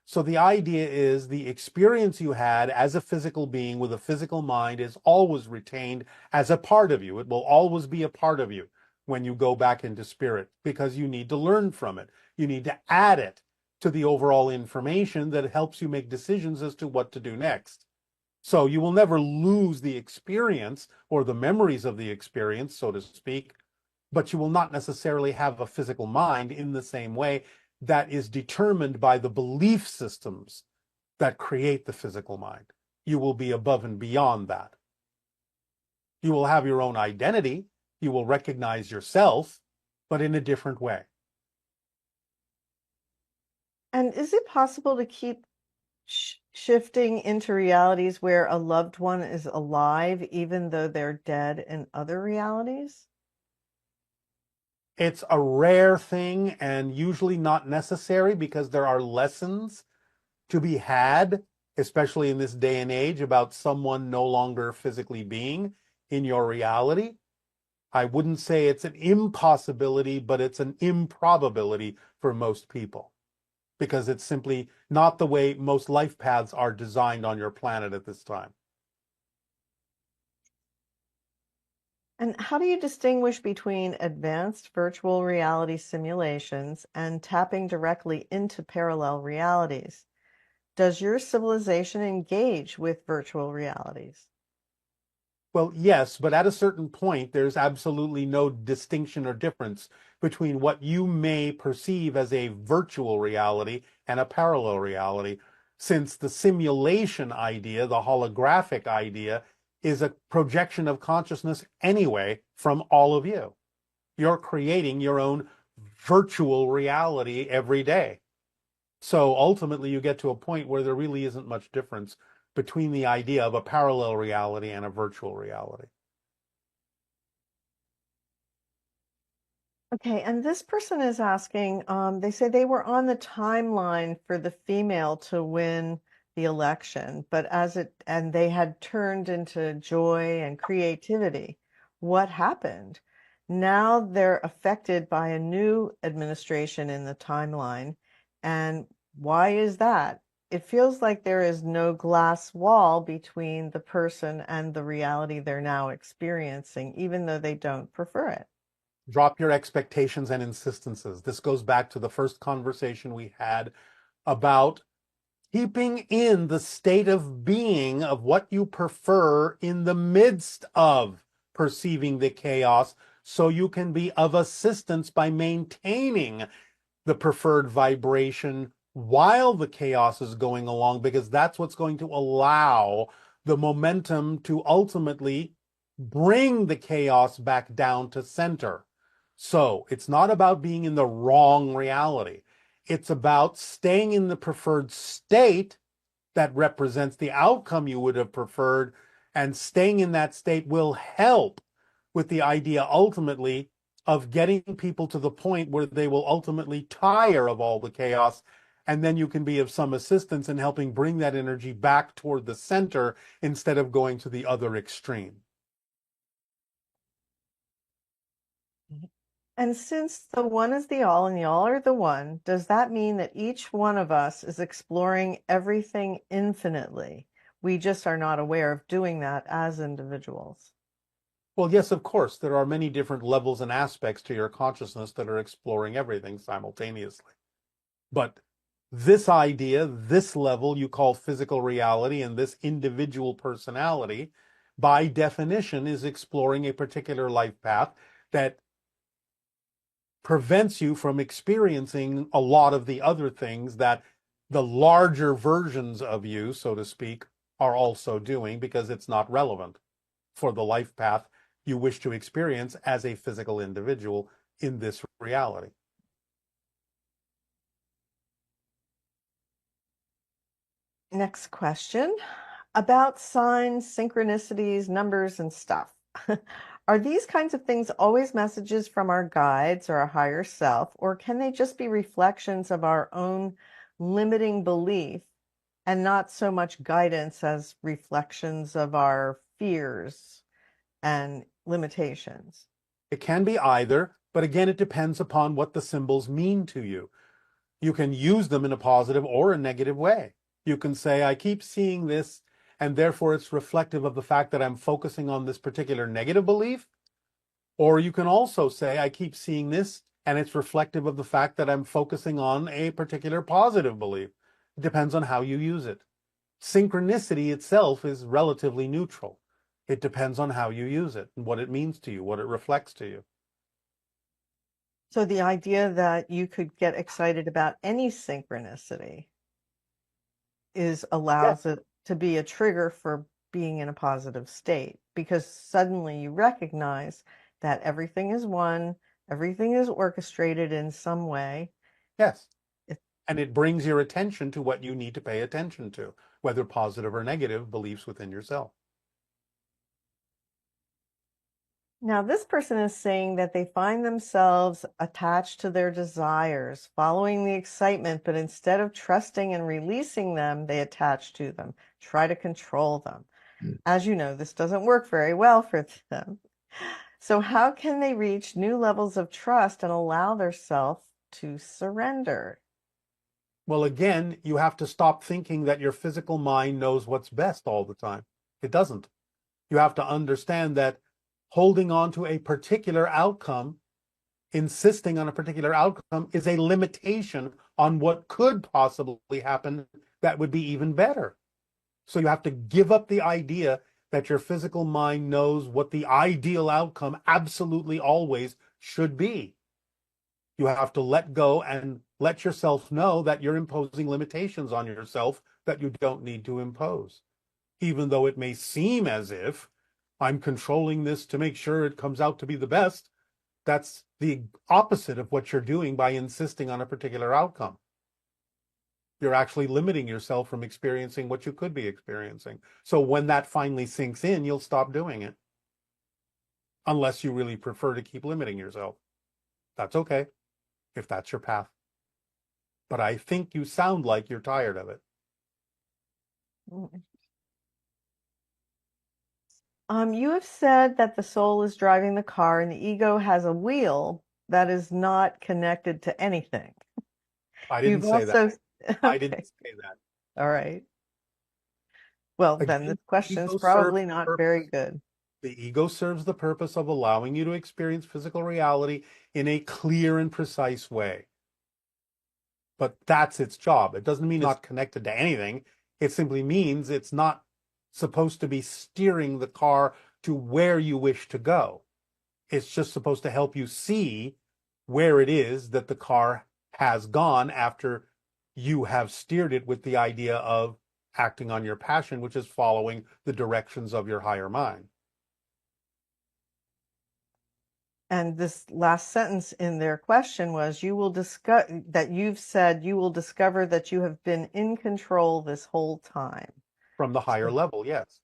So the idea is the experience you had as a physical being with a physical mind is always retained as a part of you. It will always be a part of you when you go back into spirit because you need to learn from it. You need to add it to the overall information that helps you make decisions as to what to do next. So you will never lose the experience or the memories of the experience, so to speak, but you will not necessarily have a physical mind in the same way that is determined by the belief systems that create the physical mind. You will be above and beyond that. You will have your own identity. You will recognize yourself, but in a different way. And is it possible to keep shifting into realities where a loved one is alive, even though they're dead in other realities? It's a rare thing and usually not necessary because there are lessons to be had, especially in this day and age, about someone no longer physically being in your reality. I wouldn't say it's an impossibility, but it's an improbability for most people because it's simply not the way most life paths are designed on your planet at this time. And how do you distinguish between advanced virtual reality simulations and tapping directly into parallel realities? Does your civilization engage with virtual realities? Well, yes, but at a certain point, there's absolutely no distinction or difference between what you may perceive as a virtual reality and a parallel reality, since the simulation idea, the holographic idea, is a projection of consciousness anyway from all of you. You're creating your own virtual reality every day. So ultimately, you get to a point where there really isn't much difference between the idea of a parallel reality and a virtual reality. Okay, and this person is asking, they say they were on the timeline for the female to win the election, but and they had turned into joy and creativity. What happened? Now they're affected by a new administration in the timeline. And why is that? It feels like there is no glass wall between the person and the reality they're now experiencing, even though they don't prefer it. Drop your expectations and insistences. This goes back to the first conversation we had about keeping in the state of being of what you prefer in the midst of perceiving the chaos so you can be of assistance by maintaining the preferred vibration while the chaos is going along, because that's what's going to allow the momentum to ultimately bring the chaos back down to center. So it's not about being in the wrong reality. It's about staying in the preferred state that represents the outcome you would have preferred, and staying in that state will help with the idea ultimately of getting people to the point where they will ultimately tire of all the chaos. And then you can be of some assistance in helping bring that energy back toward the center instead of going to the other extreme. And since the one is the all and the all are the one, does that mean that each one of us is exploring everything infinitely? We just are not aware of doing that as individuals. Well, yes, of course, there are many different levels and aspects to your consciousness that are exploring everything simultaneously. But this idea, this level you call physical reality, and this individual personality, by definition, is exploring a particular life path that prevents you from experiencing a lot of the other things that the larger versions of you, so to speak, are also doing, because it's not relevant for the life path you wish to experience as a physical individual in this reality. Next question about signs, synchronicities, numbers, and stuff. Are these kinds of things always messages from our guides or our higher self, or can they just be reflections of our own limiting belief and not so much guidance as reflections of our fears and limitations? It can be either, but again, it depends upon what the symbols mean to you. You can use them in a positive or a negative way. You can say, I keep seeing this, and therefore it's reflective of the fact that I'm focusing on this particular negative belief. Or you can also say, I keep seeing this, and it's reflective of the fact that I'm focusing on a particular positive belief. It depends on how you use it. Synchronicity itself is relatively neutral. It depends on how you use it and what it means to you, what it reflects to you. So the idea that you could get excited about any synchronicity allows it to be a trigger for being in a positive state, because suddenly you recognize that everything is one, everything is orchestrated in some way. Yes. And it brings your attention to what you need to pay attention to, whether positive or negative beliefs within yourself. Now, this person is saying that they find themselves attached to their desires, following the excitement, but instead of trusting and releasing them, they attach to them, try to control them. As you know, this doesn't work very well for them. So how can they reach new levels of trust and allow themselves to surrender? Well, again, you have to stop thinking that your physical mind knows what's best all the time. It doesn't. You have to understand that holding on to a particular outcome, insisting on a particular outcome, is a limitation on what could possibly happen that would be even better. So you have to give up the idea that your physical mind knows what the ideal outcome absolutely always should be. You have to let go and let yourself know that you're imposing limitations on yourself that you don't need to impose. Even though it may seem as if I'm controlling this to make sure it comes out to be the best, that's the opposite of what you're doing by insisting on a particular outcome. You're actually limiting yourself from experiencing what you could be experiencing. So when that finally sinks in, you'll stop doing it. Unless you really prefer to keep limiting yourself. That's okay, if that's your path. But I think you sound like you're tired of it. You have said that the soul is driving the car and the ego has a wheel that is not connected to anything. I didn't say that. I didn't say that. All right. Well, Again, then this question is ego probably serves not the very purpose- good. The ego serves the purpose of allowing you to experience physical reality in a clear and precise way. But that's its job. It doesn't mean it's not connected to anything. It simply means it's not supposed to be steering the car to where you wish to go. It's just supposed to help you see where it is that the car has gone after you have steered it with the idea of acting on your passion, which is following the directions of your higher mind. And this last sentence in their question was, you will discuss that you've said you will discover that you have been in control this whole time. From the higher level, yes.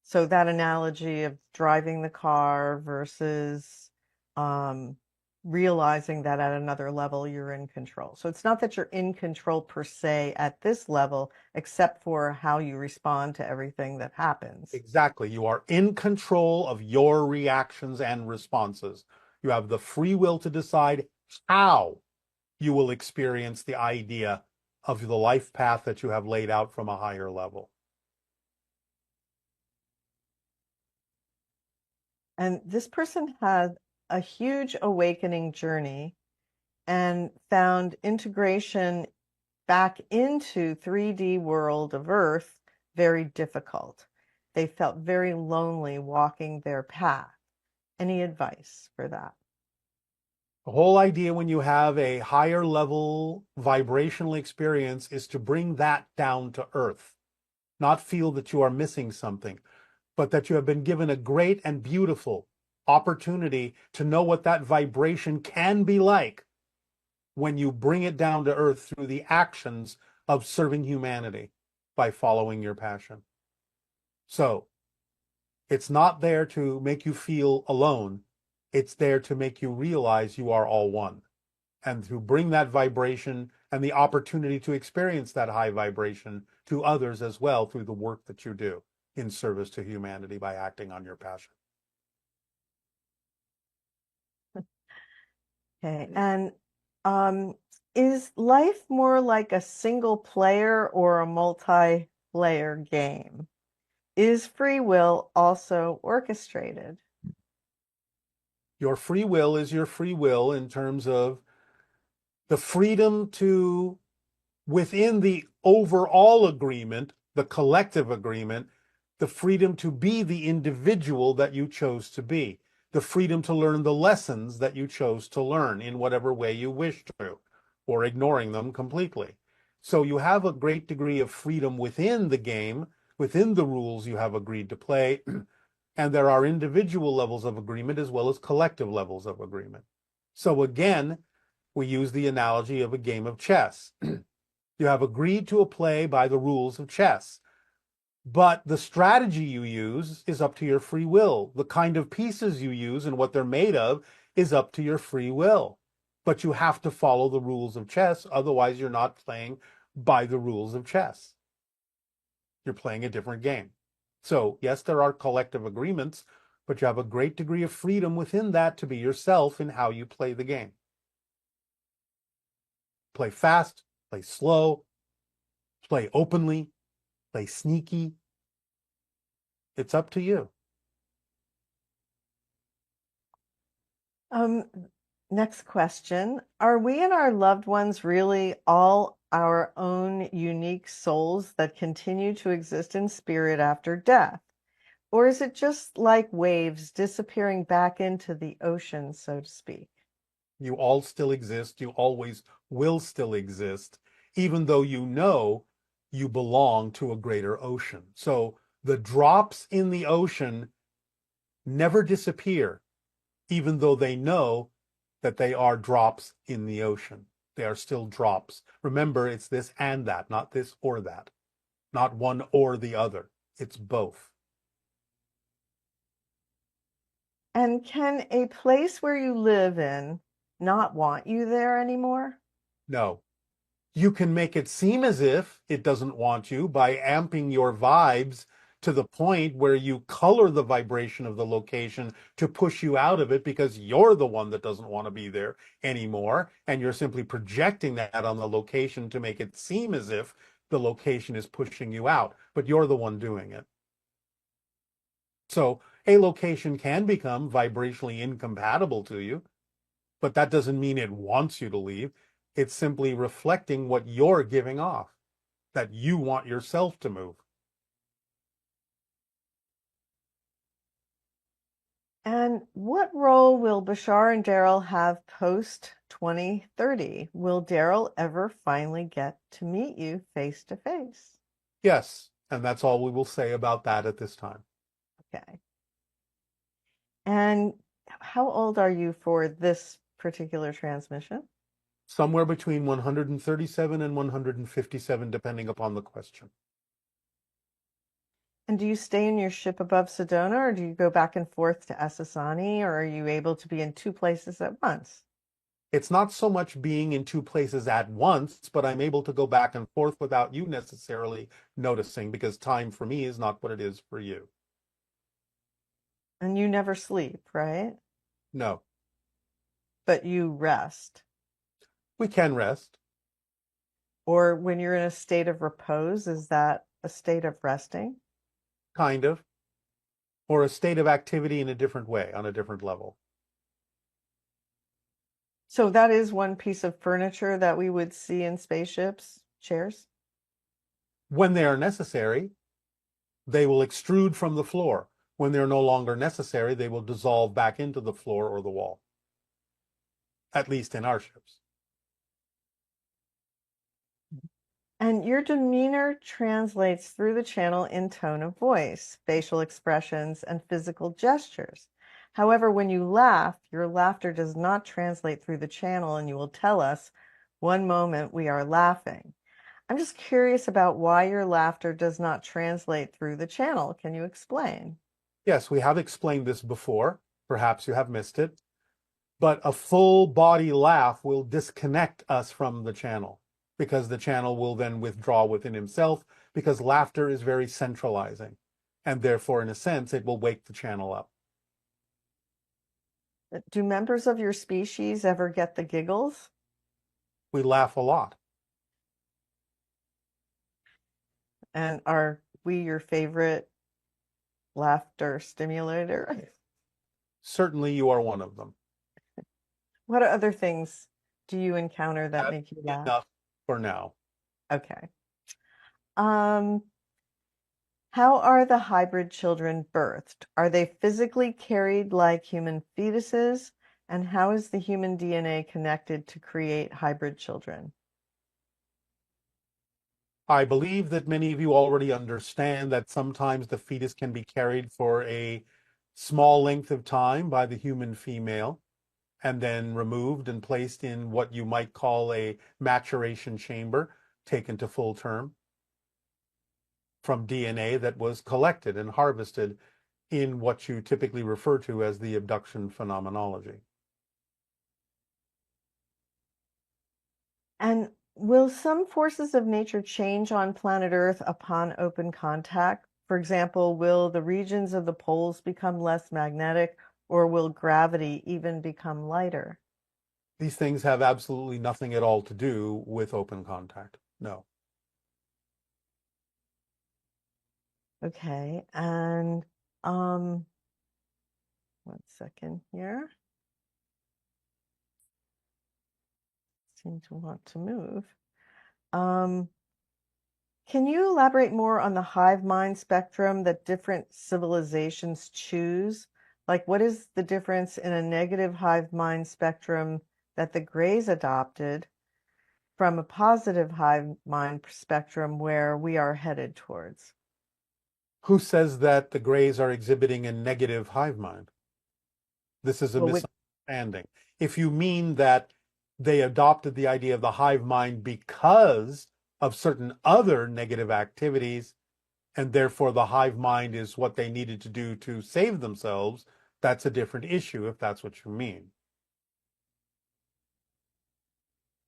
So that analogy of driving the car versus realizing that at another level you're in control. So it's not that you're in control per se at this level, except for how you respond to everything that happens. Exactly. You are in control of your reactions and responses. You have the free will to decide how you will experience the idea of the life path that you have laid out from a higher level. And this person had a huge awakening journey and found integration back into 3D world of Earth very difficult. They felt very lonely walking their path. Any advice for that? The whole idea when you have a higher level vibrational experience is to bring that down to earth, not feel that you are missing something, but that you have been given a great and beautiful opportunity to know what that vibration can be like when you bring it down to earth through the actions of serving humanity by following your passion. So it's not there to make you feel alone. It's there to make you realize you are all one, and to bring that vibration and the opportunity to experience that high vibration to others as well through the work that you do in service to humanity by acting on your passion. Okay. And is life more like a single player or a multi-player game? Is free will also orchestrated? Your free will is your free will in terms of the freedom to, within the overall agreement, the collective agreement, the freedom to be the individual that you chose to be, the freedom to learn the lessons that you chose to learn in whatever way you wish to, or ignoring them completely. So you have a great degree of freedom within the game, within the rules you have agreed to play, and there are individual levels of agreement as well as collective levels of agreement. So again, we use the analogy of a game of chess. You have agreed to a play by the rules of chess, but the strategy you use is up to your free will. The kind of pieces you use and what they're made of is up to your free will. But you have to follow the rules of chess, otherwise you're not playing by the rules of chess. You're playing a different game. So yes, there are collective agreements, but you have a great degree of freedom within that to be yourself in how you play the game. Play fast, play slow, play openly, play sneaky. It's up to you. Next question. Are we and our loved ones really all our own unique souls that continue to exist in spirit after death? Or is it just like waves disappearing back into the ocean, so to speak? You all still exist. You always will still exist, even though you know you belong to a greater ocean. So the drops in the ocean never disappear, even though they know that they are drops in the ocean. They are still drops. Remember, it's this and that, not this or that, not one or the other. It's both. And can a place where you live in not want you there anymore? No. You can make it seem as if it doesn't want you by amping your vibes to the point where you color the vibration of the location to push you out of it because you're the one that doesn't want to be there anymore. And you're simply projecting that on the location to make it seem as if the location is pushing you out, but you're the one doing it. So a location can become vibrationally incompatible to you, but that doesn't mean it wants you to leave. It's simply reflecting what you're giving off, that you want yourself to move. And what role will Bashar and Daryl have post 2030? Will Daryl ever finally get to meet you face to face? Yes, and that's all we will say about that at this time. Okay. And how old are you for this particular transmission? Somewhere between 137 and 157, depending upon the question. And do you stay in your ship above Sedona, or do you go back and forth to Essassani, or are you able to be in two places at once? It's not so much being in two places at once, but I'm able to go back and forth without you necessarily noticing, because time for me is not what it is for you. And you never sleep, right? No, But you rest. we can rest. Or when you're in a state of repose, is that a state of resting? Kind of, or a state of activity in a different way, on a different level. So that is one piece of furniture that we would see in spaceships, chairs? When they are necessary, they will extrude from the floor. When they're no longer necessary, they will dissolve back into the floor or the wall, at least in our ships. And your demeanor translates through the channel in tone of voice, facial expressions, and physical gestures. However, when you laugh, your laughter does not translate through the channel, and you will tell us, one moment we are laughing. I'm just curious about why your laughter does not translate through the channel. Can you explain? Yes, we have explained this before. Perhaps you have missed it. But a full body laugh will disconnect us from the channel, because the channel will then withdraw within himself, because laughter is very centralizing. And therefore, in a sense, it will wake the channel up. Do members of your species ever get the giggles? We laugh a lot. And are we your favorite laughter stimulator? Certainly, you are one of them. What other things do you encounter that That's make you laugh? enough for now. Okay. How are the hybrid children birthed? Are they physically carried like human fetuses? And how is the human DNA connected to create hybrid children? I believe that many of you already understand that sometimes the fetus can be carried for a small length of time by the human female and then removed and placed in what you might call a maturation chamber, taken to full term from DNA that was collected and harvested in what you typically refer to as the abduction phenomenology. And will some forces of nature change on planet Earth upon open contact? For example, will the regions of the poles become less magnetic, or will gravity even become lighter? These things have absolutely nothing at all to do with open contact. No. Okay, and one second here. Seem to want to move. Can you elaborate more on the hive mind spectrum that different civilizations choose? Like, what is the difference in a negative hive mind spectrum that the Greys adopted from a positive hive mind spectrum where we are headed towards? Who says that the Greys are exhibiting a negative hive mind? This is a misunderstanding. If you mean that they adopted the idea of the hive mind because of certain other negative activities, and therefore the hive mind is what they needed to do to save themselves, that's a different issue, if that's what you mean.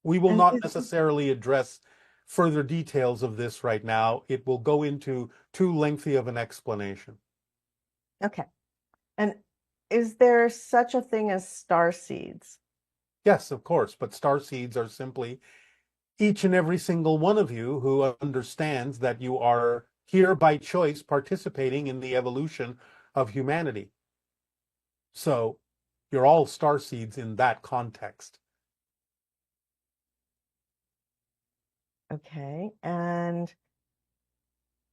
We will not necessarily address further details of this right now. It will go into too lengthy of an explanation. Okay. And is there such a thing as star seeds? Yes, of course, but star seeds are simply each and every single one of you who understands that you are here by choice participating in the evolution of humanity. So you're all star seeds in that context. Okay. And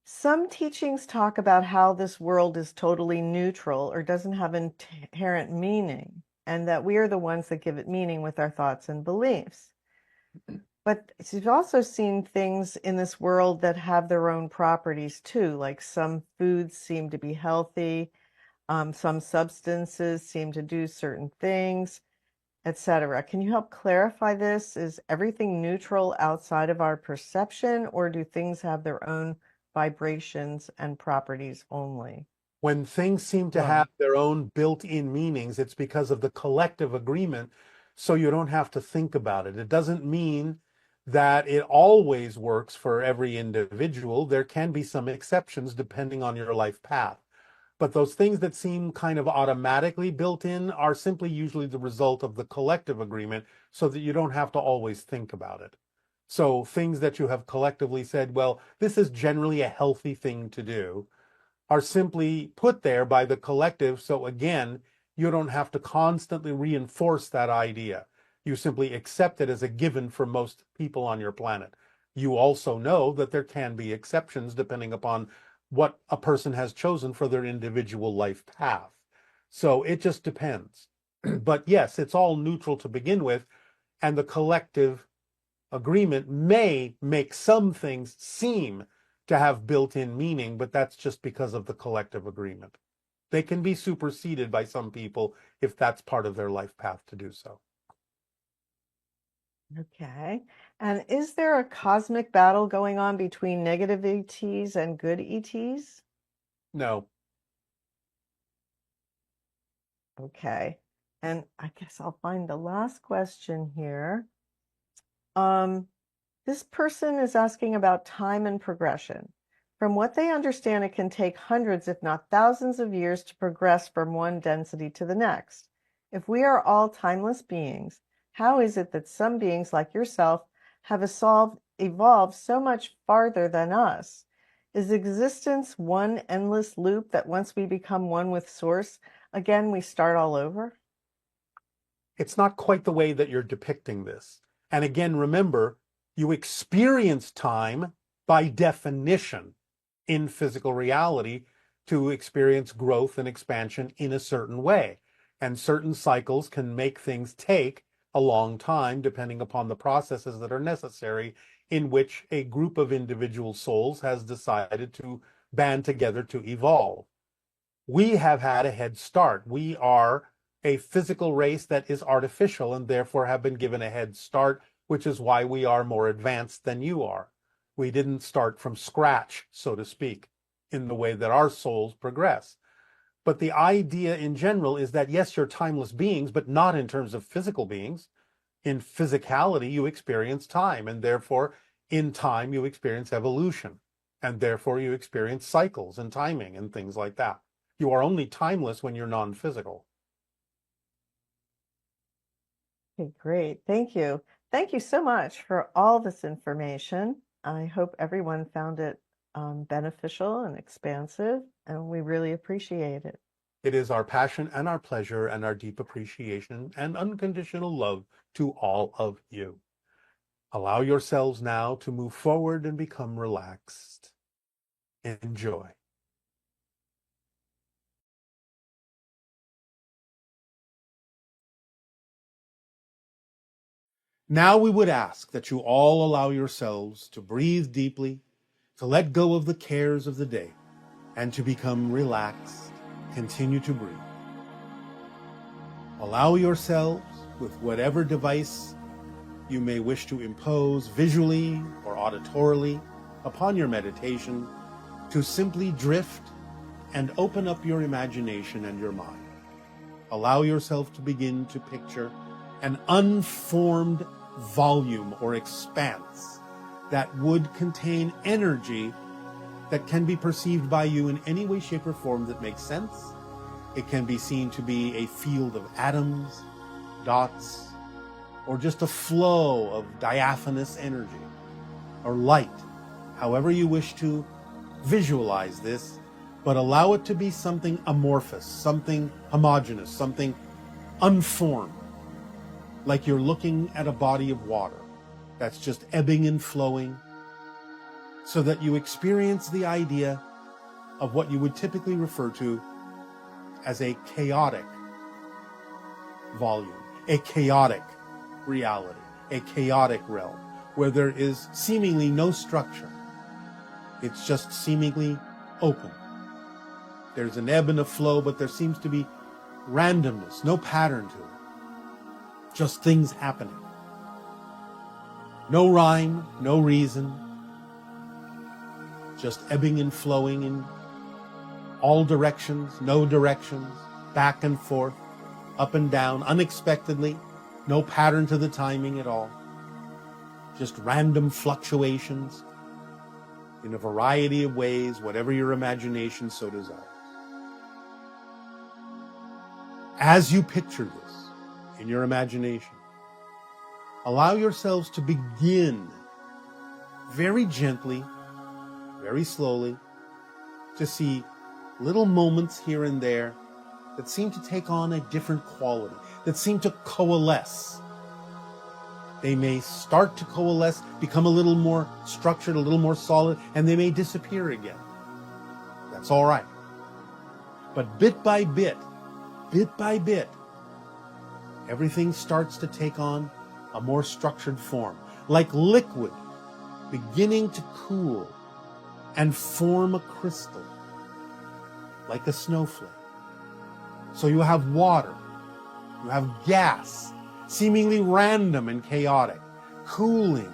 some teachings talk about how this world is totally neutral or doesn't have inherent meaning, and that we are the ones that give it meaning with our thoughts and beliefs. But you've also seen things in this world that have their own properties too, like some foods seem to be healthy, some substances seem to do certain things, etc. Can you help clarify this? Is everything neutral outside of our perception, or do things have their own vibrations and properties only. When things seem to have their own built-in meanings, it's because of the collective agreement, so you don't have to think about it. It doesn't mean that it always works for every individual. There can be some exceptions depending on your life path. But those things that seem kind of automatically built in are simply usually the result of the collective agreement, so that you don't have to always think about it. So things that you have collectively said, well, this is generally a healthy thing to do, are simply put there by the collective. So again, you don't have to constantly reinforce that idea. You simply accept it as a given for most people on your planet. You also know that there can be exceptions depending upon what a person has chosen for their individual life path. So it just depends. But yes, it's all neutral to begin with, and the collective agreement may make some things seem to have built-in meaning, but that's just because of the collective agreement. They can be superseded by some people if that's part of their life path to do so. Okay. And is there a cosmic battle going on between negative ETs and good ETs? No. Okay. And I guess I'll find the last question here. This person is asking about time and progression. From what they understand, it can take hundreds, if not thousands of years to progress from one density to the next. If we are all timeless beings, how is it that some beings like yourself have evolved so much farther than us? Is existence one endless loop that once we become one with Source, again we start all over? It's not quite the way that you're depicting this. And again, remember, you experience time by definition in physical reality to experience growth and expansion in a certain way. And certain cycles can make things take a long time depending upon the processes that are necessary in which a group of individual souls has decided to band together to evolve. We have had a head start. We are a physical race that is artificial and therefore have been given a head start, which is why we are more advanced than you are. We didn't start from scratch, so to speak, in the way that our souls progress. But the idea in general is that, yes, you're timeless beings, but not in terms of physical beings. In physicality, you experience time, and therefore, in time, you experience evolution, and therefore, you experience cycles and timing and things like that. You are only timeless when you're non-physical. Okay, great. Thank you. Thank you so much for all this information. I hope everyone found it beneficial and expansive, and we really appreciate it. It is our passion and our pleasure and our deep appreciation and unconditional love to all of you. Allow yourselves now to move forward and become relaxed. Enjoy. Now we would ask that you all allow yourselves to breathe deeply, to let go of the cares of the day, and to become relaxed. Continue to breathe. Allow yourselves, with whatever device you may wish to impose visually or auditorily upon your meditation, to simply drift and open up your imagination and your mind. Allow yourself to begin to picture an unformed volume or expanse that would contain energy that can be perceived by you in any way, shape, or form that makes sense. It can be seen to be a field of atoms, dots, or just a flow of diaphanous energy or light, however you wish to visualize this, but allow it to be something amorphous, something homogeneous, something unformed, like you're looking at a body of water that's just ebbing and flowing, so that you experience the idea of what you would typically refer to as a chaotic volume, a chaotic reality, a chaotic realm, where there is seemingly no structure. It's just seemingly open. There's an ebb and a flow, but there seems to be randomness, no pattern to it. Just things happening. No rhyme, no reason. just ebbing and flowing in all directions, no directions, back and forth, up and down, unexpectedly, no pattern to the timing at all. Just random fluctuations in a variety of ways, whatever your imagination so desires. As you picture this in your imagination, allow yourselves to begin very gently, very slowly, to see little moments here and there that seem to take on a different quality, that seem to coalesce. They may start to coalesce, become a little more structured, a little more solid, and they may disappear again. That's all right. But bit by bit, everything starts to take on a more structured form, like liquid beginning to cool and form a crystal, like a snowflake. So you have water, you have gas, seemingly random and chaotic, cooling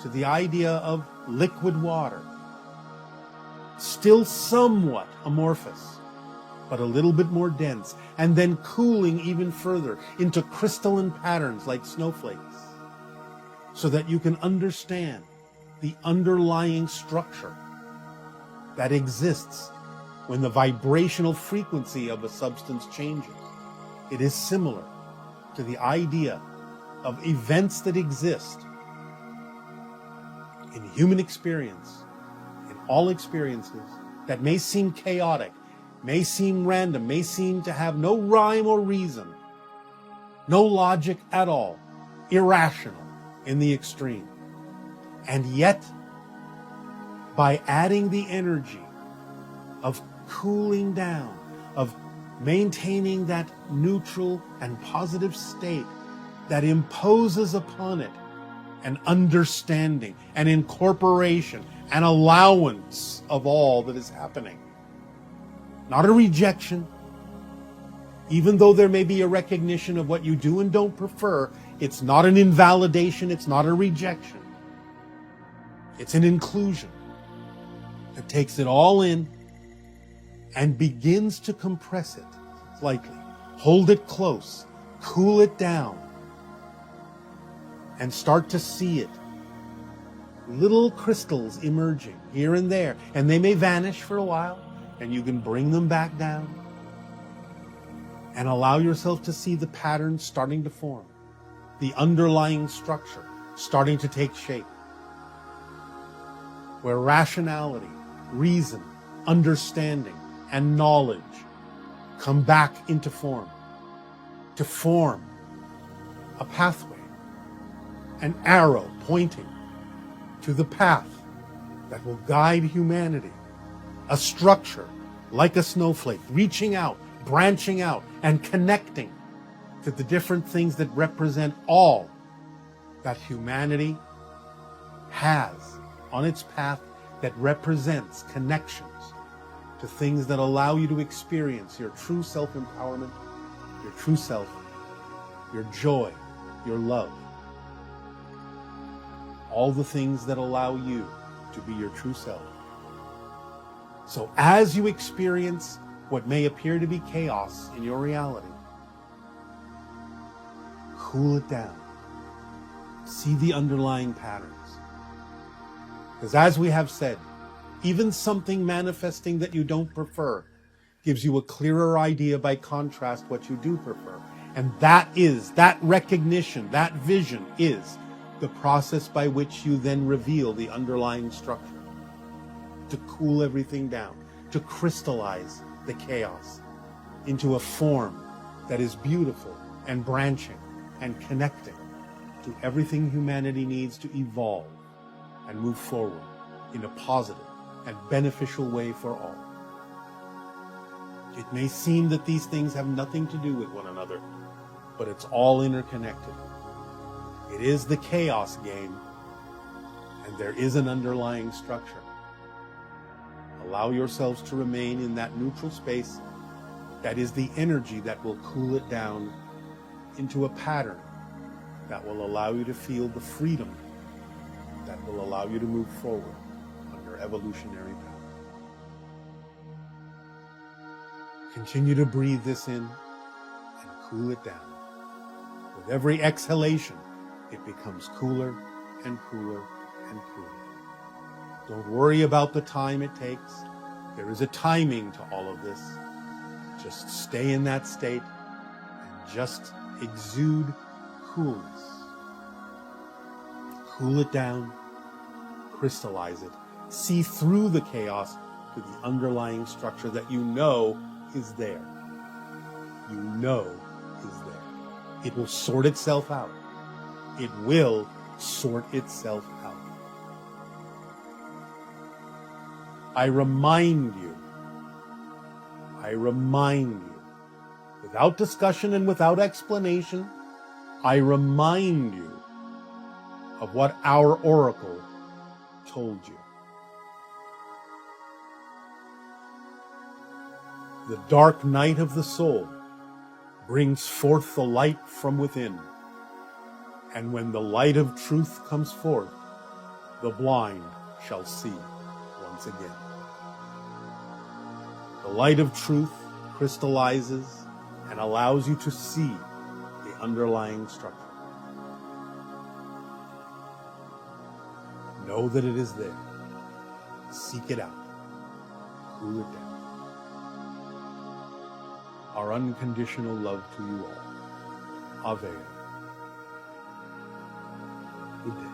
to the idea of liquid water, still somewhat amorphous, but a little bit more dense, and then cooling even further into crystalline patterns like snowflakes, so that you can understand the underlying structure that exists when the vibrational frequency of a substance changes. It is similar to the idea of events that exist in human experience, in all experiences, that may seem chaotic, may seem random, may seem to have no rhyme or reason, no logic at all, irrational in the extreme. And yet, by adding the energy of cooling down, of maintaining that neutral and positive state that imposes upon it an understanding, an incorporation, an allowance of all that is happening. Not a rejection. Even though there may be a recognition of what you do and don't prefer, it's not an invalidation, it's not a rejection. It's an inclusion that takes it all in and begins to compress it slightly, hold it close, cool it down, and start to see it. Little crystals emerging here and there, and they may vanish for a while, and you can bring them back down and allow yourself to see the pattern starting to form, the underlying structure starting to take shape, where rationality, reason, understanding, and knowledge come back into form, to form a pathway, an arrow pointing to the path that will guide humanity, a structure like a snowflake, reaching out, branching out, and connecting to the different things that represent all that humanity has on its path, that represents connections to things that allow you to experience your true self-empowerment, your true self, your joy, your love. All the things that allow you to be your true self. So as you experience what may appear to be chaos in your reality, cool it down. See the underlying patterns. Because as we have said, even something manifesting that you don't prefer gives you a clearer idea by contrast what you do prefer. And that recognition, that vision is the process by which you then reveal the underlying structure, to cool everything down, to crystallize the chaos into a form that is beautiful and branching and connecting to everything humanity needs to evolve and move forward in a positive and beneficial way for all. It may seem that these things have nothing to do with one another, but it's all interconnected. It is the chaos game, and there is an underlying structure. Allow yourselves to remain in that neutral space that is the energy that will cool it down into a pattern that will allow you to feel the freedom that will allow you to move forward under evolutionary power. Continue to breathe this in and cool it down. With every exhalation, it becomes cooler and cooler and cooler. Don't worry about the time it takes. There is a timing to all of this. Just stay in that state and just exude coolness. Cool it down, crystallize it, see through the chaos to the underlying structure that you know is there. You know is there. It will sort itself out. It will sort itself out. I remind you, without discussion and without explanation, I remind you of what our oracle told you. The dark night of the soul brings forth the light from within. And when the light of truth comes forth, the blind shall see once again. The light of truth crystallizes and allows you to see the underlying structure. Know that it is there. Seek it out. Cool it down. Our unconditional love to you all. Ave. Good day.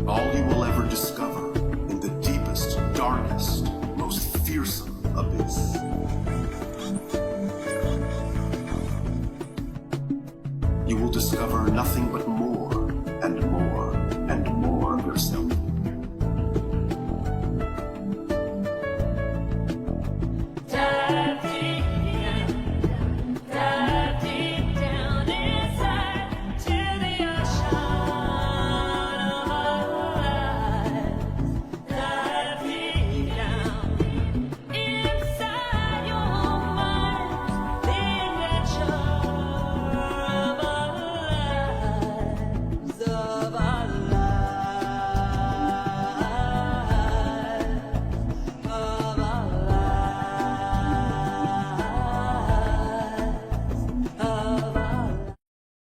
All you will ever discover in the deepest, darkest, most fearsome abyss. You will discover nothing but more and more and more of yourself.